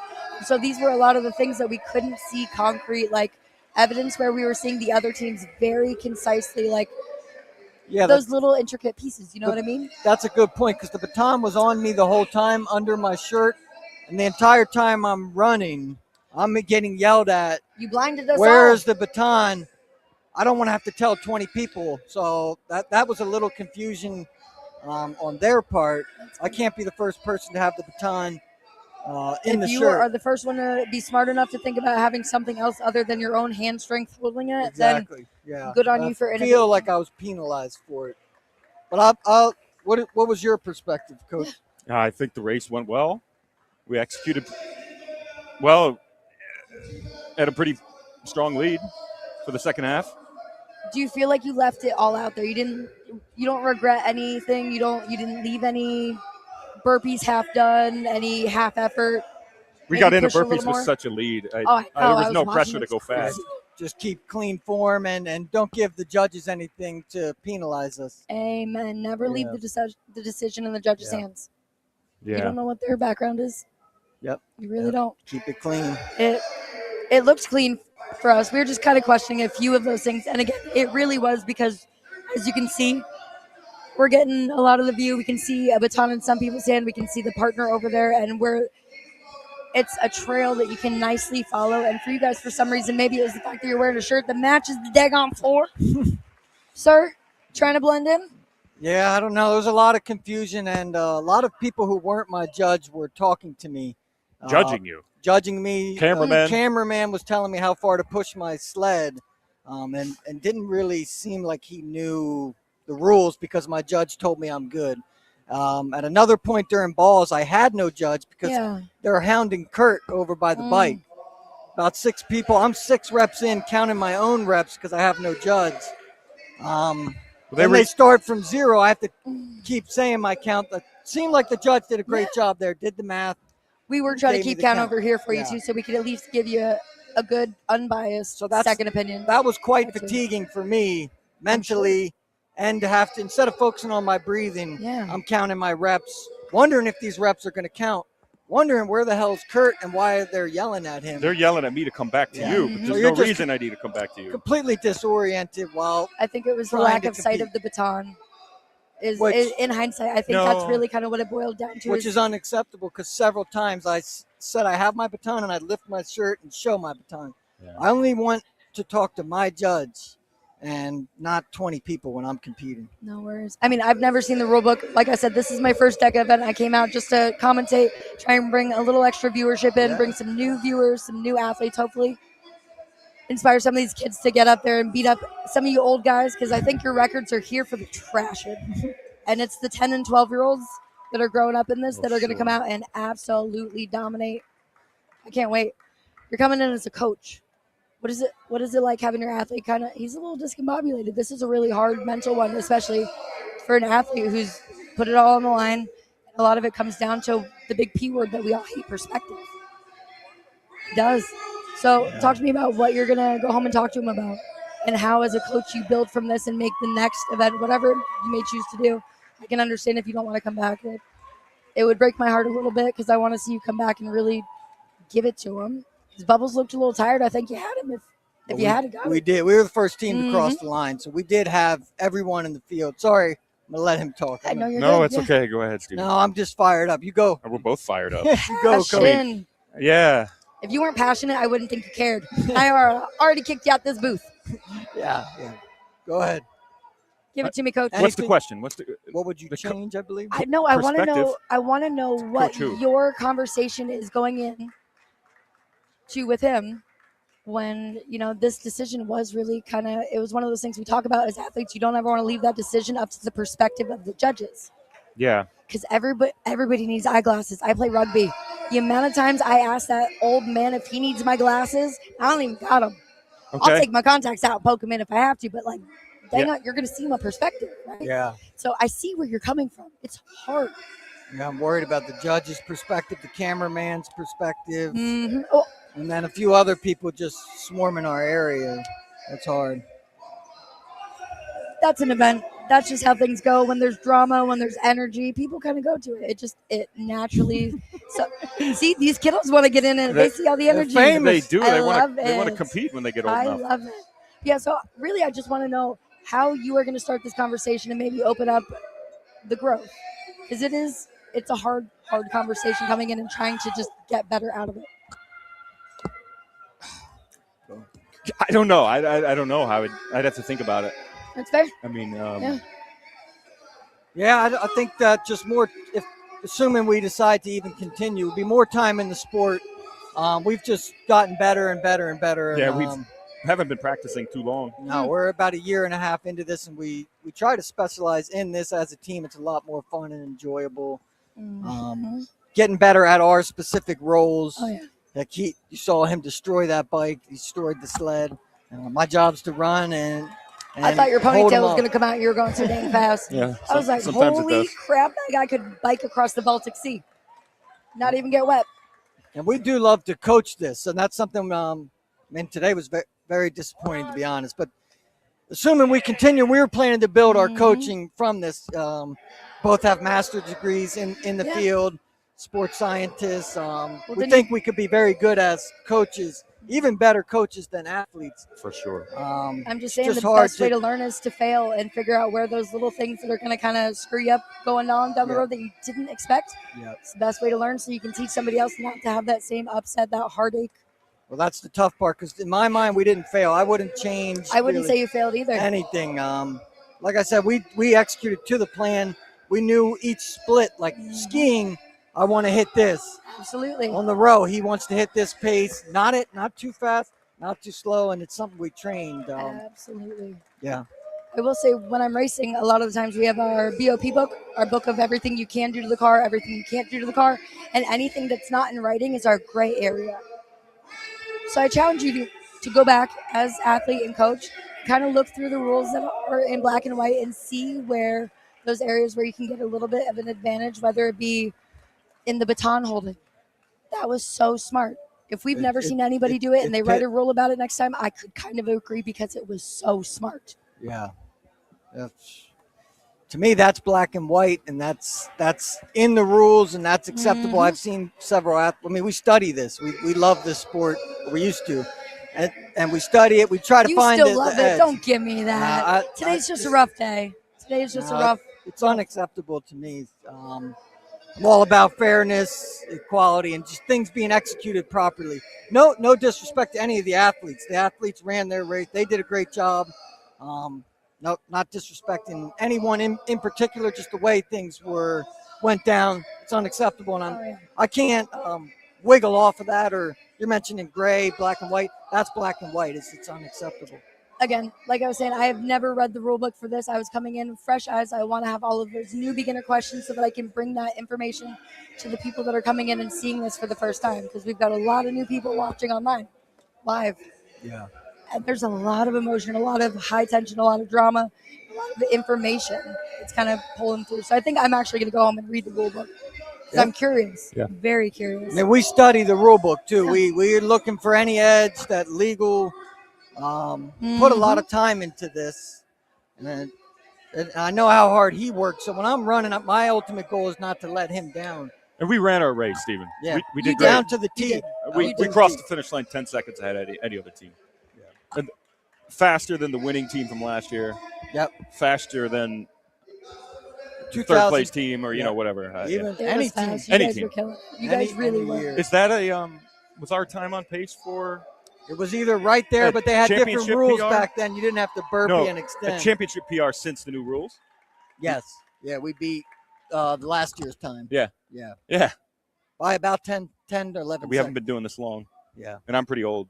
So these were a lot of the things that we couldn't see concrete, like evidence where we were seeing the other teams very concisely, like those little intricate pieces. You know what I mean? That's a good point because the baton was on me the whole time under my shirt. And the entire time I'm running, I'm getting yelled at. You blinded us all. Where's the baton? I don't want to have to tell 20 people. So that was a little confusion on their part. I can't be the first person to have the baton in the if you shirt. are the first one to be smart enough to think about having something else other than your own hand strength holding it, Exactly. then good on you for I innovating. feel like I was penalized for it. But I'll what was your perspective, Coach? I think the race went well. We executed well at a pretty strong lead. for the second half. Do you feel like you left it all out there? You don't regret anything. You didn't leave any burpees half done, any half effort. We Maybe got into push a little burpees with more? such a lead. I know, There was I no was pressure watching to it. go fast. Just keep clean form and don't give the judges anything to penalize us. Amen. Never leave the decision in the judges' hands. Yeah. You don't know what their background is. Yep. You really don't. Keep it clean. It looked clean for us. We were just kind of questioning a few of those things. And again, it really was because, as you can see, we're getting a lot of the view. We can see a baton in some people's hand. We can see the partner over there. And it's a trail that you can nicely follow. And for you guys, for some reason, maybe it was the fact that you're wearing a shirt that matches the daggone floor. Sir, trying to blend in? Yeah, I don't know. There was a lot of confusion, and a lot of people who weren't my judge were talking to me. Judging you. Judging me. Cameraman. Cameraman was telling me how far to push my sled, and didn't really seem like he knew the rules because my judge told me I'm good. At another point during balls, I had no judge because they were hounding Kurt over by the bike. About 6 people. I'm 6 reps in, counting my own reps because I have no judge. They start from 0. I have to keep saying my count. It seemed like the judge did a great job there, did the math. We were trying to keep count over here for you, too, so we could at least give you a good, unbiased second opinion. That was quite fatiguing for me mentally, and to have to, instead of focusing on my breathing, I'm counting my reps, wondering if these reps are going to count, wondering where the hell's Kurt and why they're yelling at him. They're yelling at me to come back to you, but So there's you're no just reason I need to come back to you. completely disoriented while I think it was the trying lack to of sight compete. of the baton. Which- In hindsight, I think that's really kind of what it boiled down to. Which is unacceptable because several times I said I have my baton and I'd lift my shirt and show my baton. I only want to talk to my judge and not 20 people when I'm competing. No worries. I mean, I've never seen the rule book. Like I said, this is my first DEKA event. I came out just to commentate, try and bring a little extra viewership in, bring some new viewers, some new athletes, hopefully. Inspire some of these kids to get up there and beat up some of you old guys, because I think your records are here for the trashing. And it's the 10 and 12-year-olds that are growing up in this that are going to come out and absolutely dominate. I can't wait. You're coming in as a coach. What is it like having your athlete he's a little discombobulated. This is a really hard mental one, especially for an athlete who's put it all on the line. A lot of it comes down to the big P word that we all hate, perspective. It does. So talk to me about what you're going to go home and talk to him about, and how as a coach you build from this and make the next event, whatever you may choose to do. I can understand if you don't want to come back. It would break my heart a little bit because I want to see you come back and really give it to him. His Bubbles looked a little tired. I think you had him if you had to go. We did. We were the first team to cross the line, so we did have everyone in the field. Sorry, I'm going to let him talk. I know you're No, good. it's okay. Go ahead, Steve. No, I'm just fired up. You go. We're both fired up. You go, Coach. Passion. Yeah. If you weren't passionate, I wouldn't think you cared. I already kicked you out this booth. Yeah. Go ahead. Give it to me, Coach. What's the question? What would you change, I believe? I want to know. I want to know what Coach who? your conversation is going in to with him when this decision was really it was one of those things we talk about as athletes. You don't ever want to leave that decision up to the perspective of the judges. Yeah. Because everybody needs eyeglasses. I play rugby. The amount of times I ask that old man if he needs my glasses, I don't even got them. Okay. I'll take my contacts out and poke them in if I have to, but dang it, you're going to see my perspective, right? Yeah. So I see where you're coming from. It's hard. Yeah, I'm worried about the judge's perspective, the cameraman's perspective, Oh, and then a few other people just swarming our area. That's hard. that's an event. That's just how things go. When there's drama, when there's energy, people kind of go to it. It naturally. So, see, these kiddos want to get in and they see all the energy. They do. I They love want to it. compete when they get old I enough. love it. Yeah, so really I just want to know how you are going to start this conversation and maybe open up the growth. Because it's a hard conversation coming in and trying to just get better out of it. I don't know. I don't know how I'd have to think about it. That's fair. I mean, Yeah, I think that just more, assuming we decide to even continue, would be more time in the sport. We've just gotten better and better and better. Yeah, and, we haven't been practicing too long. No, we're about a year and a half into this, and we try to specialize in this as a team. It's a lot more fun and enjoyable. Getting better at our specific roles. Oh, yeah. Like you saw him destroy that bike, he destroyed the sled, My job's to run and I thought your hold 'em ponytail was up. going to come out. You were going so dang fast. Yeah, I was like, sometimes it holy does. crap, that guy could bike across the Baltic Sea. Not even get wet. And we do love to coach this, and that's something. Today was very, very disappointing, to be honest. But assuming we continue, we were planning to build our coaching from this. Both have master's degrees in the field, sports scientists. We think we could be very good as coaches, even better coaches than athletes. For sure. I'm just saying the best way to learn is to fail and figure out where those little things that are going to kind of screw you up going on down the road that you didn't expect. It's the best way to learn so you can teach somebody else not to have that same upset, that heartache. Well, that's the tough part because in my mind, we didn't fail. I wouldn't change. I wouldn't say you failed either. Anything. Like I said, we executed to the plan. We knew each split, like skiing, I want to hit this. Absolutely. On the row, he wants to hit this pace, not too fast, not too slow, and it's something we trained. Absolutely. Yeah. I will say when I'm racing, a lot of the times we have our BOP book, our book of everything you can do to the car, everything you can't do to the car, and anything that's not in writing is our gray area. So I challenge you to go back as athlete and coach, kind of look through the rules that are in black and white and see where those areas where you can get a little bit of an advantage, whether it be in the baton holding. That was so smart. If we've never seen anybody do it and they write a rule about it next time, I could kind of agree because it was so smart. Yeah. To me, that's black and white, and that's in the rules, and that's acceptable. I've seen several athletes. I mean, we study this. We love this sport. We used to. And we study it. We try to find it. You still love it. Don't give me that. Today's just a rough day. Today's just a rough. It's unacceptable to me. I'm all about fairness, equality, and just things being executed properly. No disrespect to any of the athletes. The athletes ran their race. They did a great job. No, not disrespecting anyone in particular, just the way things went down. It's unacceptable, and I can't wiggle off of that. Or you're mentioning gray, black and white. That's black and white. It's unacceptable. Again, like I was saying, I have never read the rule book for this. I was coming in fresh eyes. I want to have all of those new beginner questions so that I can bring that information to the people that are coming in and seeing this for the first time, because we've got a lot of new people watching online, live. Yeah. And there's a lot of emotion, a lot of high tension, a lot of drama, a lot of information. It's kind of pulling through. So I think I'm actually going to go home and read the rule book because I'm curious. Yeah. Very curious. I mean, we study the rule book too. We're looking for any edge, that legal. Put a lot of time into this, and I know how hard he works. So when I'm running up, my ultimate goal is not to let him down. And we ran our race, Stephen. Yeah, we did down great. to the T. We crossed the finish line 10 seconds ahead of any other team. Yeah. And faster than the winning team from last year. Yep. Faster than the third place team, or whatever. Even any team. Any team. You guys really were. Is that was our time on pace for? It was either right there, but they had different rules PR? back then. You didn't have to burpee and extend. A championship PR since the new rules? Yes. Yeah, we beat the last year's time. Yeah. Yeah. Yeah. By about 10 to 11 We haven't been doing this long. Yeah. And I'm pretty old.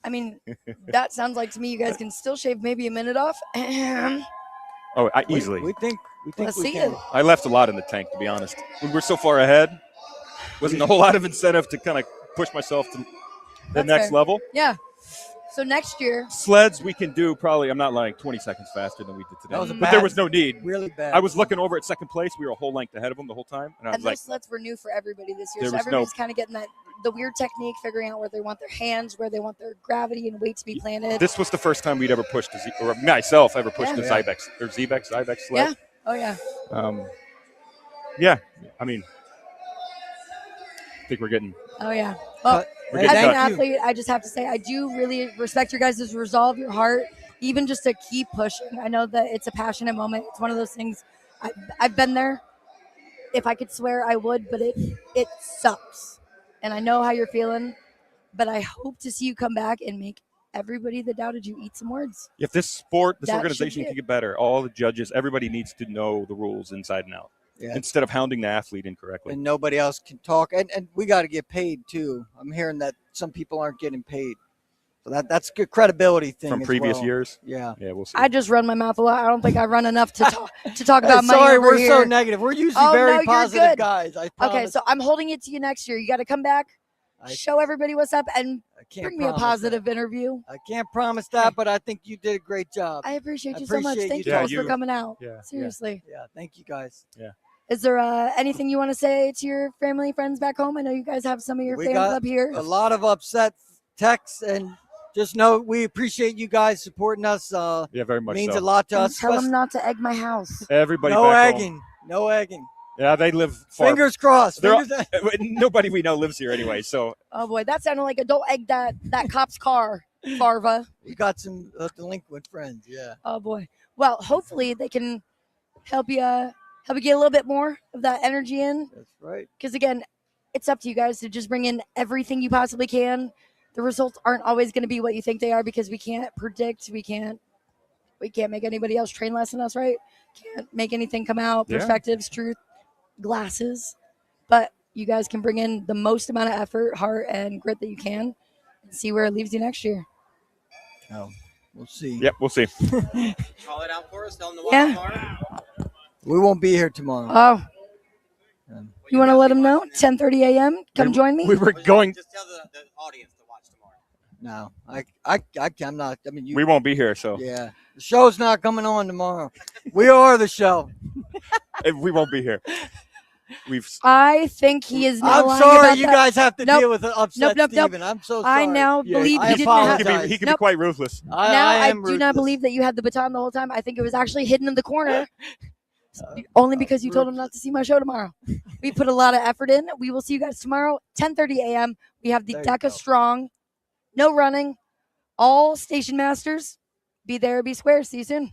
I mean, that sounds like to me you guys can still shave maybe a minute off. Oh, easily. We think Let's we see can. it. I left a lot in the tank, to be honest. We were so far ahead. Wasn't a whole lot of incentive to kind of push myself to the next fair. level. Yeah. So next year. Sleds we can do probably, I'm not lying, 20 seconds faster than we did today. That was a but there was no need. Really bad. I was looking over at second place. We were a whole length ahead of them the whole time. And I was And like, those sleds were new for everybody this year. There So was everybody's kind of getting the weird technique, figuring out where they want their hands, where they want their gravity and weight to be planted. this was the first time we'd ever pushed or myself ever pushed a Zybex or Zybex sled. Yeah. Oh, yeah. Yeah. I mean, I think we're getting. Oh, yeah. Well, We're as getting an cut. athlete, I just have to say I do really respect your guys' resolve, your heart, even just to keep pushing. I know that it's a passionate moment. It's one of those things. I've been there. If I could swear, I would, but it sucks. And I know how you're feeling, but I hope to see you come back and make everybody that doubted you eat some words. If this sport, this That should organization be it. can get better, all the judges, everybody needs to know the rules inside and out. Yeah. Instead of hounding the athlete incorrectly. And nobody else can talk. And we got to get paid too. I'm hearing that some people aren't getting paid. So that's a good credibility thing From as previous well. years? Yeah. Yeah, we'll see. I just run my mouth a lot. I don't think I run enough to talk about money Sorry, over we're here. so negative. We're usually Oh, very no, you're positive good. guys. I Okay, promise. so I'm holding it to you next year. You got to come back. show everybody what's up and bring me a positive interview. I can't promise that, but I think you did a great job. I appreciate you so much. Thank you guys for coming out. Yeah. Seriously. Yeah. Thank you guys. Yeah. Is there anything you want to say to your family, friends back home? I know you guys have some of your fans up here. A lot of upset texts, and just know we appreciate you guys supporting us. Yeah, very much. Means so. a lot to us. Tell them not to egg my house. Everybody. No back egging. home. No egging. Yeah, they live far. Fingers crossed. Nobody we know lives here anyway. So. Oh boy, that sounded like a don't egg that cop's car, Farva. You got some delinquent friends. Yeah. Oh boy. Well, hopefully they can help you get a little bit more of that energy in. That's right. Because again, it's up to you guys to just bring in everything you possibly can. The results aren't always going to be what you think they are because we can't predict. We can't make anybody else train less than us, right? Can't make anything come out. Perspectives, truth, glasses. But you guys can bring in the most amount of effort, heart, and grit that you can and see where it leaves you next year. Oh, we'll see. Yep, we'll see. Call it out for us. Tell them to watch tomorrow. We won't be here tomorrow. Oh. You want to let them know? 10:30 a.m. Come join me. We were going. Just tell the audience to watch tomorrow. No, I'm not. I mean, We won't be here, so. Yeah, the show's not coming on tomorrow. We are the show. We won't be here. I think he is now. I'm sorry, you guys have to deal with the upset Nope. Steven. I'm so sorry. I now believe I he didn't have. He can be quite ruthless. I do not believe that you had the baton the whole time. I think it was actually hidden in the corner. Only because you told him not to see my show tomorrow. We put a lot of effort in. We will see you guys tomorrow, 10:30 a.m. We have the DEKA Strong. No running. All station masters. Be there, be square. See you soon.